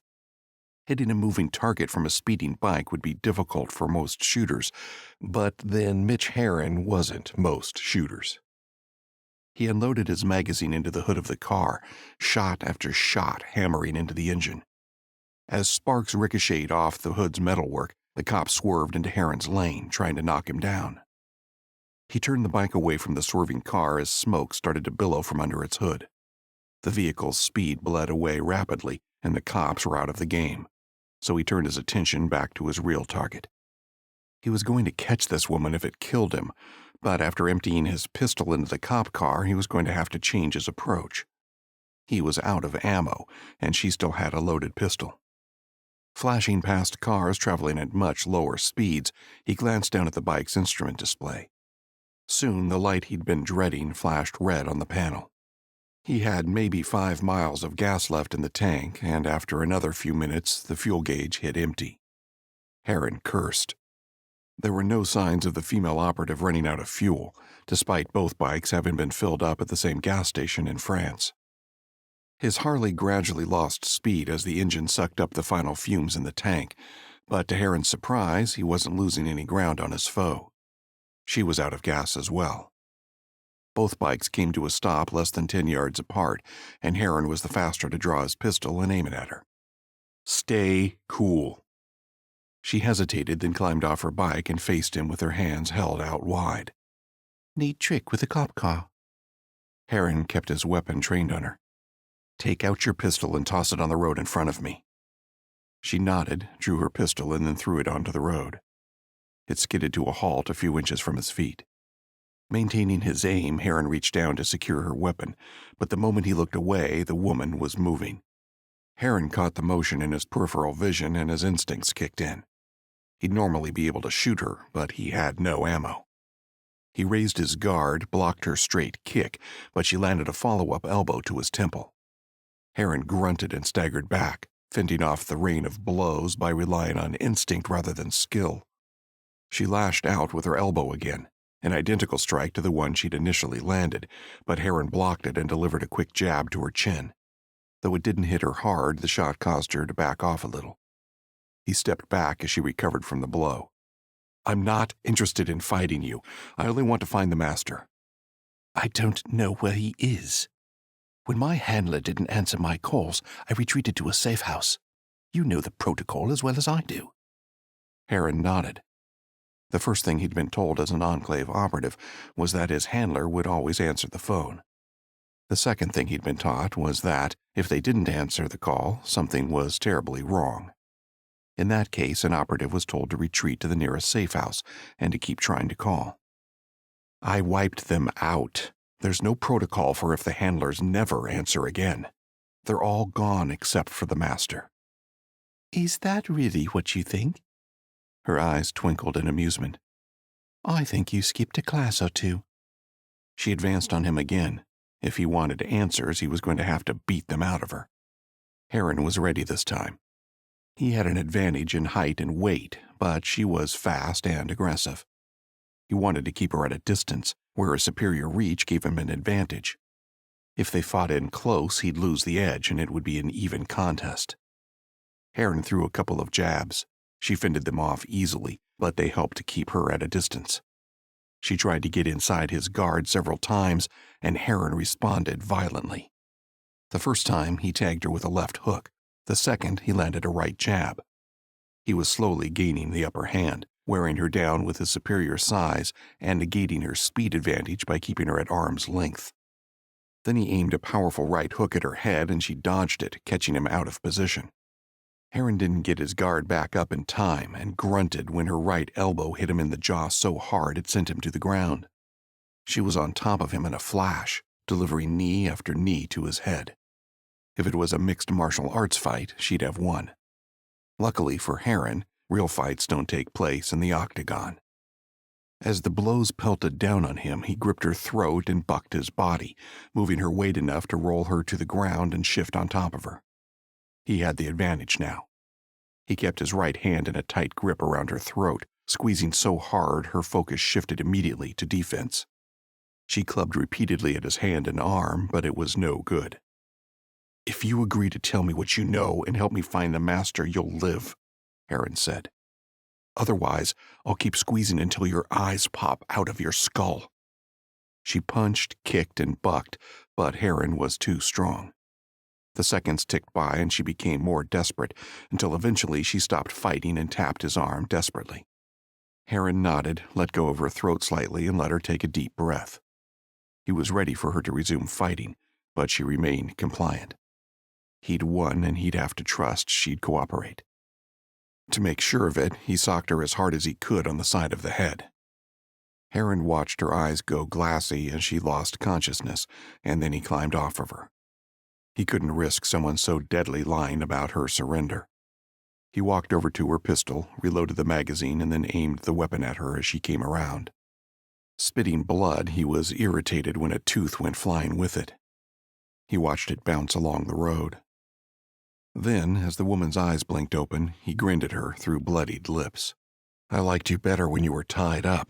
Hitting a moving target from a speeding bike would be difficult for most shooters, but then Mitch Herron wasn't most shooters. He unloaded his magazine into the hood of the car, shot after shot hammering into the engine. As sparks ricocheted off the hood's metalwork, the cop swerved into Herron's lane, trying to knock him down. He turned the bike away from the swerving car as smoke started to billow from under its hood. The vehicle's speed bled away rapidly, and the cops were out of the game, so he turned his attention back to his real target. He was going to catch this woman if it killed him, but after emptying his pistol into the cop car, he was going to have to change his approach. He was out of ammo, and she still had a loaded pistol. Flashing past cars traveling at much lower speeds, he glanced down at the bike's instrument display. Soon, the light he'd been dreading flashed red on the panel. He had maybe 5 miles of gas left in the tank, and after another few minutes, the fuel gauge hit empty. Herron cursed. There were no signs of the female operative running out of fuel, despite both bikes having been filled up at the same gas station in France. His Harley gradually lost speed as the engine sucked up the final fumes in the tank, but to Herron's surprise, he wasn't losing any ground on his foe. She was out of gas as well. Both bikes came to a stop less than 10 yards apart, and Herron was the faster to draw his pistol and aim it at her. "Stay cool." She hesitated, then climbed off her bike and faced him with her hands held out wide. Neat trick with a cop car. Herron kept his weapon trained on her. Take out your pistol and toss it on the road in front of me. She nodded, drew her pistol, and then threw it onto the road. It skidded to a halt a few inches from his feet. Maintaining his aim, Herron reached down to secure her weapon, but the moment he looked away, the woman was moving. Herron caught the motion in his peripheral vision and his instincts kicked in. He'd normally be able to shoot her, but he had no ammo. He raised his guard, blocked her straight kick, but she landed a follow-up elbow to his temple. Herron grunted and staggered back, fending off the rain of blows by relying on instinct rather than skill. She lashed out with her elbow again, an identical strike to the one she'd initially landed, but Herron blocked it and delivered a quick jab to her chin. Though it didn't hit her hard, the shot caused her to back off a little. He stepped back as she recovered from the blow. I'm not interested in fighting you. I only want to find the master. I don't know where he is. When my handler didn't answer my calls, I retreated to a safe house. You know the protocol as well as I do. Herron nodded. The first thing he'd been told as an Enclave operative was that his handler would always answer the phone. The second thing he'd been taught was that, if they didn't answer the call, something was terribly wrong. In that case, an operative was told to retreat to the nearest safe house and to keep trying to call. I wiped them out. There's no protocol for if the handlers never answer again. They're all gone except for the master. Is that really what you think? Her eyes twinkled in amusement. I think you skipped a class or two. She advanced on him again. If he wanted answers, he was going to have to beat them out of her. Herron was ready this time. He had an advantage in height and weight, but she was fast and aggressive. He wanted to keep her at a distance, where her superior reach gave him an advantage. If they fought in close, he'd lose the edge and it would be an even contest. Herron threw a couple of jabs. She fended them off easily, but they helped to keep her at a distance. She tried to get inside his guard several times, and Herron responded violently. The first time, he tagged her with a left hook. The second, he landed a right jab. He was slowly gaining the upper hand, wearing her down with his superior size and negating her speed advantage by keeping her at arm's length. Then he aimed a powerful right hook at her head, and she dodged it, catching him out of position. Herron didn't get his guard back up in time and grunted when her right elbow hit him in the jaw so hard it sent him to the ground. She was on top of him in a flash, delivering knee after knee to his head. If it was a mixed martial arts fight, she'd have won. Luckily for Herron, real fights don't take place in the octagon. As the blows pelted down on him, he gripped her throat and bucked his body, moving her weight enough to roll her to the ground and shift on top of her. He had the advantage now. He kept his right hand in a tight grip around her throat, squeezing so hard her focus shifted immediately to defense. She clubbed repeatedly at his hand and arm, but it was no good. If you agree to tell me what you know and help me find the master, you'll live, Herron said. Otherwise, I'll keep squeezing until your eyes pop out of your skull. She punched, kicked, and bucked, but Herron was too strong. The seconds ticked by and she became more desperate, until eventually she stopped fighting and tapped his arm desperately. Herron nodded, let go of her throat slightly, and let her take a deep breath. He was ready for her to resume fighting, but she remained compliant. He'd won, and he'd have to trust she'd cooperate. To make sure of it, he socked her as hard as he could on the side of the head. Herron watched her eyes go glassy as she lost consciousness, and then he climbed off of her. He couldn't risk someone so deadly lying about her surrender. He walked over to her pistol, reloaded the magazine, and then aimed the weapon at her as she came around. Spitting blood, he was irritated when a tooth went flying with it. He watched it bounce along the road. Then, as the woman's eyes blinked open, he grinned at her through bloodied lips. I liked you better when you were tied up.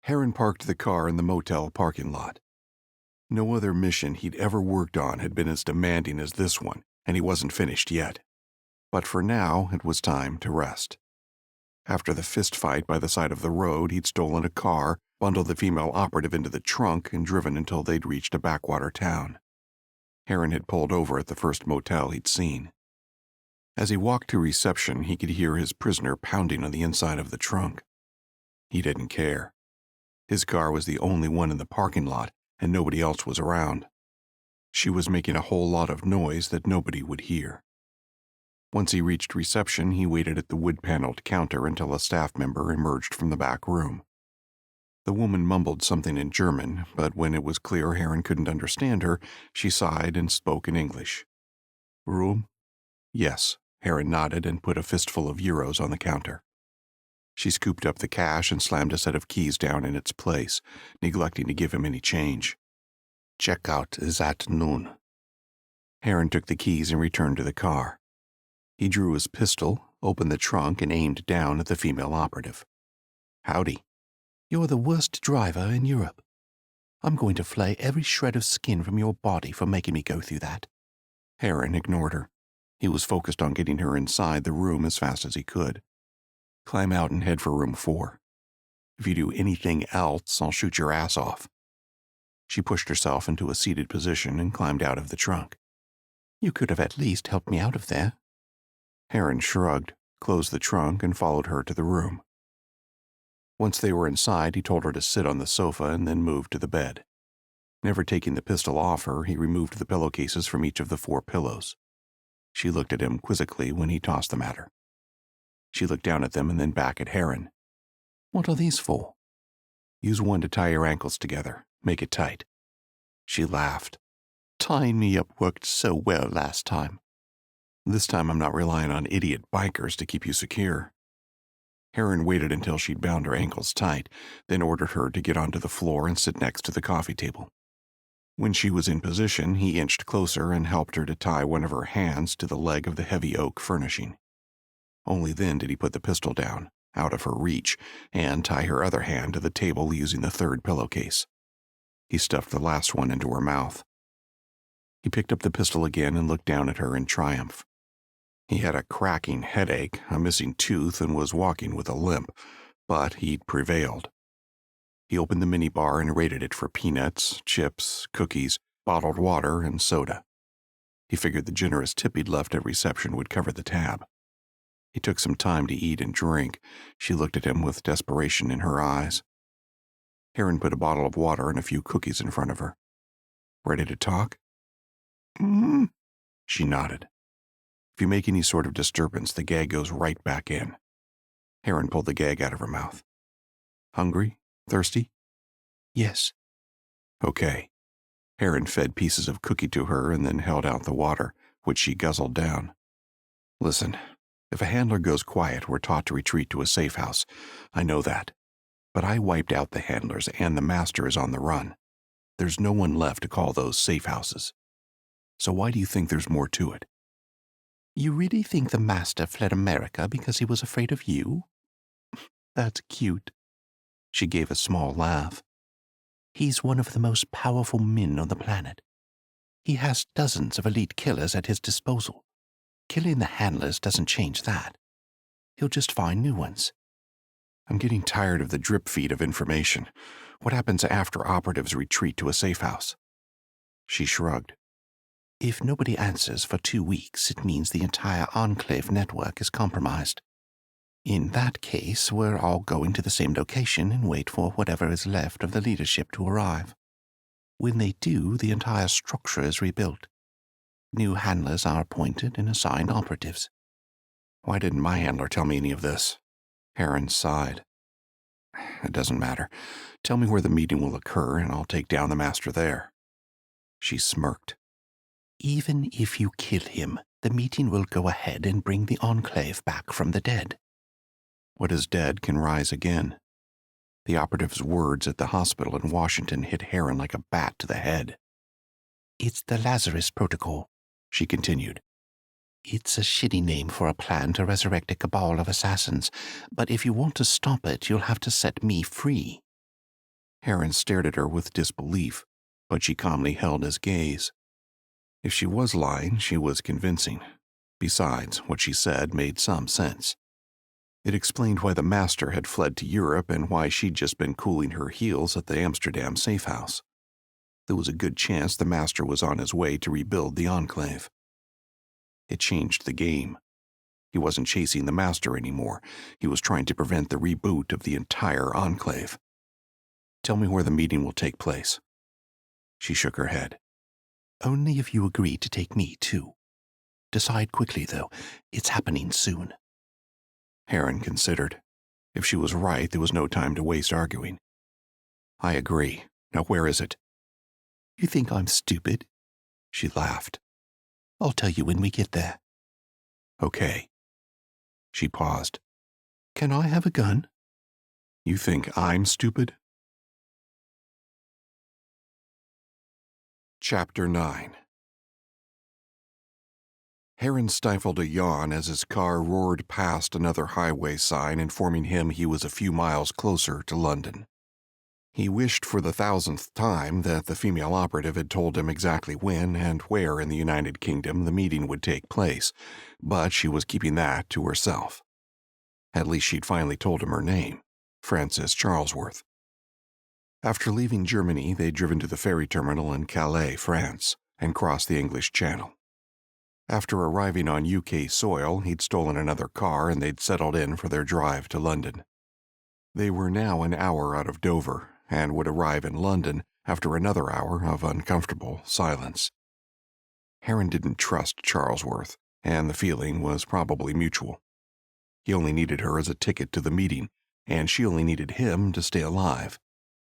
Herron parked the car in the motel parking lot. No other mission he'd ever worked on had been as demanding as this one, and he wasn't finished yet. But for now, it was time to rest. After the fist fight by the side of the road, he'd stolen a car, bundled the female operative into the trunk, and driven until they'd reached a backwater town. Herron had pulled over at the first motel he'd seen. As he walked to reception, he could hear his prisoner pounding on the inside of the trunk. He didn't care. His car was the only one in the parking lot, and nobody else was around. She was making a whole lot of noise that nobody would hear. Once he reached reception, he waited at the wood-paneled counter until a staff member emerged from the back room. The woman mumbled something in German, but when it was clear Herron couldn't understand her, she sighed and spoke in English. "Room?" "Yes." Herron nodded and put a fistful of euros on the counter. She scooped up the cash and slammed a set of keys down in its place, neglecting to give him any change. Checkout is at noon. Herron took the keys and returned to the car. He drew his pistol, opened the trunk, and aimed down at the female operative. "Howdy." You're the worst driver in Europe. I'm going to flay every shred of skin from your body for making me go through that. Herron ignored her. He was focused on getting her inside the room as fast as he could. "Climb out and head for room 4. If you do anything else, I'll shoot your ass off." She pushed herself into a seated position and climbed out of the trunk. You could have at least helped me out of there. Herron shrugged, closed the trunk, and followed her to the room. Once they were inside, he told her to sit on the sofa and then moved to the bed. Never taking the pistol off her, he removed the pillowcases from each of the 4 pillows. She looked at him quizzically when he tossed them at her. She looked down at them and then back at Herron. What are these for? Use one to tie your ankles together. Make it tight. She laughed. Tying me up worked so well last time. This time I'm not relying on idiot bikers to keep you secure. Herron waited until she'd bound her ankles tight, then ordered her to get onto the floor and sit next to the coffee table. When she was in position, he inched closer and helped her to tie one of her hands to the leg of the heavy oak furnishing. Only then did he put the pistol down, out of her reach, and tie her other hand to the table using the 3rd pillowcase. He stuffed the last one into her mouth. He picked up the pistol again and looked down at her in triumph. He had a cracking headache, a missing tooth, and was walking with a limp, but he'd prevailed. He opened the minibar and rated it for peanuts, chips, cookies, bottled water, and soda. He figured the generous tip he'd left at reception would cover the tab. He took some time to eat and drink. She looked at him with desperation in her eyes. Herron put a bottle of water and a few cookies in front of her. "Ready to talk?" Mm-hmm. She nodded. "If you make any sort of disturbance, the gag goes right back in." Herron pulled the gag out of her mouth. "Hungry? Thirsty?" Yes. "Okay." Herron fed pieces of cookie to her and then held out the water, which she guzzled down. "Listen, if a handler goes quiet, we're taught to retreat to a safe house. I know that. But I wiped out the handlers and the master is on the run. There's no one left to call those safe houses. So why do you think there's more to it?" You really think the master fled America because he was afraid of you? That's cute. She gave a small laugh. He's one of the most powerful men on the planet. He has dozens of elite killers at his disposal. Killing the handlers doesn't change that. He'll just find new ones. "I'm getting tired of the drip feed of information. What happens after operatives retreat to a safe house?" She shrugged. If nobody answers for 2 weeks, it means the entire Enclave network is compromised. In that case, we're all going to the same location and wait for whatever is left of the leadership to arrive. When they do, the entire structure is rebuilt. New handlers are appointed and assigned operatives. "Why didn't my handler tell me any of this?" Herron sighed. "It doesn't matter. Tell me where the meeting will occur, and I'll take down the master there." She smirked. Even if you kill him, the meeting will go ahead and bring the Enclave back from the dead. What is dead can rise again. The operative's words at the hospital in Washington hit Herron like a bat to the head. It's the Lazarus Protocol, she continued. It's a shitty name for a plan to resurrect a cabal of assassins, but if you want to stop it, you'll have to set me free. Herron stared at her with disbelief, but she calmly held his gaze. If she was lying, she was convincing. Besides, what she said made some sense. It explained why the master had fled to Europe and why she'd just been cooling her heels at the Amsterdam safe house. There was a good chance the master was on his way to rebuild the Enclave. It changed the game. He wasn't chasing the master anymore. He was trying to prevent the reboot of the entire Enclave. "Tell me where the meeting will take place." She shook her head. Only if you agree to take me, too. Decide quickly, though. It's happening soon. Herron considered. If she was right, there was no time to waste arguing. I agree. Now where is it? You think I'm stupid? She laughed. I'll tell you when we get there. Okay. She paused. Can I have a gun? You think I'm stupid? Chapter 9. Herron stifled a yawn as his car roared past another highway sign informing him he was a few miles closer to London. He wished for the 1,000th time that the female operative had told him exactly when and where in the United Kingdom the meeting would take place, but she was keeping that to herself. At least she'd finally told him her name, Frances Charlesworth. After leaving Germany, they'd driven to the ferry terminal in Calais, France, and crossed the English Channel. After arriving on UK soil, he'd stolen another car and they'd settled in for their drive to London. They were now an hour out of Dover and would arrive in London after another hour of uncomfortable silence. Herron didn't trust Charlesworth, and the feeling was probably mutual. He only needed her as a ticket to the meeting, and she only needed him to stay alive.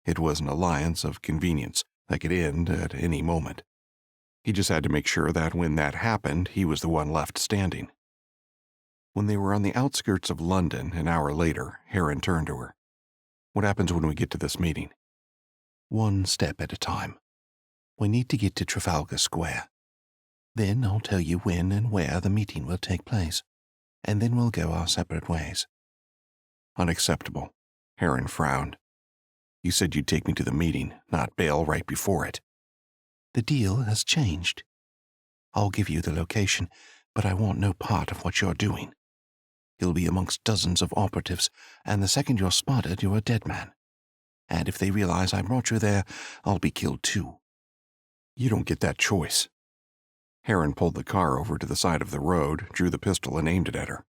It was an alliance of convenience that could end at any moment. He just had to make sure that when that happened, he was the one left standing. When they were on the outskirts of London an hour later, Herron turned to her. What happens when we get to this meeting? One step at a time. We need to get to Trafalgar Square. Then I'll tell you when and where the meeting will take place, and then we'll go our separate ways. Unacceptable. Herron frowned. You said you'd take me to the meeting, not bail right before it. The deal has changed. I'll give you the location, but I want no part of what you're doing. You'll be amongst dozens of operatives, and the second you're spotted, you're a dead man. And if they realize I brought you there, I'll be killed too. You don't get that choice. Herron pulled the car over to the side of the road, drew the pistol, and aimed it at her.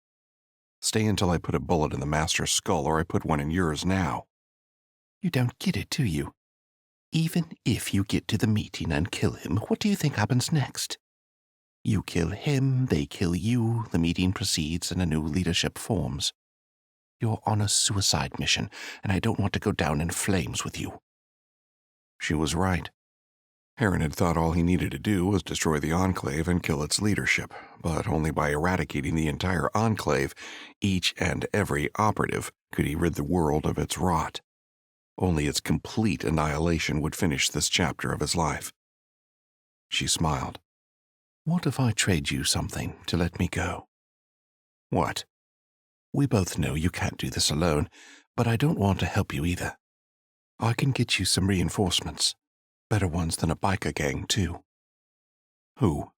Stay until I put a bullet in the master's skull, or I put one in yours now. You don't get it, do you? Even if you get to the meeting and kill him, what do you think happens next? You kill him, they kill you, the meeting proceeds, and a new leadership forms. You're on a suicide mission, and I don't want to go down in flames with you. She was right. Herron had thought all he needed to do was destroy the Enclave and kill its leadership, but only by eradicating the entire Enclave, each and every operative, could he rid the world of its rot. Only its complete annihilation would finish this chapter of his life. She smiled. What if I trade you something to let me go? What? We both know you can't do this alone, but I don't want to help you either. I can get you some reinforcements, better ones than a biker gang, too. Who?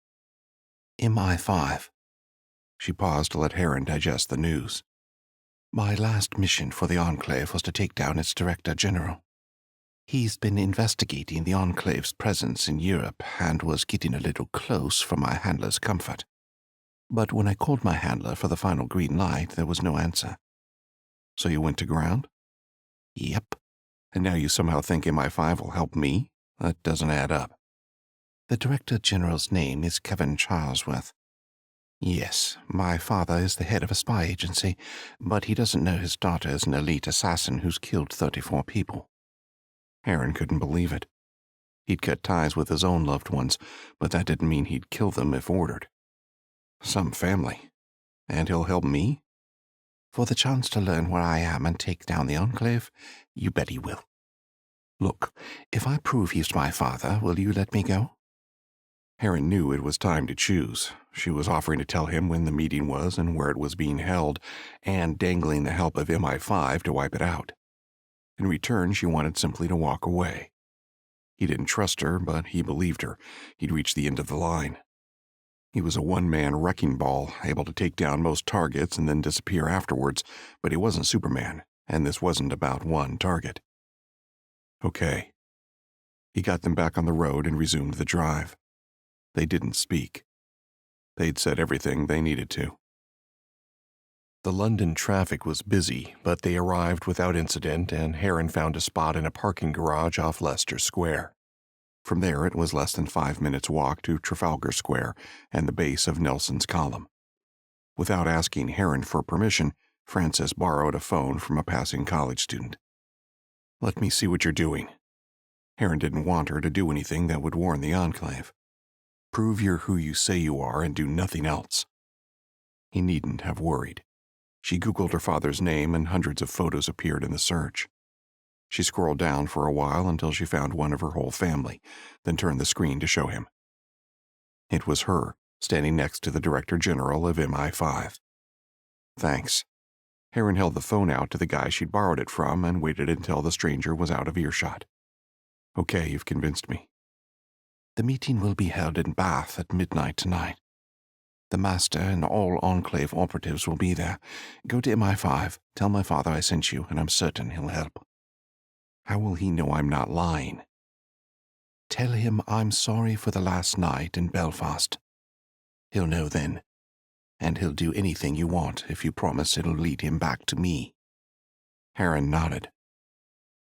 MI5. She paused to let Herron digest the news. My last mission for the Enclave was to take down its Director General. He's been investigating the Enclave's presence in Europe and was getting a little close for my handler's comfort. But when I called my handler for the final green light, there was no answer. So you went to ground? Yep. And now you somehow think MI5 will help me? That doesn't add up. The Director General's name is Kevin Charlesworth. Yes, my father is the head of a spy agency, but he doesn't know his daughter is an elite assassin who's killed 34 people. Herron couldn't believe it. He'd cut ties with his own loved ones, but that didn't mean he'd kill them if ordered. Some family. And he'll help me? For the chance to learn where I am and take down the Enclave, you bet he will. Look, if I prove he's my father, will you let me go? Herron knew it was time to choose. She was offering to tell him when the meeting was and where it was being held, and dangling the help of MI5 to wipe it out. In return, she wanted simply to walk away. He didn't trust her, but he believed her. He'd reached the end of the line. He was a one-man wrecking ball, able to take down most targets and then disappear afterwards, but he wasn't Superman, and this wasn't about one target. Okay. He got them back on the road and resumed the drive. They didn't speak. They'd said everything they needed to. The London traffic was busy, but they arrived without incident, and Herron found a spot in a parking garage off Leicester Square. From there, it was less than 5 minutes' walk to Trafalgar Square and the base of Nelson's column. Without asking Herron for permission, Frances borrowed a phone from a passing college student. "Let me see what you're doing." Herron didn't want her to do anything that would warn the Enclave. "Prove you're who you say you are and do nothing else." He needn't have worried. She Googled her father's name and hundreds of photos appeared in the search. She scrolled down for a while until she found one of her whole family, then turned the screen to show him. It was her, standing next to the Director General of MI5. "Thanks." Herron held the phone out to the guy she'd borrowed it from and waited until the stranger was out of earshot. "Okay, you've convinced me." The meeting will be held in Bath at midnight tonight. The Master and all Enclave operatives will be there. Go to MI5, tell my father I sent you, and I'm certain he'll help. How will he know I'm not lying? Tell him I'm sorry for the last night in Belfast. He'll know then, and he'll do anything you want if you promise it'll lead him back to me." Herron nodded.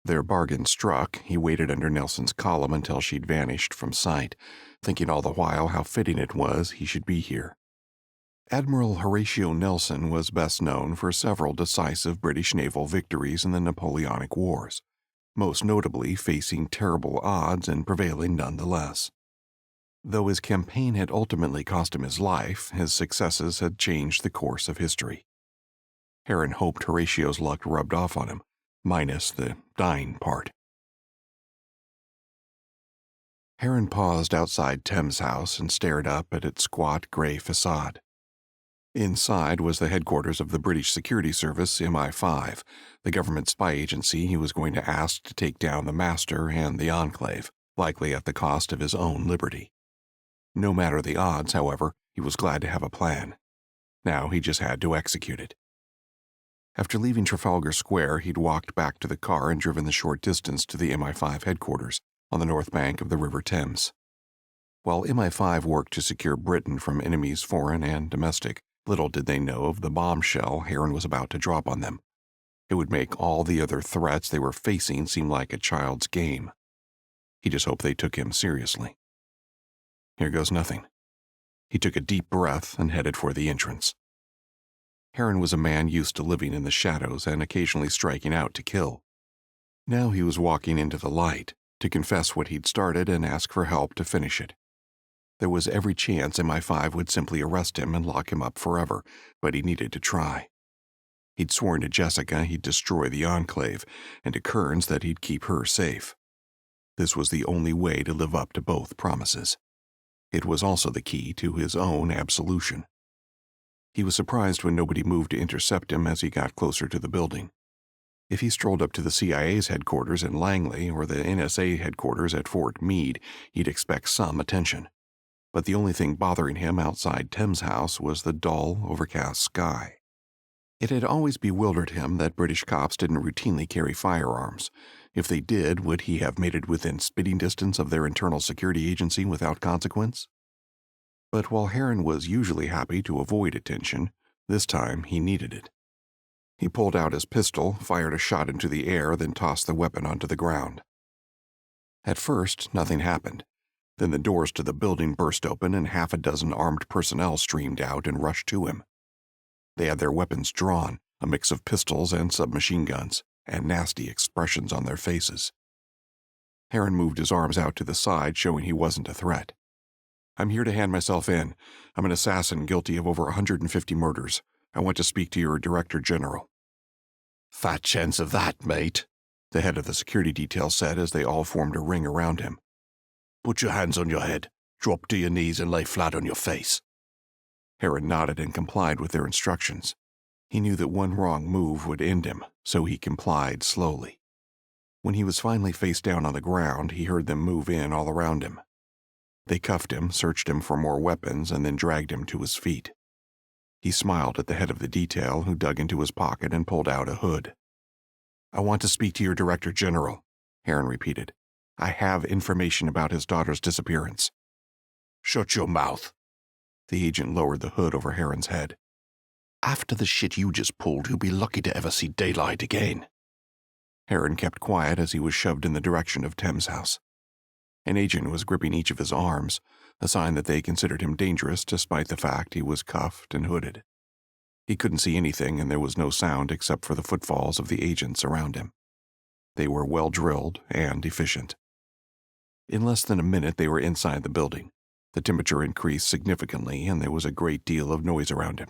Their bargain struck, he waited under Nelson's column until she'd vanished from sight, thinking all the while how fitting it was he should be here. Admiral Horatio Nelson was best known for several decisive British naval victories in the Napoleonic Wars, most notably facing terrible odds and prevailing nonetheless. Though his campaign had ultimately cost him his life, his successes had changed the course of history. Herron hoped Horatio's luck rubbed off on him, minus the dying part. Herron paused outside Thames House and stared up at its squat gray facade. Inside was the headquarters of the British Security Service, MI5, the government spy agency he was going to ask to take down the Master and the Enclave, likely at the cost of his own liberty. No matter the odds, however, he was glad to have a plan. Now he just had to execute it. After leaving Trafalgar Square, he'd walked back to the car and driven the short distance to the MI5 headquarters on the north bank of the River Thames. While MI5 worked to secure Britain from enemies foreign and domestic, little did they know of the bombshell Herron was about to drop on them. It would make all the other threats they were facing seem like a child's game. He just hoped they took him seriously. Here goes nothing. He took a deep breath and headed for the entrance. Herron was a man used to living in the shadows and occasionally striking out to kill. Now he was walking into the light, to confess what he'd started and ask for help to finish it. There was every chance MI5 would simply arrest him and lock him up forever, but he needed to try. He'd sworn to Jessica he'd destroy the Enclave, and to Kearns that he'd keep her safe. This was the only way to live up to both promises. It was also the key to his own absolution. He was surprised when nobody moved to intercept him as he got closer to the building. If he strolled up to the CIA's headquarters in Langley or the NSA headquarters at Fort Meade, he'd expect some attention. But the only thing bothering him outside Thames House was the dull, overcast sky. It had always bewildered him that British cops didn't routinely carry firearms. If they did, would he have made it within spitting distance of their internal security agency without consequence? But while Herron was usually happy to avoid attention, this time he needed it. He pulled out his pistol, fired a shot into the air, then tossed the weapon onto the ground. At first, nothing happened. Then the doors to the building burst open and half a dozen armed personnel streamed out and rushed to him. They had their weapons drawn, a mix of pistols and submachine guns, and nasty expressions on their faces. Herron moved his arms out to the side, showing he wasn't a threat. "I'm here to hand myself in. I'm an assassin guilty of over 150 murders. I want to speak to your Director General." "Fat chance of that, mate," the head of the security detail said as they all formed a ring around him. "Put your hands on your head, drop to your knees and lay flat on your face." Herron nodded and complied with their instructions. He knew that one wrong move would end him, so he complied slowly. When he was finally face down on the ground, he heard them move in all around him. They cuffed him, searched him for more weapons, and then dragged him to his feet. He smiled at the head of the detail, who dug into his pocket and pulled out a hood. "I want to speak to your Director General," Herron repeated. "I have information about his daughter's disappearance." "Shut your mouth." The agent lowered the hood over Herron's head. "After the shit you just pulled, he'll be lucky to ever see daylight again." Herron kept quiet as he was shoved in the direction of Thames House. An agent was gripping each of his arms, a sign that they considered him dangerous despite the fact he was cuffed and hooded. He couldn't see anything, and there was no sound except for the footfalls of the agents around him. They were well-drilled and efficient. In less than a minute, they were inside the building. The temperature increased significantly, and there was a great deal of noise around him.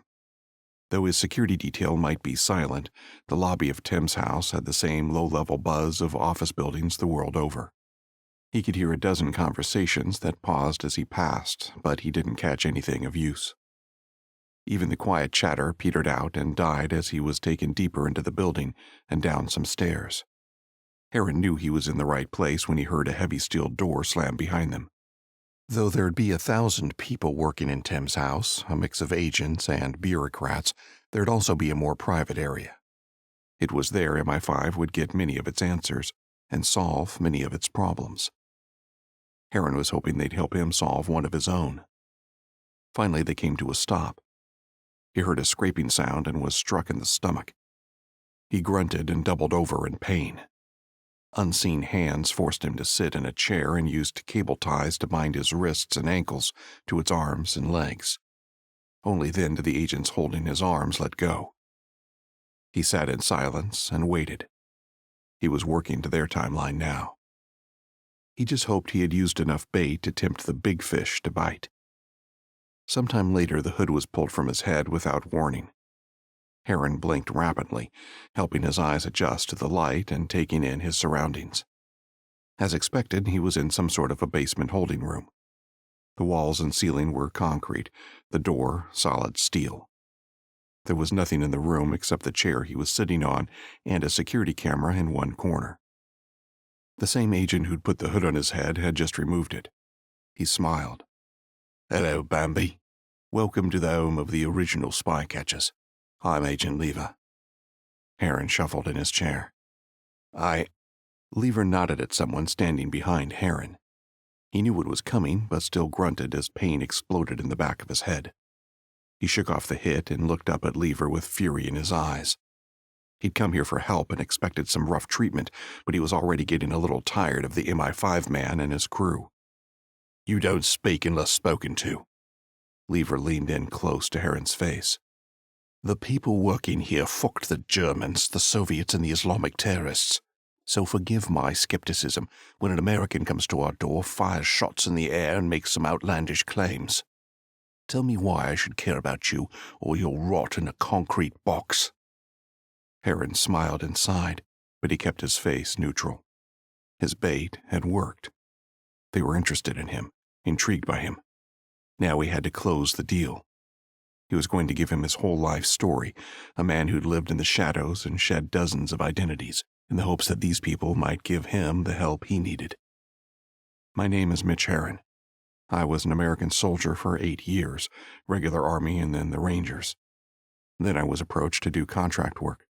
Though his security detail might be silent, the lobby of Tim's house had the same low-level buzz of office buildings the world over. He could hear a dozen conversations that paused as he passed, but he didn't catch anything of use. Even the quiet chatter petered out and died as he was taken deeper into the building and down some stairs. Herron knew he was in the right place when he heard a heavy steel door slam behind them. Though there'd be 1,000 people working in Tim's house, a mix of agents and bureaucrats, there'd also be a more private area. It was there MI5 would get many of its answers and solve many of its problems. Herron was hoping they'd help him solve one of his own. Finally, they came to a stop. He heard a scraping sound and was struck in the stomach. He grunted and doubled over in pain. Unseen hands forced him to sit in a chair and used cable ties to bind his wrists and ankles to its arms and legs. Only then did the agents holding his arms let go. He sat in silence and waited. He was working to their timeline now. He just hoped he had used enough bait to tempt the big fish to bite. Sometime later, the hood was pulled from his head without warning. Herron blinked rapidly, helping his eyes adjust to the light and taking in his surroundings. As expected, he was in some sort of a basement holding room. The walls and ceiling were concrete, the door solid steel. There was nothing in the room except the chair he was sitting on and a security camera in one corner. The same agent who'd put the hood on his head had just removed it. He smiled. "Hello, Bambi. Welcome to the home of the original spy catchers. I'm Agent Lever." Herron shuffled in his chair. Lever nodded at someone standing behind Herron. He knew what was coming, but still grunted as pain exploded in the back of his head. He shook off the hit and looked up at Lever with fury in his eyes. He'd come here for help and expected some rough treatment, but he was already getting a little tired of the MI5 man and his crew. "You don't speak unless spoken to." Lever leaned in close to Herron's face. "The people working here fucked the Germans, the Soviets, and the Islamic terrorists. So forgive my skepticism when an American comes to our door, fires shots in the air, and makes some outlandish claims. Tell me why I should care about you, or you'll rot in a concrete box." Herron smiled and sighed, but he kept his face neutral. His bait had worked. They were interested in him, intrigued by him. Now he had to close the deal. He was going to give him his whole life story, a man who'd lived in the shadows and shed dozens of identities, in the hopes that these people might give him the help he needed. "My name is Mitch Herron. I was an American soldier for 8 years, regular Army and then the Rangers. Then I was approached to do contract work.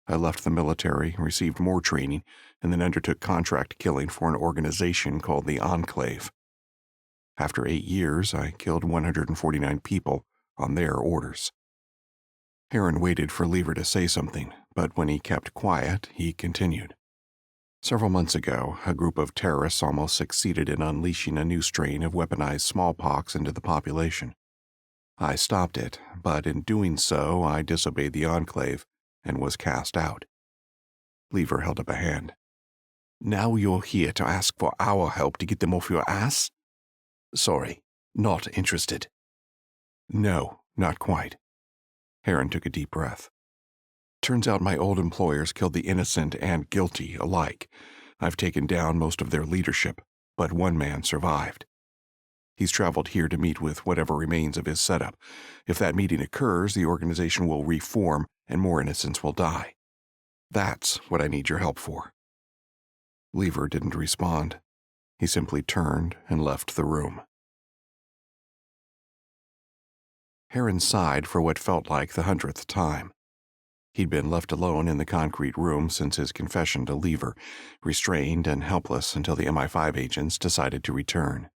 I left the military, received more training, and then undertook contract killing for an organization called the Enclave. After 8 years, I killed 149 people on their orders." Herron waited for Lever to say something, but when he kept quiet, he continued. "Several months ago, a group of terrorists almost succeeded in unleashing a new strain of weaponized smallpox into the population. I stopped it, but in doing so, I disobeyed the Enclave and was cast out." Lever held up a hand. "Now you're here to ask for our help to get them off your ass? Sorry, not interested." "No, not quite." Herron took a deep breath. "Turns out my old employers killed the innocent and guilty alike. I've taken down most of their leadership, but one man survived. He's traveled here to meet with whatever remains of his setup. If that meeting occurs, the organization will reform and more innocents will die. That's what I need your help for." Lever didn't respond. He simply turned and left the room. Herron sighed for what felt like the 100th time. He'd been left alone in the concrete room since his confession to Lever, restrained and helpless until the MI5 agents decided to return.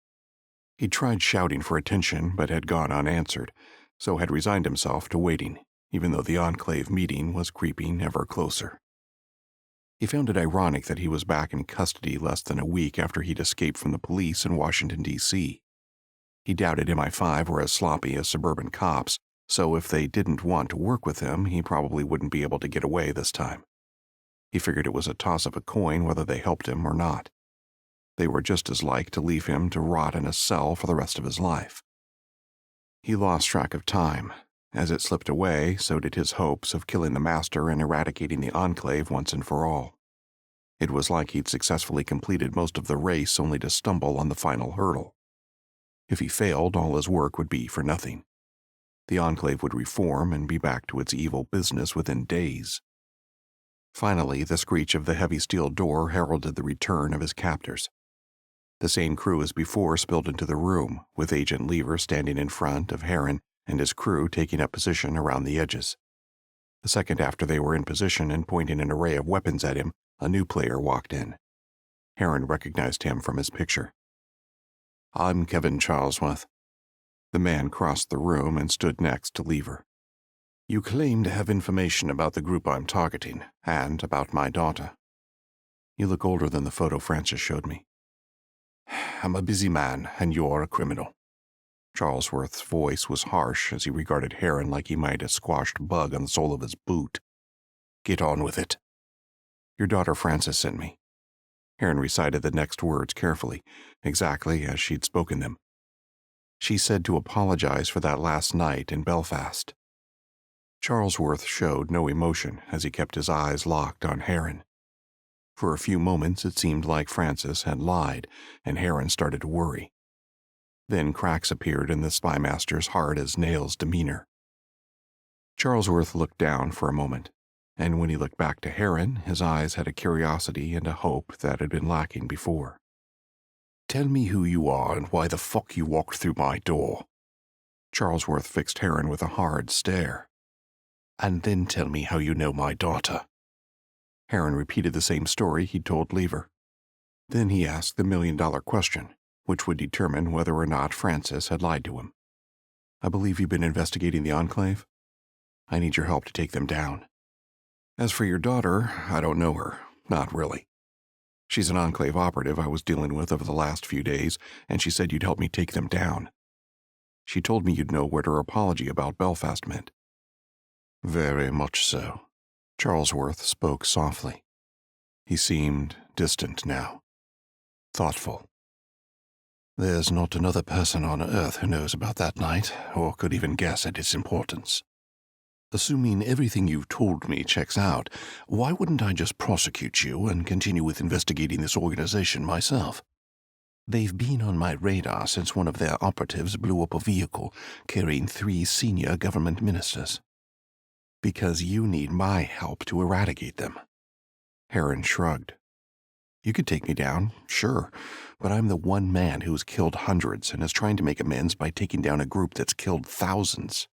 He'd tried shouting for attention but had gone unanswered, so had resigned himself to waiting, even though the Enclave meeting was creeping ever closer. He found it ironic that he was back in custody less than a week after he'd escaped from the police in Washington, D.C. He doubted MI5 were as sloppy as suburban cops, so if they didn't want to work with him, he probably wouldn't be able to get away this time. He figured it was a toss of a coin whether they helped him or not. They were just as like to leave him to rot in a cell for the rest of his life. He lost track of time. As it slipped away, so did his hopes of killing the master and eradicating the Enclave once and for all. It was like he'd successfully completed most of the race only to stumble on the final hurdle. If he failed, all his work would be for nothing. The Enclave would reform and be back to its evil business within days. Finally, the screech of the heavy steel door heralded the return of his captors. The same crew as before spilled into the room, with Agent Lever standing in front of Herron and his crew taking up position around the edges. The second after they were in position and pointing an array of weapons at him, a new player walked in. Herron recognized him from his picture. "I'm Kevin Charlesworth." The man crossed the room and stood next to Lever. "You claim to have information about the group I'm targeting, and about my daughter. You look older than the photo Francis showed me." "I'm a busy man, and you're a criminal." Charlesworth's voice was harsh as he regarded Herron like he might a squashed bug on the sole of his boot. "Get on with it." "Your daughter Frances sent me." Herron recited the next words carefully, exactly as she'd spoken them. "She said to apologize for that last night in Belfast." Charlesworth showed no emotion as he kept his eyes locked on Herron. For a few moments it seemed like Francis had lied, and Herron started to worry. Then cracks appeared in the spymaster's hard-as-nails demeanor. Charlesworth looked down for a moment, and when he looked back to Herron, his eyes had a curiosity and a hope that had been lacking before. "Tell me who you are and why the fuck you walked through my door." Charlesworth fixed Herron with a hard stare. "And then tell me how you know my daughter." Herron repeated the same story he'd told Lever. Then he asked the million-dollar question, which would determine whether or not Francis had lied to him. "I believe you've been investigating the Enclave. I need your help to take them down. As for your daughter, I don't know her. Not really. She's an Enclave operative I was dealing with over the last few days, and she said you'd help me take them down. She told me you'd know what her apology about Belfast meant." "Very much so." Charlesworth spoke softly. He seemed distant now, thoughtful. "There's not another person on Earth who knows about that night, or could even guess at its importance. Assuming everything you've told me checks out, why wouldn't I just prosecute you and continue with investigating this organization myself? They've been on my radar since one of their operatives blew up a vehicle carrying 3 senior government ministers. Because you need my help to eradicate them." Herron shrugged. "You could take me down, sure, but I'm the one man who's killed hundreds and is trying to make amends by taking down a group that's killed thousands.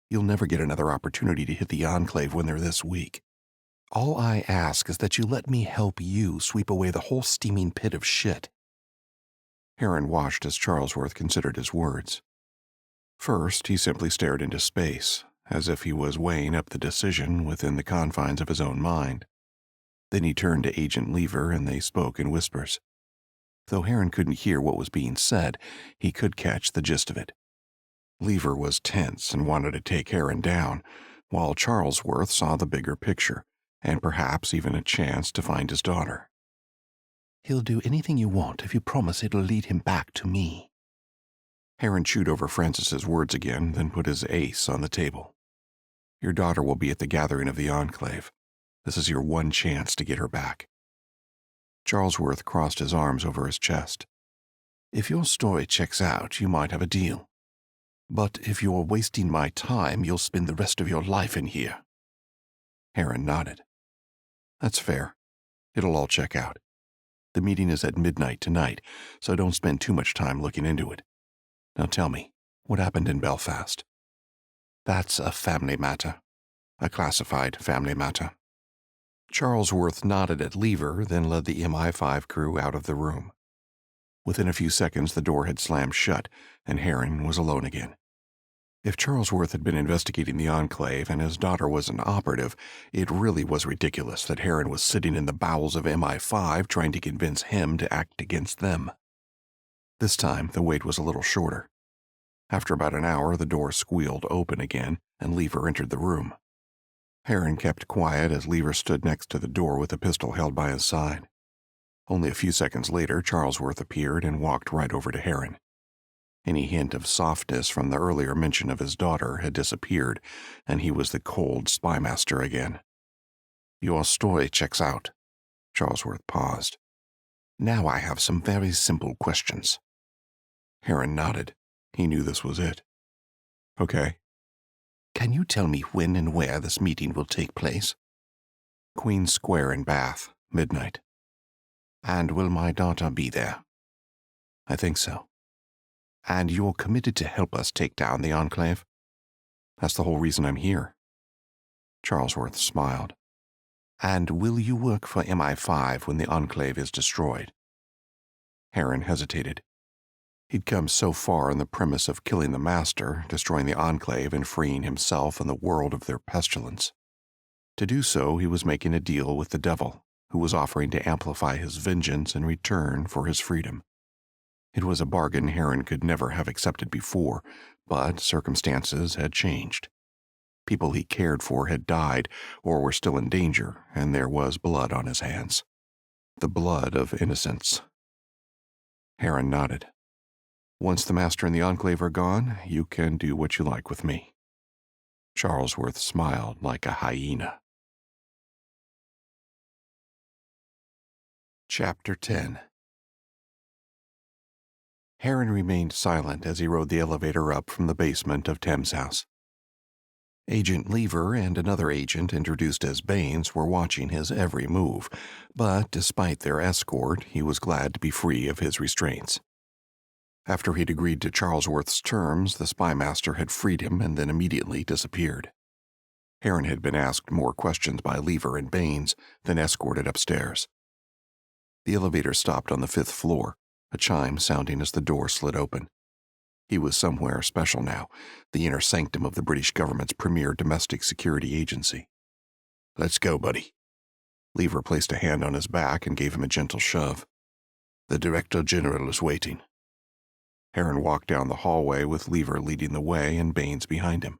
You'll never get another opportunity to hit the Enclave when they're this weak. All I ask is that you let me help you sweep away the whole steaming pit of shit." Herron watched as Charlesworth considered his words. First, he simply stared into space, as if he was weighing up the decision within the confines of his own mind. Then he turned to Agent Lever, and they spoke in whispers. Though Herron couldn't hear what was being said, he could catch the gist of it. Lever was tense and wanted to take Herron down, while Charlesworth saw the bigger picture, and perhaps even a chance to find his daughter. "He'll do anything you want if you promise it'll lead him back to me." Herron chewed over Francis's words again, then put his ace on the table. "Your daughter will be at the gathering of the Enclave. This is your one chance to get her back." Charlesworth crossed his arms over his chest. "If your story checks out, you might have a deal. But if you're wasting my time, you'll spend the rest of your life in here." Herron nodded. "That's fair. It'll all check out. The meeting is at midnight tonight, so don't spend too much time looking into it. Now tell me, what happened in Belfast?" "That's a family matter. A classified family matter." Charlesworth nodded at Lever, then led the MI5 crew out of the room. Within a few seconds, the door had slammed shut, and Herron was alone again. If Charlesworth had been investigating the Enclave and his daughter was an operative, it really was ridiculous that Herron was sitting in the bowels of MI5 trying to convince him to act against them. This time, the wait was a little shorter. After about an hour, the door squealed open again, and Lever entered the room. Herron kept quiet as Lever stood next to the door with a pistol held by his side. Only a few seconds later, Charlesworth appeared and walked right over to Herron. Any hint of softness from the earlier mention of his daughter had disappeared, and he was the cold spymaster again. Your story checks out. Charlesworth paused. Now I have some very simple questions. Herron nodded. He knew this was it. Okay. Can you tell me when and where this meeting will take place? Queen Square in Bath, midnight. And will my daughter be there? I think so. And you're committed to help us take down the Enclave? That's the whole reason I'm here. Charlesworth smiled. And will you work for MI5 when the Enclave is destroyed? Herron hesitated. He'd come so far on the premise of killing the Master, destroying the Enclave, and freeing himself and the world of their pestilence. To do so, he was making a deal with the devil, who was offering to amplify his vengeance in return for his freedom. It was a bargain Herron could never have accepted before, but circumstances had changed. People he cared for had died or were still in danger, and there was blood on his hands. The blood of innocents. Herron nodded. Once the Master and the Enclave are gone, you can do what you like with me. Charlesworth smiled like a hyena. Chapter 10. Herron remained silent as he rode the elevator up from the basement of Thames House. Agent Lever and another agent introduced as Baines were watching his every move, but despite their escort, he was glad to be free of his restraints. After he'd agreed to Charlesworth's terms, the spymaster had freed him and then immediately disappeared. Herron had been asked more questions by Lever and Baines, then escorted upstairs. The elevator stopped on the 5th floor, a chime sounding as the door slid open. He was somewhere special now, the inner sanctum of the British government's premier domestic security agency. Let's go, buddy. Lever placed a hand on his back and gave him a gentle shove. The Director General is waiting. Herron walked down the hallway with Lever leading the way and Baines behind him.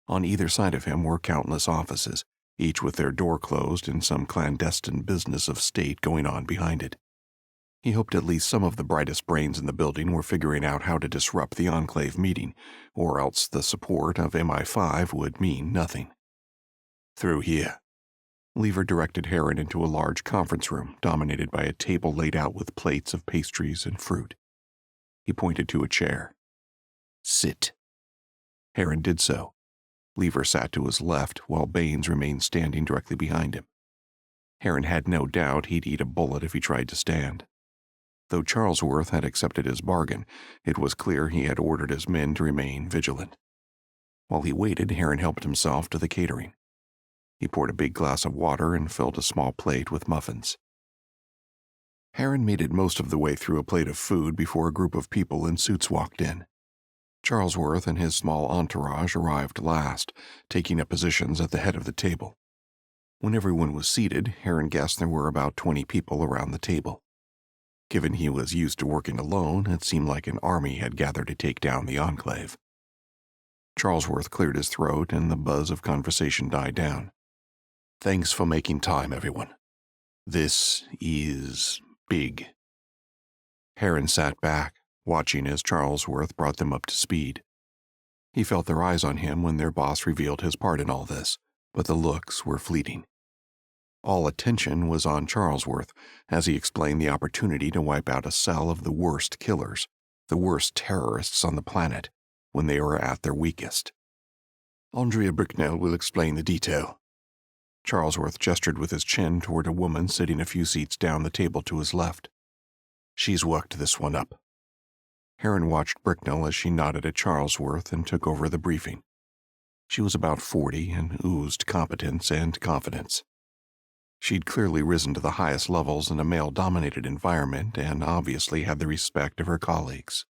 On either side of him were countless offices, each with their door closed and some clandestine business of state going on behind it. He hoped at least some of the brightest brains in the building were figuring out how to disrupt the Enclave meeting, or else the support of MI5 would mean nothing. Through here. Lever directed Herron into a large conference room dominated by a table laid out with plates of pastries and fruit. He pointed to a chair. Sit. Herron did so. Lever sat to his left, while Baines remained standing directly behind him. Herron had no doubt he'd eat a bullet if he tried to stand. Though Charlesworth had accepted his bargain, it was clear he had ordered his men to remain vigilant. While he waited, Herron helped himself to the catering. He poured a big glass of water and filled a small plate with muffins. Herron made it most of the way through a plate of food before a group of people in suits walked in. Charlesworth and his small entourage arrived last, taking up positions at the head of the table. When everyone was seated, Herron guessed there were about 20 people around the table. Given he was used to working alone, it seemed like an army had gathered to take down the Enclave. Charlesworth cleared his throat and the buzz of conversation died down. Thanks for making time, everyone. This is big. Herron sat back, watching as Charlesworth brought them up to speed. He felt their eyes on him when their boss revealed his part in all this, but the looks were fleeting. All attention was on Charlesworth as he explained the opportunity to wipe out a cell of the worst killers, the worst terrorists on the planet, when they were at their weakest. Andrea Bricknell will explain the detail. Charlesworth gestured with his chin toward a woman sitting a few seats down the table to his left. She's worked this one up. Herron watched Bricknell as she nodded at Charlesworth and took over the briefing. She was about 40 and oozed competence and confidence. She'd clearly risen to the highest levels in a male-dominated environment and obviously had the respect of her colleagues.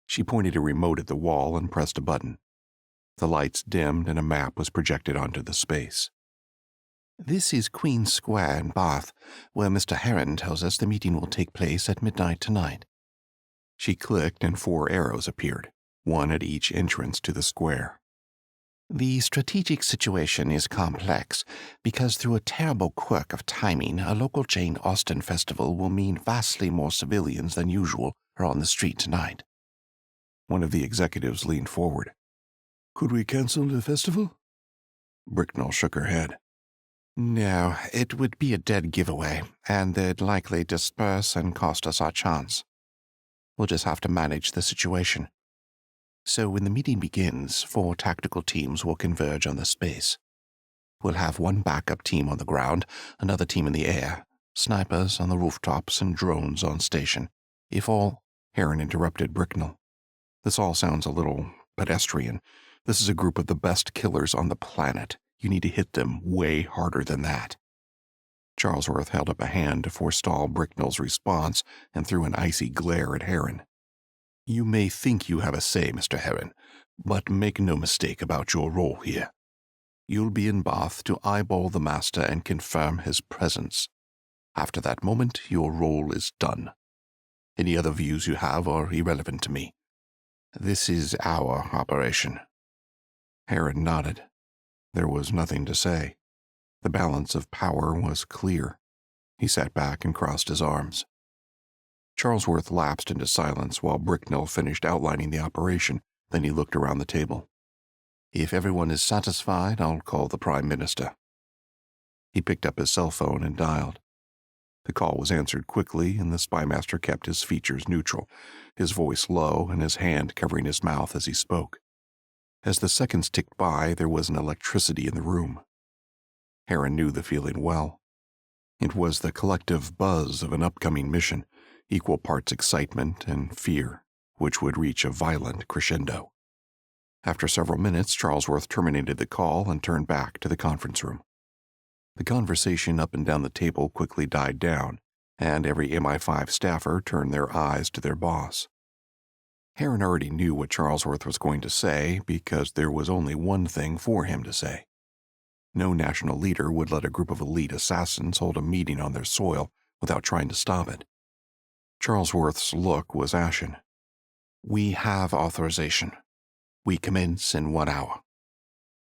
She pointed a remote at the wall and pressed a button. The lights dimmed and a map was projected onto the space. This is Queen Square in Bath, where Mr. Herron tells us the meeting will take place at midnight tonight. She clicked and 4 arrows appeared, one at each entrance to the square. The strategic situation is complex because through a terrible quirk of timing, a local Jane Austen festival will mean vastly more civilians than usual are on the street tonight. One of the executives leaned forward. Could we cancel the festival? Bricknell shook her head. No, it would be a dead giveaway, and they'd likely disperse and cost us our chance. We'll just have to manage the situation. So when the meeting begins, 4 tactical teams will converge on the space. We'll have one backup team on the ground, another team in the air, snipers on the rooftops, and drones on station. If all... Herron interrupted Bricknell. This all sounds a little pedestrian. This is a group of the best killers on the planet. You need to hit them way harder than that. Charlesworth held up a hand to forestall Bricknell's response and threw an icy glare at Herron. You may think you have a say, Mr. Herron, but make no mistake about your role here. You'll be in Bath to eyeball the master and confirm his presence. After that moment, your role is done. Any other views you have are irrelevant to me. This is our operation. Herron nodded. There was nothing to say. The balance of power was clear. He sat back and crossed his arms. Charlesworth lapsed into silence while Bricknell finished outlining the operation. Then he looked around the table. If everyone is satisfied, I'll call the Prime Minister. He picked up his cell phone and dialed. The call was answered quickly, and the spymaster kept his features neutral, his voice low and his hand covering his mouth as he spoke. As the seconds ticked by, there was an electricity in the room. Herron knew the feeling well. It was the collective buzz of an upcoming mission, equal parts excitement and fear, which would reach a violent crescendo. After several minutes, Charlesworth terminated the call and turned back to the conference room. The conversation up and down the table quickly died down, and every MI5 staffer turned their eyes to their boss. Herron already knew what Charlesworth was going to say because there was only one thing for him to say. No national leader would let a group of elite assassins hold a meeting on their soil without trying to stop it. Charlesworth's look was ashen. We have authorization. We commence in 1 hour.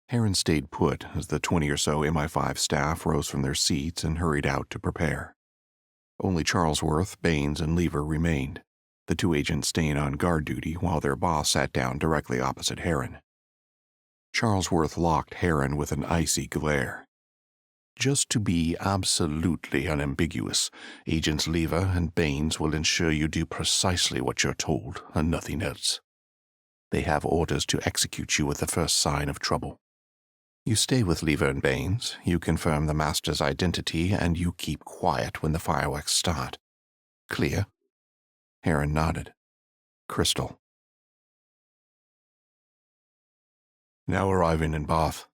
Herron stayed put as the 20 or so MI5 staff rose from their seats and hurried out to prepare. Only Charlesworth, Baines, and Lever remained, the 2 agents staying on guard duty while their boss sat down directly opposite Herron. Charlesworth locked Herron with an icy glare. Just to be absolutely unambiguous, Agents Lever and Baines will ensure you do precisely what you're told and nothing else. They have orders to execute you at the first sign of trouble. You stay with Lever and Baines, you confirm the master's identity, and you keep quiet when the fireworks start. Clear? Herron nodded. Crystal. Now arriving in Bath.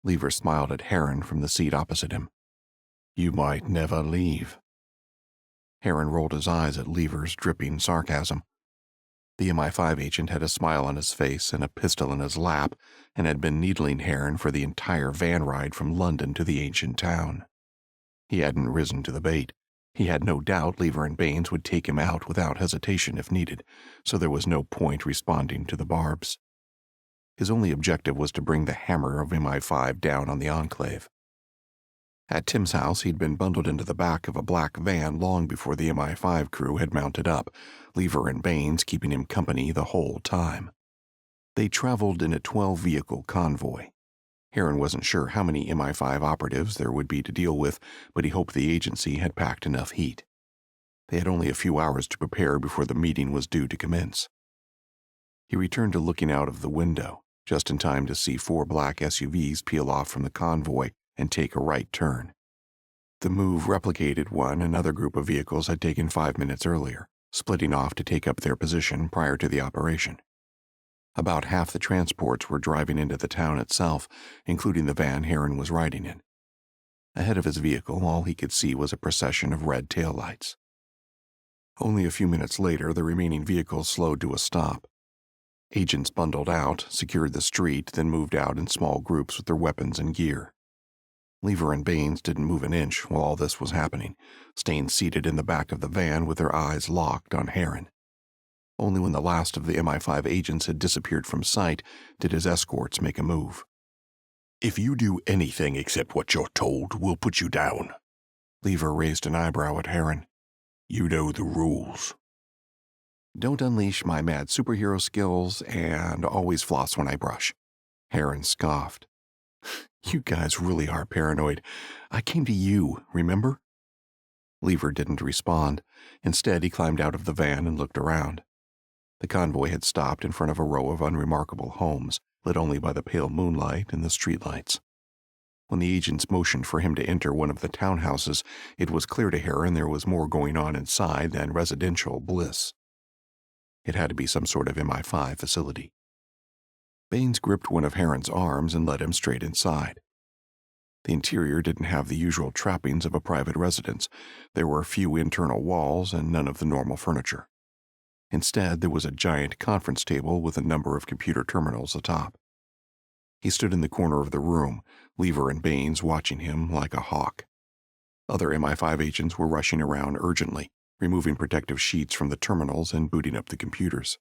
Lever smiled at Herron from the seat opposite him. You might never leave. Herron rolled his eyes at Lever's dripping sarcasm. The MI5 agent had a smile on his face and a pistol in his lap and had been needling Herron for the entire van ride from London to the ancient town. He hadn't risen to the bait. He had no doubt Lever and Baines would take him out without hesitation if needed, so there was no point responding to the barbs. His only objective was to bring the hammer of MI5 down on the Enclave. At Tim's house, he'd been bundled into the back of a black van long before the MI5 crew had mounted up, Lever and Baines keeping him company the whole time. They traveled in a 12-vehicle convoy. Herron wasn't sure how many MI5 operatives there would be to deal with, but he hoped the agency had packed enough heat. They had only a few hours to prepare before the meeting was due to commence. He returned to looking out of the window, just in time to see 4 black SUVs peel off from the convoy and take a right turn. The move replicated one another group of vehicles had taken 5 minutes earlier, splitting off to take up their position prior to the operation. About half the transports were driving into the town itself, including the van Herron was riding in. Ahead of his vehicle, all he could see was a procession of red taillights. Only a few minutes later, the remaining vehicles slowed to a stop. Agents bundled out, secured the street, then moved out in small groups with their weapons and gear. Lever and Baines didn't move an inch while all this was happening, staying seated in the back of the van with their eyes locked on Herron. Only when the last of the MI5 agents had disappeared from sight did his escorts make a move. "If you do anything except what you're told, we'll put you down." Lever raised an eyebrow at Herron. "You know the rules." "Don't unleash my mad superhero skills and always floss when I brush." Herron scoffed. "You guys really are paranoid. I came to you, remember?" Lever didn't respond. Instead, he climbed out of the van and looked around. The convoy had stopped in front of a row of unremarkable homes, lit only by the pale moonlight and the streetlights. When the agents motioned for him to enter one of the townhouses, it was clear to Herron there was more going on inside than residential bliss. It had to be some sort of MI5 facility. Baines gripped one of Herron's arms and led him straight inside. The interior didn't have the usual trappings of a private residence. There were few internal walls and none of the normal furniture. Instead, there was a giant conference table with a number of computer terminals atop. He stood in the corner of the room, Lever and Baines watching him like a hawk. Other MI5 agents were rushing around urgently, removing protective sheets from the terminals and booting up the computers.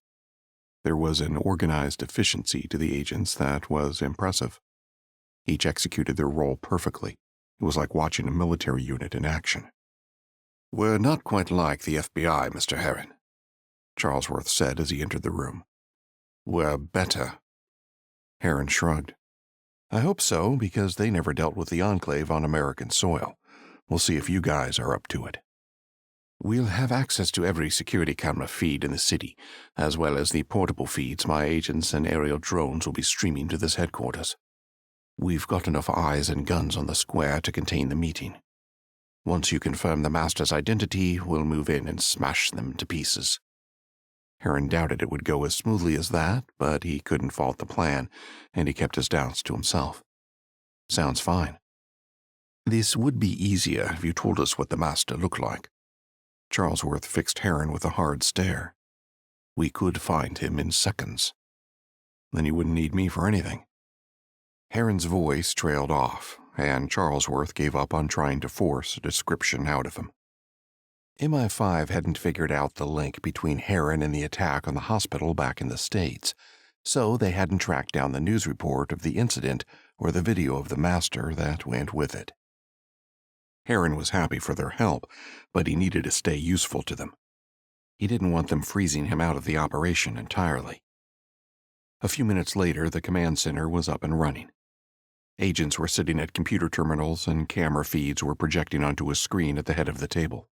There was an organized efficiency to the agents that was impressive. Each executed their role perfectly. It was like watching a military unit in action. "We're not quite like the FBI, Mr. Herron," Charlesworth said as he entered the room. "We're better." Herron shrugged. "I hope so, because they never dealt with the Enclave on American soil. We'll see if you guys are up to it." "We'll have access to every security camera feed in the city, as well as the portable feeds my agents and aerial drones will be streaming to this headquarters. We've got enough eyes and guns on the square to contain the meeting. Once you confirm the master's identity, we'll move in and smash them to pieces." Herron doubted it would go as smoothly as that, but he couldn't fault the plan, and he kept his doubts to himself. "Sounds fine." "This would be easier if you told us what the master looked like." Charlesworth fixed Herron with a hard stare. "We could find him in seconds." "Then you wouldn't need me for anything." Herron's voice trailed off, and Charlesworth gave up on trying to force a description out of him. MI5 hadn't figured out the link between Herron and the attack on the hospital back in the States, so they hadn't tracked down the news report of the incident or the video of the master that went with it. Herron was happy for their help, but he needed to stay useful to them. He didn't want them freezing him out of the operation entirely. A few minutes later, the command center was up and running. Agents were sitting at computer terminals and camera feeds were projecting onto a screen at the head of the table.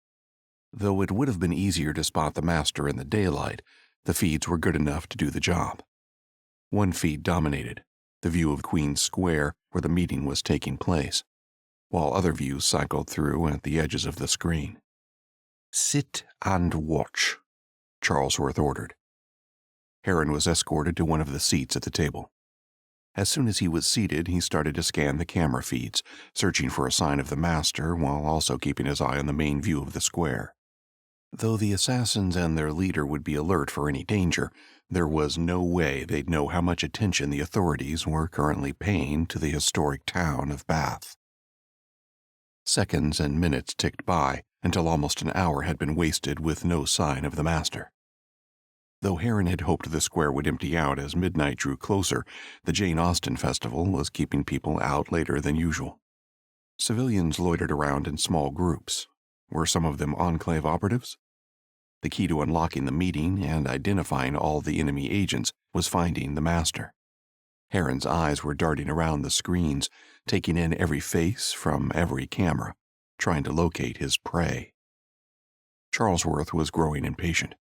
Though it would have been easier to spot the master in the daylight, the feeds were good enough to do the job. One feed dominated, the view of Queen's Square where the meeting was taking place, while other views cycled through at the edges of the screen. "Sit and watch," Charlesworth ordered. Herron was escorted to one of the seats at the table. As soon as he was seated, he started to scan the camera feeds, searching for a sign of the master while also keeping his eye on the main view of the square. Though the assassins and their leader would be alert for any danger, there was no way they'd know how much attention the authorities were currently paying to the historic town of Bath. Seconds and minutes ticked by until almost an hour had been wasted with no sign of the master. Though Herron had hoped the square would empty out as midnight drew closer, the Jane Austen Festival was keeping people out later than usual. Civilians loitered around in small groups. Were some of them Enclave operatives? The key to unlocking the meeting and identifying all the enemy agents was finding the master. Herron's eyes were darting around the screens, taking in every face from every camera, trying to locate his prey. Charlesworth was growing impatient.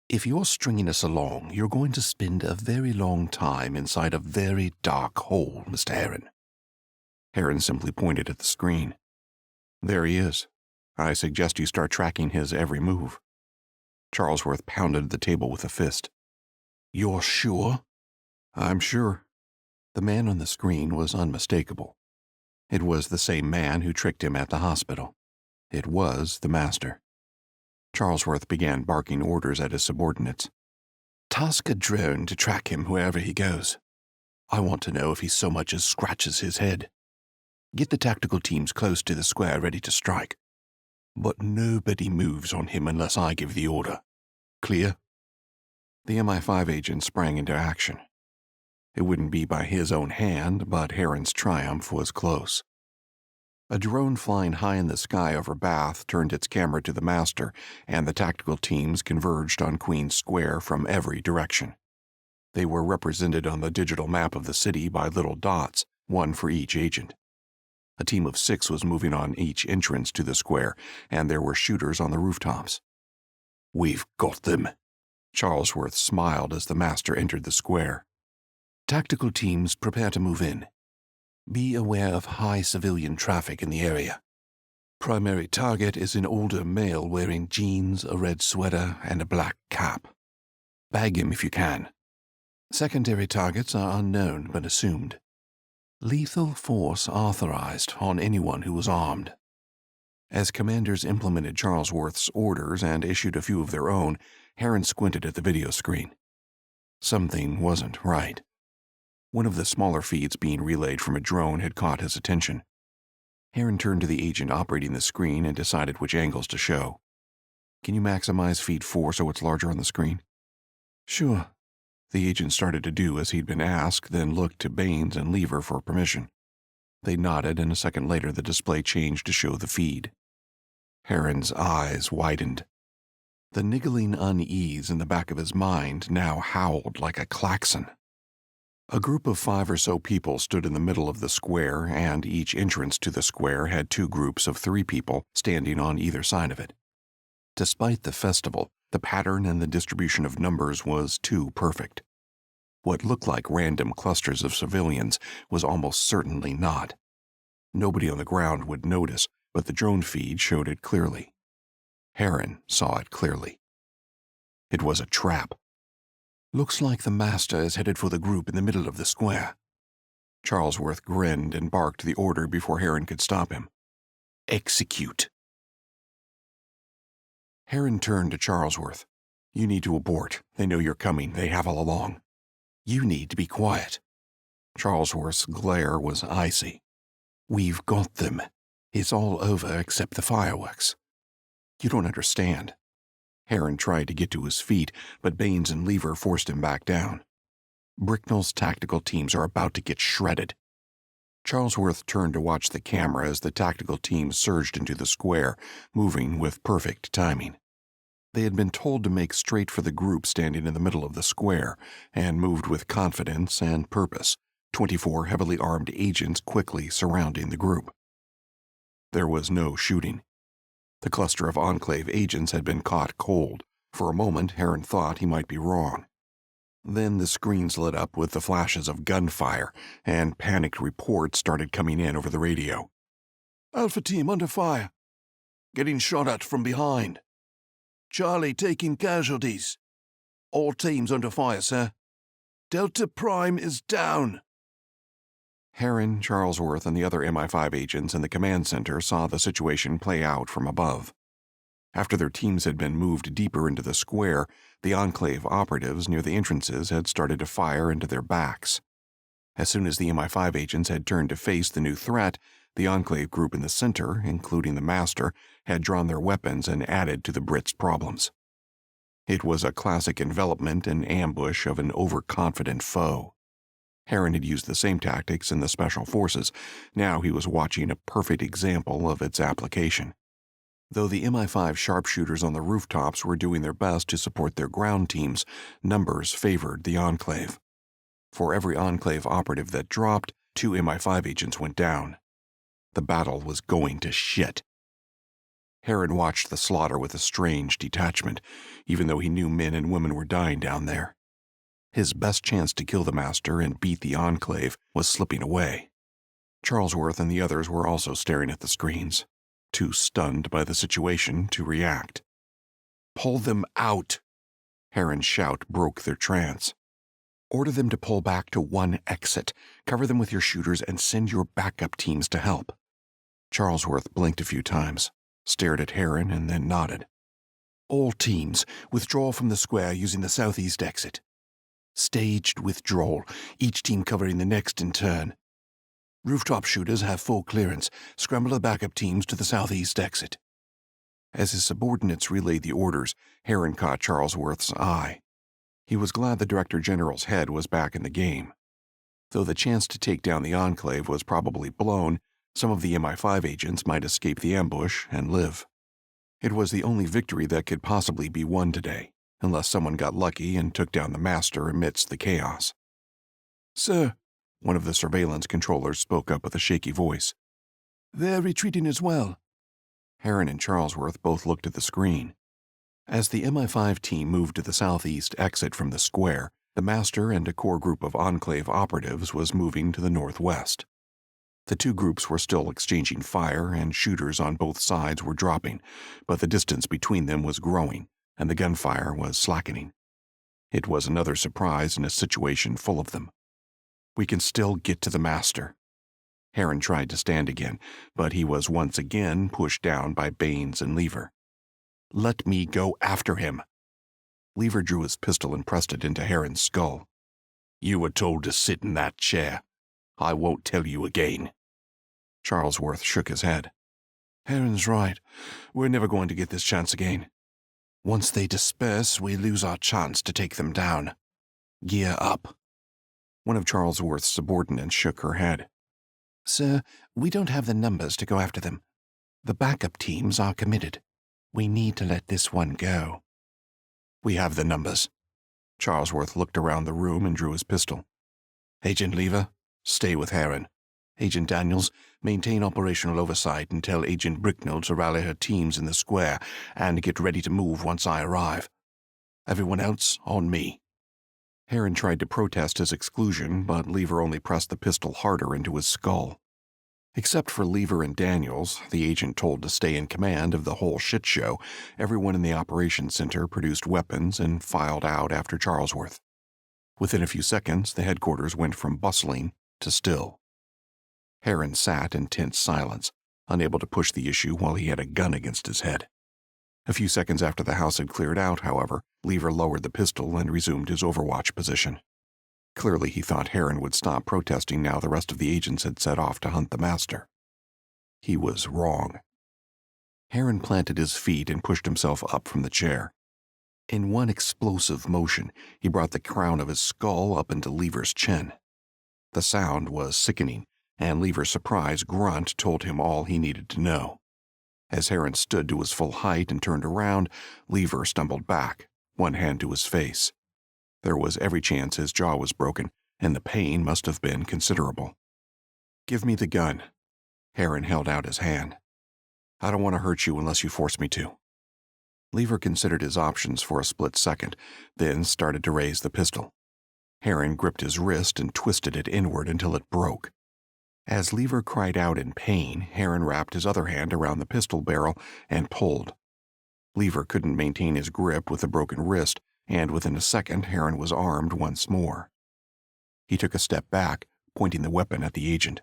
"If you're stringing us along, you're going to spend a very long time inside a very dark hole, Mr. Herron." Herron simply pointed at the screen. "There he is. I suggest you start tracking his every move." Charlesworth pounded the table with a fist. "You're sure?" "I'm sure." The man on the screen was unmistakable. It was the same man who tricked him at the hospital. It was the master. Charlesworth began barking orders at his subordinates. Task a drone to track him wherever he goes. I want to know if he so much as scratches his head. Get the tactical teams close to the square ready to strike. But nobody moves on him unless I give the order. Clear?" The MI5 agent sprang into action. It wouldn't be by his own hand, but Herron's triumph was close. A drone flying high in the sky over Bath turned its camera to the master, and the tactical teams converged on Queen's Square from every direction. They were represented on the digital map of the city by little dots, one for each agent. A team of 6 was moving on each entrance to the square, and there were shooters on the rooftops. "We've got them." Charlesworth smiled as the master entered the square. "Tactical teams, prepare to move in. Be aware of high civilian traffic in the area. Primary target is an older male wearing jeans, a red sweater, and a black cap. Bag him if you can. Secondary targets are unknown but assumed. Lethal force authorized on anyone who was armed." As commanders implemented Charlesworth's orders and issued a few of their own, Herron squinted at the video screen. Something wasn't right. One of the smaller feeds being relayed from a drone had caught his attention. Herron turned to the agent operating the screen and decided which angles to show. "Can you maximize feed 4 so it's larger on the screen?" "Sure." The agent started to do as he'd been asked, then looked to Baines and Lever for permission. They nodded, and a second later the display changed to show the feed. Herron's eyes widened. The niggling unease in the back of his mind now howled like a klaxon. A group of 5 or so people stood in the middle of the square, and each entrance to the square had 2 groups of 3 people standing on either side of it. Despite the festival, the pattern and the distribution of numbers was too perfect. What looked like random clusters of civilians was almost certainly not. Nobody on the ground would notice, but the drone feed showed it clearly. Herron saw it clearly. It was a trap. "Looks like the master is headed for the group in the middle of the square." Charlesworth grinned and barked the order before Herron could stop him. "Execute." Herron turned to Charlesworth. "You need to abort. They know you're coming. They have all along." "You need to be quiet." Charlesworth's glare was icy. "We've got them. It's all over except the fireworks." "You don't understand." Herron tried to get to his feet, but Baines and Lever forced him back down. "Bricknell's tactical teams are about to get shredded." Charlesworth turned to watch the camera as the tactical teams surged into the square, moving with perfect timing. They had been told to make straight for the group standing in the middle of the square, and moved with confidence and purpose, 24 heavily armed agents quickly surrounding the group. There was no shooting. The cluster of Enclave agents had been caught cold. For a moment, Herron thought he might be wrong. Then the screens lit up with the flashes of gunfire, and panicked reports started coming in over the radio. "Alpha team under fire. Getting shot at from behind. Charlie taking casualties. All teams under fire, sir. Delta Prime is down." Herron, Charlesworth, and the other MI5 agents in the command center saw the situation play out from above. After their teams had been moved deeper into the square, the Enclave operatives near the entrances had started to fire into their backs. As soon as the MI5 agents had turned to face the new threat, the Enclave group in the center, including the master, had drawn their weapons and added to the Brits' problems. It was a classic envelopment and ambush of an overconfident foe. Herron had used the same tactics in the Special Forces. Now he was watching a perfect example of its application. Though the MI5 sharpshooters on the rooftops were doing their best to support their ground teams, numbers favored the Enclave. For every Enclave operative that dropped, 2 MI5 agents went down. The battle was going to shit. Herron watched the slaughter with a strange detachment, even though he knew men and women were dying down there. His best chance to kill the master and beat the Enclave was slipping away. Charlesworth and the others were also staring at the screens, too stunned by the situation to react. "Pull them out!" Herron's shout broke their trance. "Order them to pull back to one exit, cover them with your shooters, and send your backup teams to help." Charlesworth blinked a few times, stared at Herron, and then nodded. "All teams, withdraw from the square using the southeast exit. Staged withdrawal, each team covering the next in turn. Rooftop shooters have full clearance. Scramble the backup teams to the southeast exit. As his subordinates relayed the orders, Herron caught Charlesworth's eye. He was glad the Director General's head was back in the game. Though the chance to take down the Enclave was probably blown, some of the MI5 agents might escape the ambush and live. It was the only victory that could possibly be won today, unless someone got lucky and took down the Master amidst the chaos. "Sir," one of the surveillance controllers spoke up with a shaky voice. "They're retreating as well." Herron and Charlesworth both looked at the screen. As the MI5 team moved to the southeast exit from the square, the Master and a core group of Enclave operatives was moving to the northwest. The two groups were still exchanging fire, and shooters on both sides were dropping, but the distance between them was growing, and the gunfire was slackening. It was another surprise in a situation full of them. "We can still get to the Master." Herron tried to stand again, but he was once again pushed down by Baines and Lever. "Let me go after him." Lever drew his pistol and pressed it into Herron's skull. "You were told to sit in that chair. I won't tell you again." Charlesworth shook his head. "Herron's right. We're never going to get this chance again. Once they disperse, we lose our chance to take them down. Gear up." One of Charlesworth's subordinates shook her head. "Sir, we don't have the numbers to go after them. The backup teams are committed. We need to let this one go." "We have the numbers." Charlesworth looked around the room and drew his pistol. "Agent Lever, stay with Herron. Agent Daniels, maintain operational oversight and tell Agent Bricknell to rally her teams in the square and get ready to move once I arrive. Everyone else on me." Herron tried to protest his exclusion, but Lever only pressed the pistol harder into his skull. Except for Lever and Daniels, the agent told to stay in command of the whole shit show, everyone in the operations center produced weapons and filed out after Charlesworth. Within a few seconds, the headquarters went from bustling to still. Herron sat in tense silence, unable to push the issue while he had a gun against his head. A few seconds after the house had cleared out, however, Lever lowered the pistol and resumed his overwatch position. Clearly he thought Herron would stop protesting now the rest of the agents had set off to hunt the Master. He was wrong. Herron planted his feet and pushed himself up from the chair. In one explosive motion, he brought the crown of his skull up into Lever's chin. The sound was sickening, and Lever's surprised grunt told him all he needed to know. As Herron stood to his full height and turned around, Lever stumbled back, one hand to his face. There was every chance his jaw was broken, and the pain must have been considerable. "Give me the gun." Herron held out his hand. "I don't want to hurt you unless you force me to." Lever considered his options for a split second, then started to raise the pistol. Herron gripped his wrist and twisted it inward until it broke. As Lever cried out in pain, Herron wrapped his other hand around the pistol barrel and pulled. Lever couldn't maintain his grip with the broken wrist, and within a second Herron was armed once more. He took a step back, pointing the weapon at the agent.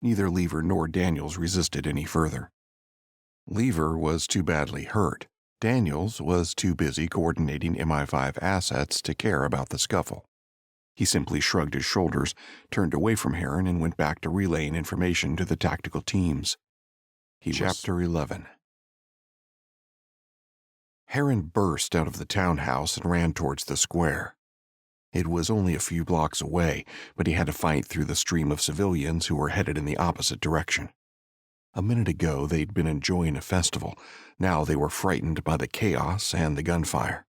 Neither Lever nor Daniels resisted any further. Lever was too badly hurt. Daniels was too busy coordinating MI5 assets to care about the scuffle. He simply shrugged his shoulders, turned away from Herron, and went back to relaying information to the tactical teams. Chapter 11. Herron burst out of the townhouse and ran towards the square. It was only a few blocks away, but he had to fight through the stream of civilians who were headed in the opposite direction. A minute ago, they'd been enjoying a festival. Now they were frightened by the chaos and the gunfire.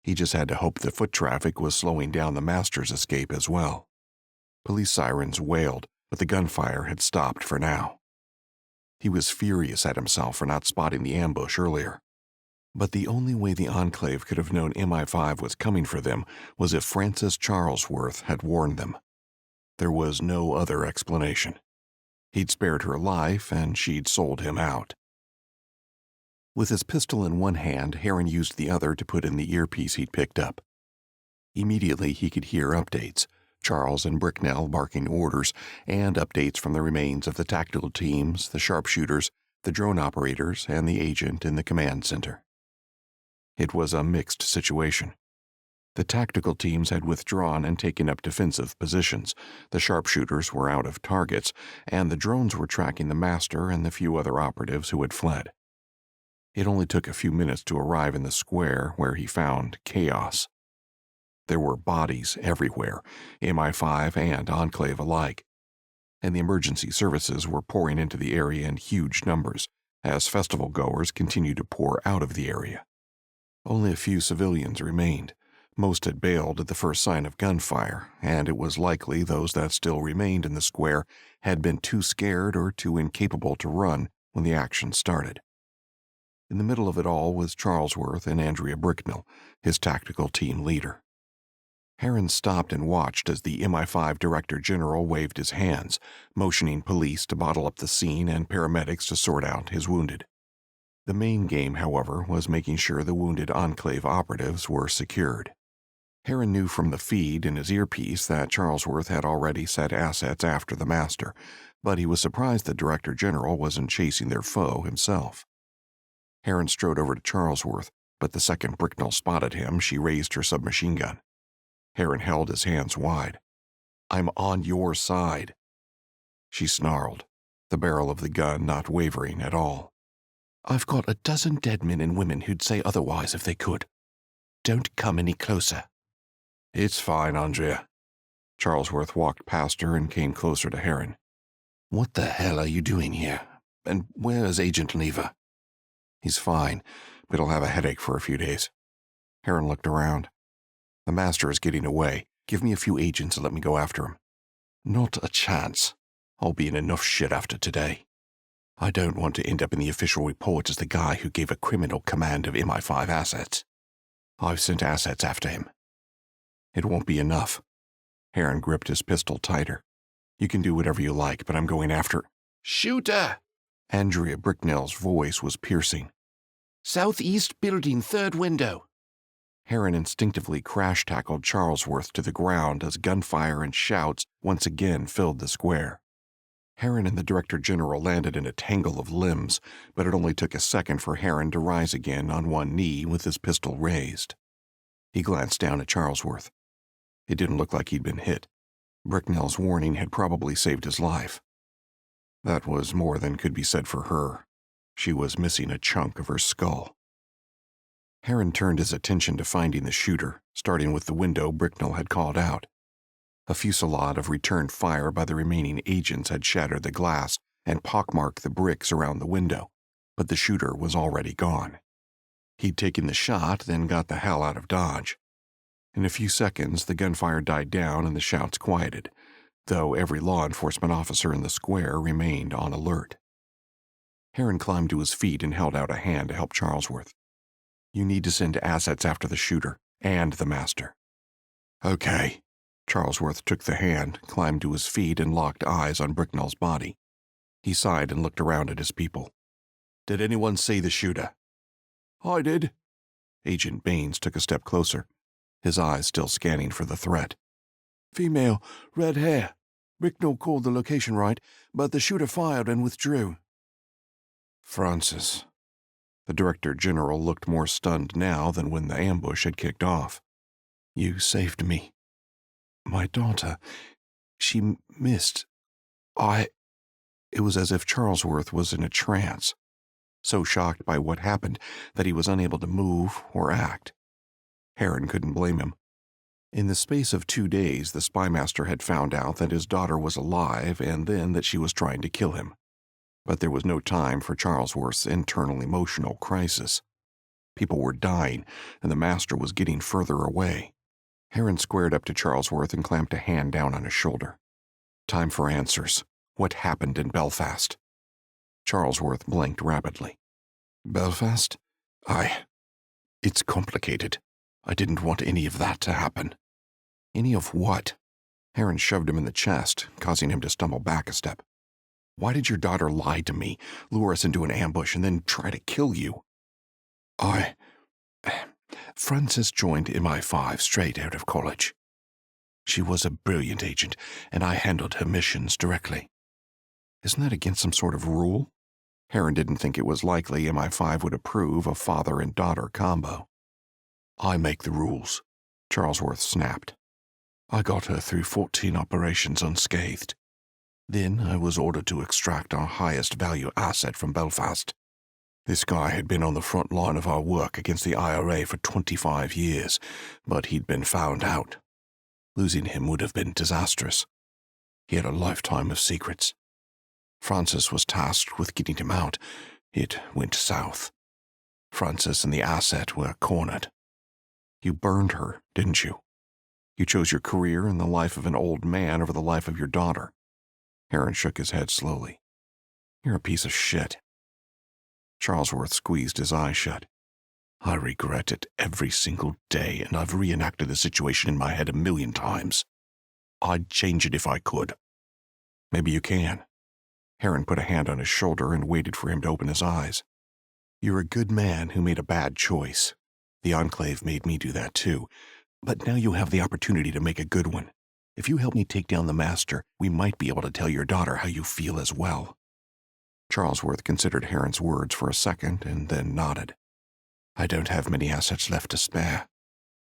He just had to hope the foot traffic was slowing down the Master's escape as well. Police sirens wailed, but the gunfire had stopped for now. He was furious at himself for not spotting the ambush earlier. But the only way the Enclave could have known MI5 was coming for them was if Frances Charlesworth had warned them. There was no other explanation. He'd spared her life, and she'd sold him out. With his pistol in one hand, Herron used the other to put in the earpiece he'd picked up. Immediately he could hear updates, Charles and Bricknell barking orders, and updates from the remains of the tactical teams, the sharpshooters, the drone operators, and the agent in the command center. It was a mixed situation. The tactical teams had withdrawn and taken up defensive positions, the sharpshooters were out of targets, and the drones were tracking the master and the few other operatives who had fled. It only took a few minutes to arrive in the square where he found chaos. There were bodies everywhere, MI5 and Enclave alike, and the emergency services were pouring into the area in huge numbers as festival goers continued to pour out of the area. Only a few civilians remained. Most had bailed at the first sign of gunfire, and it was likely those that still remained in the square had been too scared or too incapable to run when the action started. In the middle of it all was Charlesworth and Andrea Bricknell, his tactical team leader. Herron stopped and watched as the MI5 Director General waved his hands, motioning police to bottle up the scene and paramedics to sort out his wounded. The main game, however, was making sure the wounded Enclave operatives were secured. Herron knew from the feed in his earpiece that Charlesworth had already set assets after the master, but he was surprised the Director General wasn't chasing their foe himself. Herron strode over to Charlesworth, but the second Bricknell spotted him, she raised her submachine gun. Herron held his hands wide. "I'm on your side." She snarled, the barrel of the gun not wavering at all. "I've got a dozen dead men and women who'd say otherwise if they could. Don't come any closer." "It's fine, Andrea." Charlesworth walked past her and came closer to Herron. "What the hell are you doing here? And where is Agent Lever?" "He's fine, but he'll have a headache for a few days." Herron looked around. "The master is getting away. Give me a few agents and let me go after him." "Not a chance. I'll be in enough shit after today. I don't want to end up in the official report as the guy who gave a criminal command of MI5 assets. I've sent assets after him." "It won't be enough." Herron gripped his pistol tighter. "You can do whatever you like, but I'm going after—" "Shooter!" Andrea Bricknell's voice was piercing. "Southeast building, third window." Herron instinctively crash-tackled Charlesworth to the ground as gunfire and shouts once again filled the square. Herron and the Director General landed in a tangle of limbs, but it only took a second for Herron to rise again on one knee with his pistol raised. He glanced down at Charlesworth. It didn't look like he'd been hit. Bricknell's warning had probably saved his life. That was more than could be said for her. She was missing a chunk of her skull. Herron turned his attention to finding the shooter, starting with the window Bricknell had called out. A fusillade of returned fire by the remaining agents had shattered the glass and pockmarked the bricks around the window, but the shooter was already gone. He'd taken the shot, then got the hell out of Dodge. In a few seconds, the gunfire died down and the shouts quieted, though every law enforcement officer in the square remained on alert. Herron climbed to his feet and held out a hand to help Charlesworth. "You need to send assets after the shooter and the master." "Okay." Charlesworth took the hand, climbed to his feet, and locked eyes on Bricknell's body. He sighed and looked around at his people. "Did anyone see the shooter?" "I did." Agent Baines took a step closer, his eyes still scanning for the threat. "Female, red hair. Bricknell called the location right, but the shooter fired and withdrew." "Francis." The Director General looked more stunned now than when the ambush had kicked off. "You saved me. My daughter, she missed. It was as if Charlesworth was in a trance, so shocked by what happened that he was unable to move or act. Herron couldn't blame him. In the space of 2 days, the spymaster had found out that his daughter was alive and then that she was trying to kill him. But there was no time for Charlesworth's internal emotional crisis. People were dying, and the master was getting further away. Herron squared up to Charlesworth and clamped a hand down on his shoulder. "Time for answers. What happened in Belfast?" Charlesworth blinked rapidly. "Belfast? It's complicated. I didn't want any of that to happen." "Any of what?" Herron shoved him in the chest, causing him to stumble back a step. "Why did your daughter lie to me, lure us into an ambush, and then try to kill you?" Frances joined MI5 straight out of college. She was a brilliant agent, and I handled her missions directly. Isn't that against some sort of rule? Herron didn't think it was likely MI5 would approve a father and daughter combo. I make the rules. Charlesworth snapped. I got her through 14 operations unscathed. Then I was ordered to extract our highest value asset from Belfast. This guy had been on the front line of our work against the IRA for 25 years, but he'd been found out. Losing him would have been disastrous. He had a lifetime of secrets. Francis was tasked with getting him out. It went south. Francis and the asset were cornered. You burned her, didn't you? You chose your career and the life of an old man over the life of your daughter. Herron shook his head slowly. You're a piece of shit. Charlesworth squeezed his eyes shut. I regret it every single day, and I've reenacted the situation in my head 1,000,000 times. I'd change it if I could. Maybe you can. Herron put a hand on his shoulder and waited for him to open his eyes. You're a good man who made a bad choice. The Enclave made me do that too. But now you have the opportunity to make a good one. If you help me take down the Master, we might be able to tell your daughter how you feel as well. Charlesworth considered Herron's words for a second and then nodded. I don't have many assets left to spare.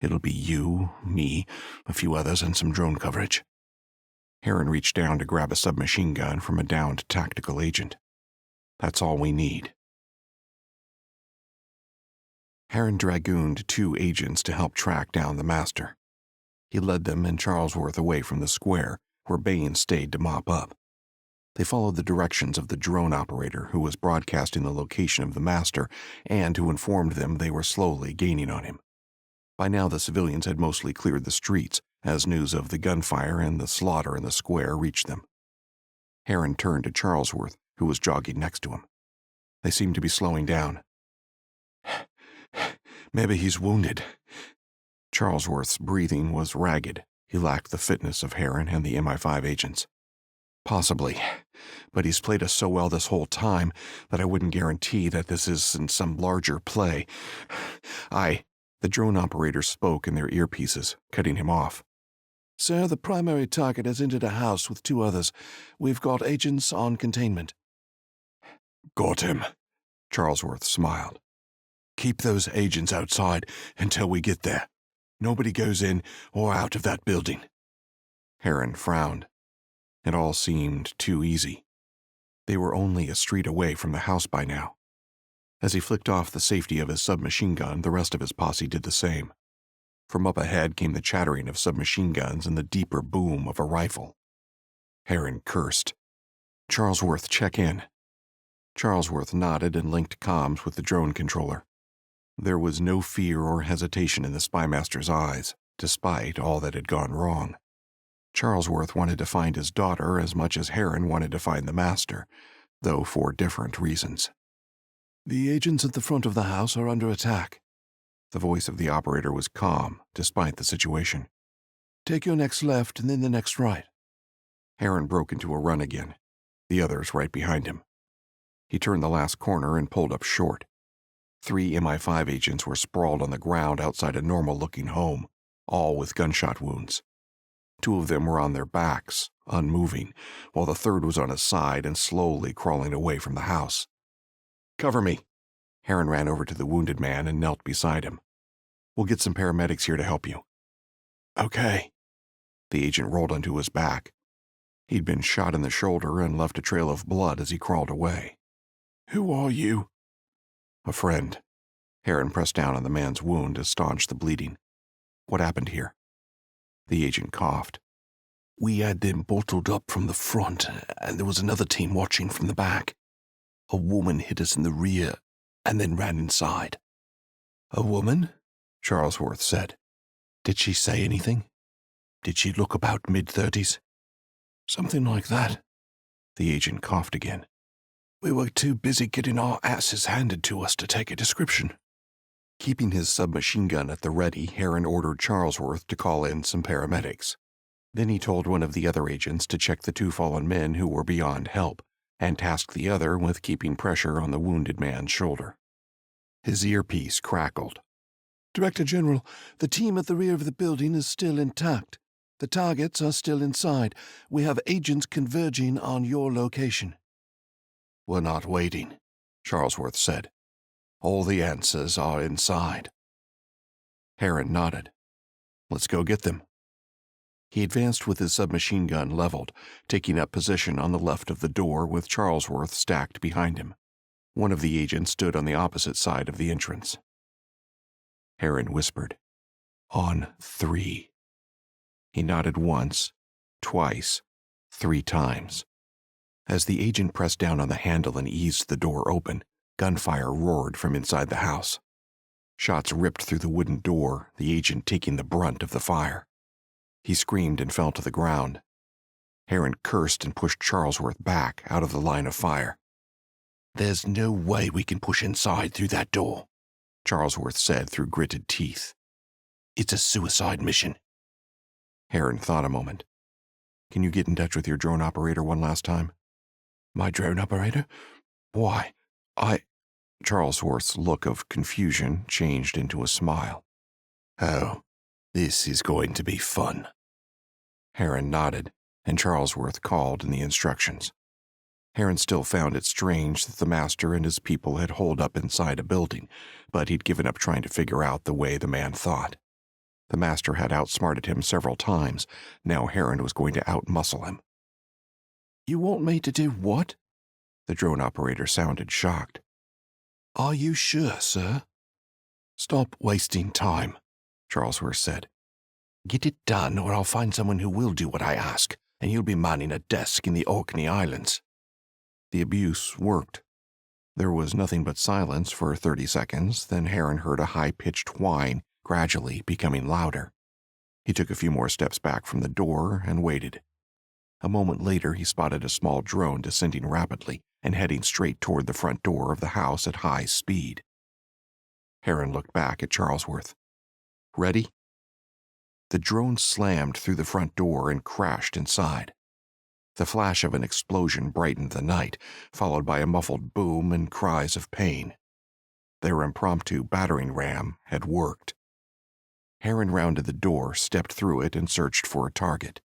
It'll be you, me, a few others, and some drone coverage. Herron reached down to grab a submachine gun from a downed tactical agent. That's all we need. Herron dragooned 2 agents to help track down the Master. He led them and Charlesworth away from the square, where Bain stayed to mop up. They followed the directions of the drone operator who was broadcasting the location of the Master and who informed them they were slowly gaining on him. By now the civilians had mostly cleared the streets as news of the gunfire and the slaughter in the square reached them. Herron turned to Charlesworth, who was jogging next to him. They seemed to be slowing down. Maybe he's wounded. Charlesworth's breathing was ragged. He lacked the fitness of Herron and the MI5 agents. Possibly, but he's played us so well this whole time that I wouldn't guarantee that this isn't some larger play. The drone operator spoke in their earpieces, cutting him off. Sir, the primary target has entered a house with 2 others. We've got agents on containment. Got him, Charlesworth smiled. Keep those agents outside until we get there. Nobody goes in or out of that building. Herron frowned. It all seemed too easy. They were only a street away from the house by now. As he flicked off the safety of his submachine gun, the rest of his posse did the same. From up ahead came the chattering of submachine guns and the deeper boom of a rifle. Herron cursed. Charlesworth, check in. Charlesworth nodded and linked comms with the drone controller. There was no fear or hesitation in the spymaster's eyes, despite all that had gone wrong. Charlesworth wanted to find his daughter as much as Herron wanted to find the Master, though for different reasons. The agents at the front of the house are under attack. The voice of the operator was calm, despite the situation. Take your next left and then the next right. Herron broke into a run again, the others right behind him. He turned the last corner and pulled up short. 3 MI5 agents were sprawled on the ground outside a normal-looking home, all with gunshot wounds. 2 of them were on their backs, unmoving, while the third was on his side and slowly crawling away from the house. Cover me. Herron ran over to the wounded man and knelt beside him. We'll get some paramedics here to help you. Okay. The agent rolled onto his back. He'd been shot in the shoulder and left a trail of blood as he crawled away. Who are you? A friend. Herron pressed down on the man's wound to staunch the bleeding. What happened here? The agent coughed. We had them bottled up from the front, and there was another team watching from the back. A woman hit us in the rear, and then ran inside. A woman? Charlesworth said. Did she say anything? Did she look about mid-30s? Something like that. The agent coughed again. We were too busy getting our asses handed to us to take a description. Keeping his submachine gun at the ready, Herron ordered Charlesworth to call in some paramedics. Then he told one of the other agents to check the 2 fallen men who were beyond help, and tasked the other with keeping pressure on the wounded man's shoulder. His earpiece crackled. Director General, the team at the rear of the building is still intact. The targets are still inside. We have agents converging on your location. We're not waiting, Charlesworth said. All the answers are inside. Herron nodded. Let's go get them. He advanced with his submachine gun leveled, taking up position on the left of the door with Charlesworth stacked behind him. One of the agents stood on the opposite side of the entrance. Herron whispered, "On 3. He nodded once, twice, 3 times. As the agent pressed down on the handle and eased the door open, gunfire roared from inside the house. Shots ripped through the wooden door, the agent taking the brunt of the fire. He screamed and fell to the ground. Herron cursed and pushed Charlesworth back out of the line of fire. "There's no way we can push inside through that door," Charlesworth said through gritted teeth. "It's a suicide mission." Herron thought a moment. "Can you get in touch with your drone operator one last time?" "My drone operator? Why, Charlesworth's look of confusion changed into a smile. "Oh, this is going to be fun." Herron nodded, and Charlesworth called in the instructions. Herron still found it strange that the master and his people had holed up inside a building, but he'd given up trying to figure out the way the man thought. The master had outsmarted him several times. Now Herron was going to outmuscle him. "You want me to do what?" The drone operator sounded shocked. "Are you sure, sir?" "Stop wasting time," Charlesworth said. "Get it done, or I'll find someone who will do what I ask, and you'll be manning a desk in the Orkney Islands." The abuse worked. There was nothing but silence for 30 seconds, then Herron heard a high-pitched whine, gradually becoming louder. He took a few more steps back from the door and waited. A moment later, he spotted a small drone descending rapidly and heading straight toward the front door of the house at high speed. Herron looked back at Charlesworth. "Ready?" The drone slammed through the front door and crashed inside. The flash of an explosion brightened the night, followed by a muffled boom and cries of pain. Their impromptu battering ram had worked. Herron rounded the door, stepped through it, and searched for a target.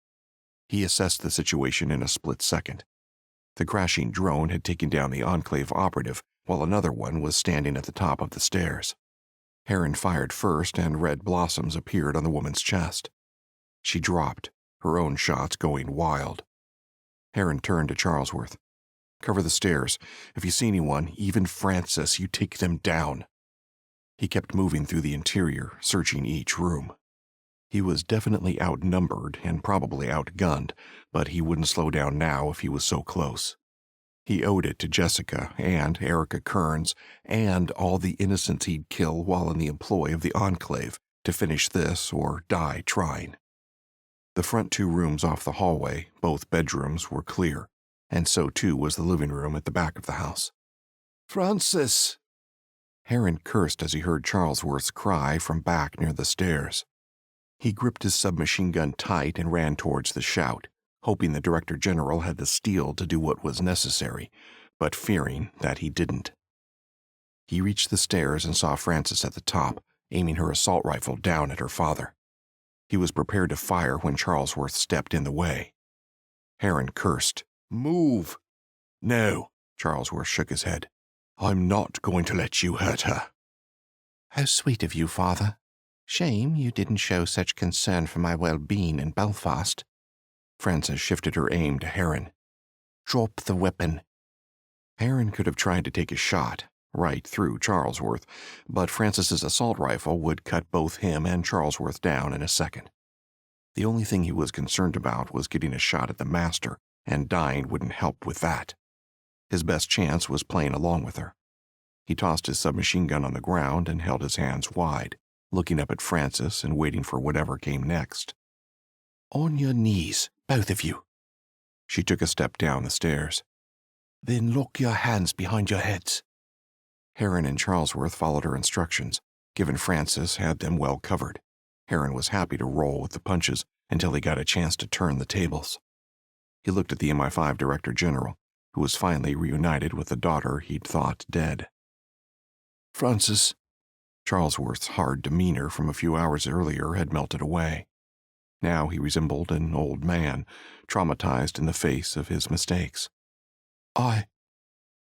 He assessed the situation in a split second. The crashing drone had taken down the Enclave operative, while another one was standing at the top of the stairs. Herron fired first, and red blossoms appeared on the woman's chest. She dropped, her own shots going wild. Herron turned to Charlesworth. "Cover the stairs. If you see anyone, even Francis, you take them down." He kept moving through the interior, searching each room. He was definitely outnumbered and probably outgunned, but he wouldn't slow down now if he was so close. He owed it to Jessica and Erica Kearns and all the innocents he'd kill while in the employ of the Enclave to finish this or die trying. The front 2 rooms off the hallway, both bedrooms, were clear, and so too was the living room at the back of the house. "Francis!" Herron cursed as he heard Charlesworth's cry from back near the stairs. He gripped his submachine gun tight and ran towards the shout, hoping the Director General had the steel to do what was necessary, but fearing that he didn't. He reached the stairs and saw Francis at the top, aiming her assault rifle down at her father. He was prepared to fire when Charlesworth stepped in the way. Herron cursed. "Move!" "No," Charlesworth shook his head. "I'm not going to let you hurt her." How sweet of you, Father. Shame you didn't show such concern for my well-being in Belfast. Frances shifted her aim to Herron. Drop the weapon. Herron could have tried to take a shot, right through Charlesworth, but Frances's assault rifle would cut both him and Charlesworth down in a second. The only thing he was concerned about was getting a shot at the master, and dying wouldn't help with that. His best chance was playing along with her. He tossed his submachine gun on the ground and held his hands wide, looking up at Frances and waiting for whatever came next. On your knees, both of you. She took a step down the stairs. Then lock your hands behind your heads. Herron and Charlesworth followed her instructions, given Frances had them well covered. Herron was happy to roll with the punches until he got a chance to turn the tables. He looked at the MI5 Director General, who was finally reunited with the daughter he'd thought dead. Francis. Charlesworth's hard demeanor from a few hours earlier had melted away. Now he resembled an old man, traumatized in the face of his mistakes.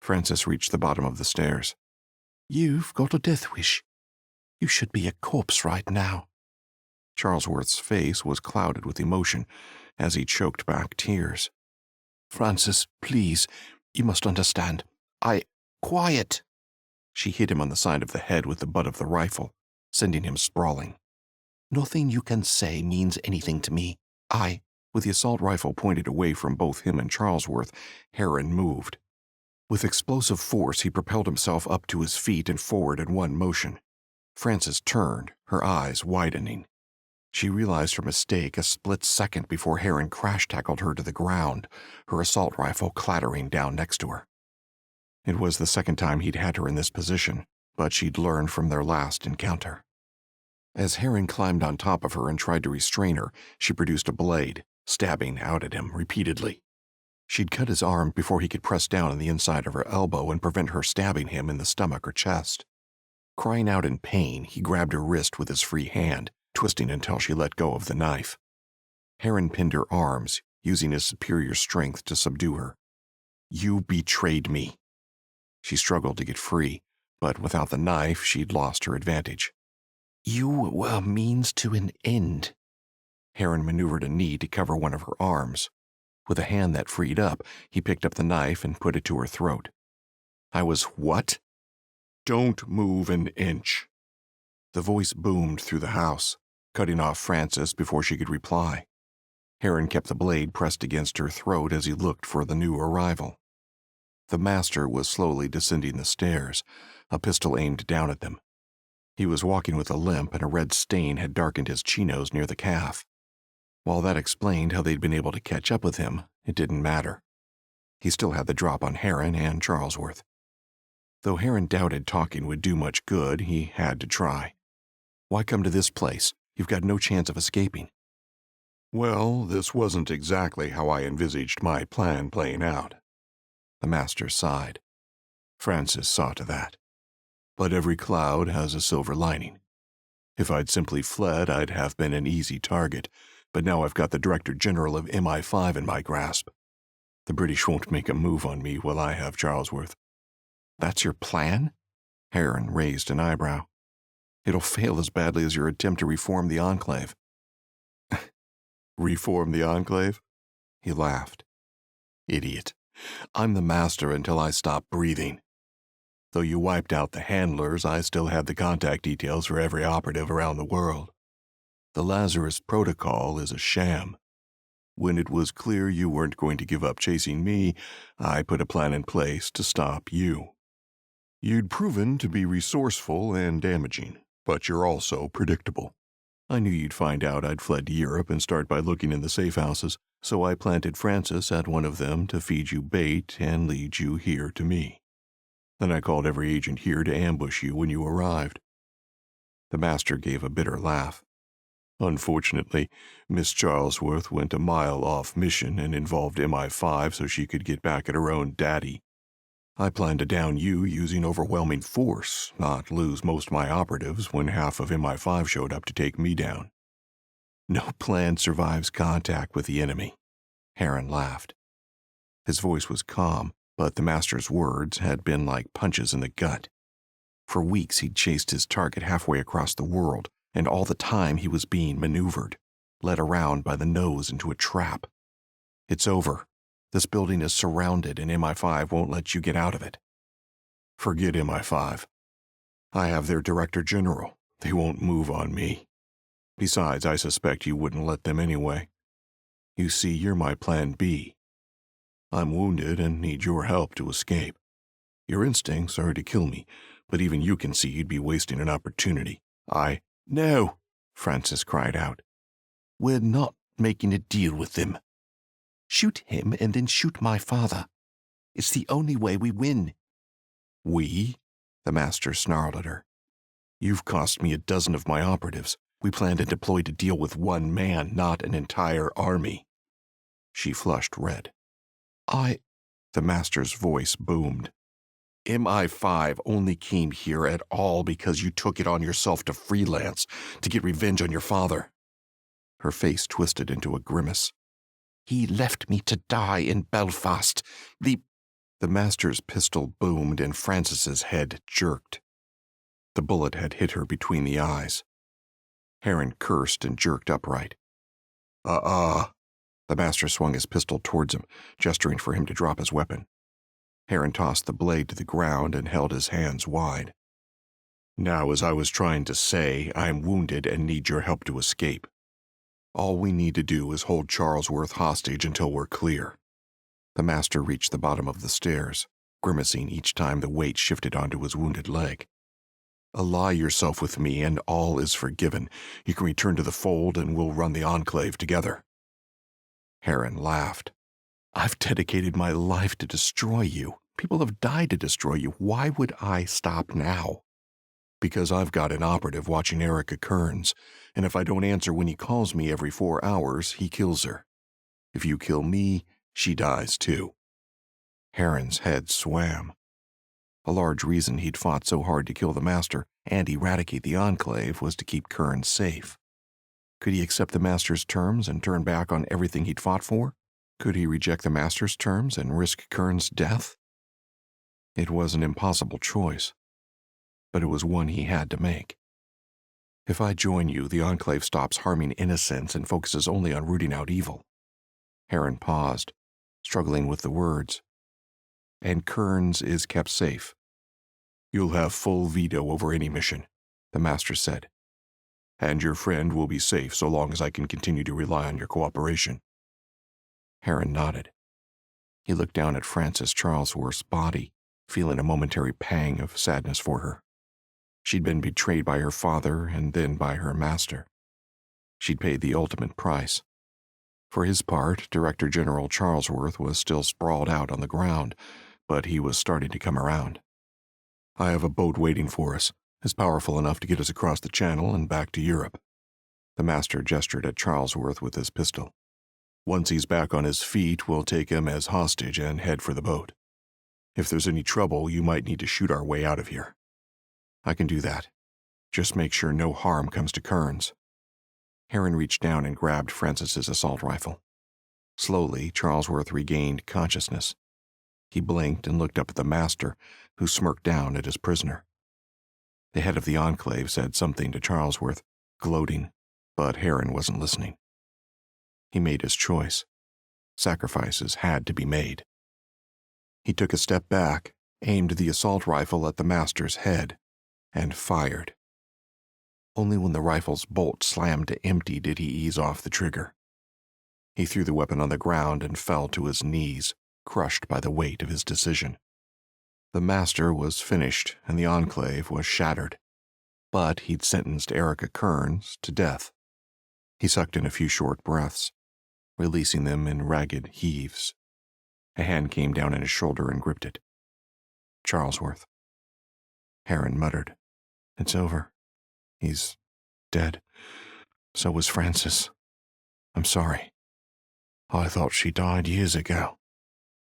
Francis reached the bottom of the stairs. You've got a death wish. You should be a corpse right now. Charlesworth's face was clouded with emotion as he choked back tears. Francis, please, you must understand. Quiet! She hit him on the side of the head with the butt of the rifle, sending him sprawling. Nothing you can say means anything to me. With the assault rifle pointed away from both him and Charlesworth, Herron moved. With explosive force, he propelled himself up to his feet and forward in one motion. Frances turned, her eyes widening. She realized her mistake a split second before Herron crash-tackled her to the ground, her assault rifle clattering down next to her. It was the second time he'd had her in this position, but she'd learned from their last encounter. As Herron climbed on top of her and tried to restrain her, she produced a blade, stabbing out at him repeatedly. She'd cut his arm before he could press down on the inside of her elbow and prevent her stabbing him in the stomach or chest. Crying out in pain, he grabbed her wrist with his free hand, twisting until she let go of the knife. Herron pinned her arms, using his superior strength to subdue her. "You betrayed me." She struggled to get free, but without the knife, she'd lost her advantage. You were a means to an end. Herron maneuvered a knee to cover one of her arms. With a hand that freed up, he picked up the knife and put it to her throat. "I was what?" "Don't move an inch." The voice boomed through the house, cutting off Frances before she could reply. Herron kept the blade pressed against her throat as he looked for the new arrival. The master was slowly descending the stairs, a pistol aimed down at them. He was walking with a limp, and a red stain had darkened his chinos near the calf. While that explained how they'd been able to catch up with him, it didn't matter. He still had the drop on Herron and Charlesworth. Though Herron doubted talking would do much good, he had to try. "Why come to this place? You've got no chance of escaping." "Well, this wasn't exactly how I envisaged my plan playing out." The master sighed. Frances saw to that. "But every cloud has a silver lining. If I'd simply fled, I'd have been an easy target, but now I've got the Director General of MI5 in my grasp. The British won't make a move on me while I have Charlesworth." "That's your plan?" Herron raised an eyebrow. "It'll fail as badly as your attempt to reform the Enclave." "Reform the Enclave?" He laughed. "Idiot. I'm the master until I stop breathing. Though you wiped out the handlers, I still have the contact details for every operative around the world. The Lazarus Protocol is a sham. When it was clear you weren't going to give up chasing me, I put a plan in place to stop you. You'd proven to be resourceful and damaging, but you're also predictable. I knew you'd find out I'd fled to Europe and start by looking in the safe houses, so I planted Frances at one of them to feed you bait and lead you here to me. Then I called every agent here to ambush you when you arrived." The master gave a bitter laugh. "Unfortunately, Miss Charlesworth went a mile off mission and involved MI5 so she could get back at her own daddy. I planned to down you using overwhelming force, not lose most of my operatives when half of MI5 showed up to take me down." "No plan survives contact with the enemy," Herron laughed. His voice was calm, but the master's words had been like punches in the gut. For weeks he'd chased his target halfway across the world, and all the time he was being maneuvered, led around by the nose into a trap. "It's over. This building is surrounded, and MI5 won't let you get out of it." "Forget MI5. I have their Director General. They won't move on me. Besides, I suspect you wouldn't let them anyway. You see, you're my plan B. I'm wounded and need your help to escape. Your instincts are to kill me, but even you can see you'd be wasting an opportunity. No, Frances cried out. "We're not making a deal with them. Shoot him and then shoot my father. It's the only way we win." "We?" The master snarled at her. "You've cost me a dozen of my operatives. We planned and deployed to deal with one man, not an entire army." She flushed red. The master's voice boomed. "MI5 only came here at all because you took it on yourself to freelance, to get revenge on your father." Her face twisted into a grimace. "He left me to die in Belfast. The master's pistol boomed and Frances's head jerked. The bullet had hit her between the eyes. Herron cursed and jerked upright. The master swung his pistol towards him, gesturing for him to drop his weapon. Herron tossed the blade to the ground and held his hands wide. Now, as I was trying to say, I'm wounded and need your help to escape. All we need to do is hold Charlesworth hostage until we're clear. The master reached the bottom of the stairs, grimacing each time the weight shifted onto his wounded leg. Ally yourself with me and all is forgiven. You can return to the fold and we'll run the Enclave together. Herron laughed. I've dedicated my life to destroy you. People have died to destroy you. Why would I stop now? Because I've got an operative watching Erica Kearns, and if I don't answer when he calls me every 4 hours, he kills her. If you kill me, she dies too. Herron's head swam. A large reason he'd fought so hard to kill the master and eradicate the Enclave was to keep Kearns safe. Could he accept the master's terms and turn back on everything he'd fought for? Could he reject the master's terms and risk Kearns' death? It was an impossible choice, but it was one he had to make. If I join you, the Enclave stops harming innocents and focuses only on rooting out evil. Herron paused, struggling with the words. And Kearns is kept safe. You'll have full veto over any mission, the master said. And your friend will be safe so long as I can continue to rely on your cooperation. Herron nodded. He looked down at Frances Charlesworth's body, feeling a momentary pang of sadness for her. She'd been betrayed by her father and then by her master. She'd paid the ultimate price. For his part, Director General Charlesworth was still sprawled out on the ground, but he was starting to come around. I have a boat waiting for us. It's powerful enough to get us across the channel and back to Europe. The master gestured at Charlesworth with his pistol. Once he's back on his feet, we'll take him as hostage and head for the boat. If there's any trouble, you might need to shoot our way out of here. I can do that. Just make sure no harm comes to Kearns. Herron reached down and grabbed Frances's assault rifle. Slowly, Charlesworth regained consciousness. He blinked and looked up at the master, who smirked down at his prisoner. The head of the Enclave said something to Charlesworth, gloating, but Herron wasn't listening. He made his choice. Sacrifices had to be made. He took a step back, aimed the assault rifle at the master's head, and fired. Only when the rifle's bolt slammed to empty did he ease off the trigger. He threw the weapon on the ground and fell to his knees, crushed by the weight of his decision. The master was finished and the Enclave was shattered, but he'd sentenced Erica Kearns to death. He sucked in a few short breaths, releasing them in ragged heaves. A hand came down on his shoulder and gripped it. Charlesworth. Herron muttered, "It's over. He's dead. So was Frances. I'm sorry. I thought she died years ago."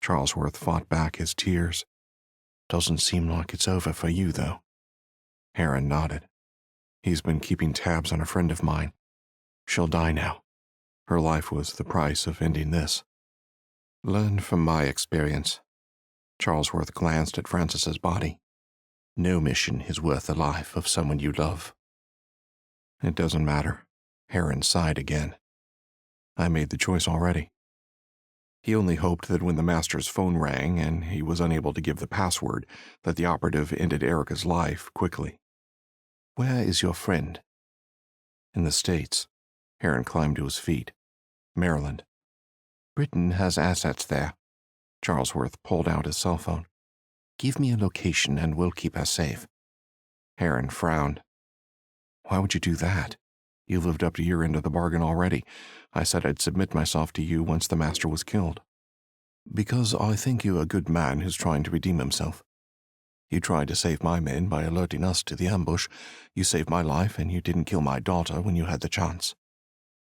Charlesworth fought back his tears. "Doesn't seem like it's over for you, though." Herron nodded. "He's been keeping tabs on a friend of mine. She'll die now. Her life was the price of ending this." "Learn from my experience." Charlesworth glanced at Frances's body. "No mission is worth the life of someone you love." "It doesn't matter." Herron sighed again. "I made the choice already." He only hoped that when the master's phone rang and he was unable to give the password, that the operative ended Erica's life quickly. "Where is your friend?" "In the States." Herron climbed to his feet. "Maryland." "Britain has assets there." Charlesworth pulled out his cell phone. "Give me a location and we'll keep her safe." Herron frowned. "Why would you do that? You lived up to your end of the bargain already. I said I'd submit myself to you once the master was killed." "Because I think you're a good man who's trying to redeem himself. You tried to save my men by alerting us to the ambush. You saved my life, and you didn't kill my daughter when you had the chance."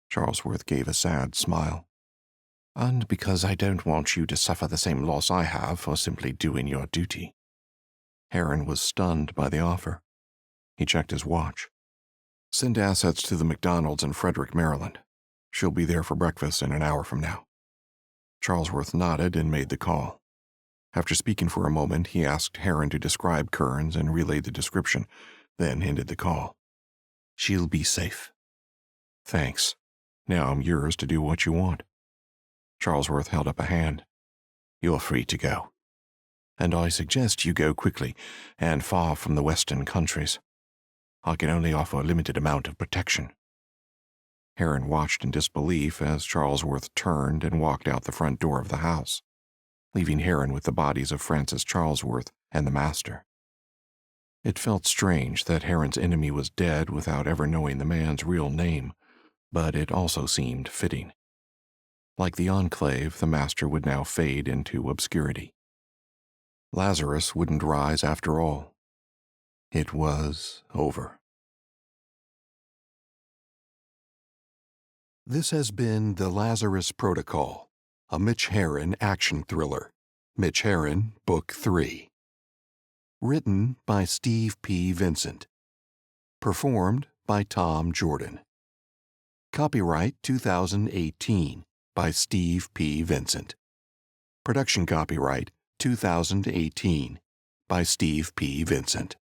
Charlesworth gave a sad smile. "And because I don't want you to suffer the same loss I have for simply doing your duty." Herron was stunned by the offer. He checked his watch. "Send assets to the McDonald's in Frederick, Maryland. She'll be there for breakfast in an hour from now." Charlesworth nodded and made the call. After speaking for a moment, he asked Herron to describe Kearns and relayed the description, then ended the call. "She'll be safe. Thanks. Now I'm yours to do what you want. Charlesworth held up a hand. You're free to go. And I suggest you go quickly and far from the western countries. I can only offer a limited amount of protection. Herron watched in disbelief as Charlesworth turned and walked out the front door of the house, leaving Herron with the bodies of Francis Charlesworth and the master. It felt strange that Herron's enemy was dead without ever knowing the man's real name, but it also seemed fitting. Like the Enclave, the master would now fade into obscurity. Lazarus wouldn't rise after all. It was over. This has been The Lazarus Protocol, a Mitch Herron action thriller. Mitch Herron, Book 3. Written by Steve P. Vincent. Performed by Tom Jordan. Copyright 2018 by Steve P. Vincent. Production copyright 2018 by Steve P. Vincent.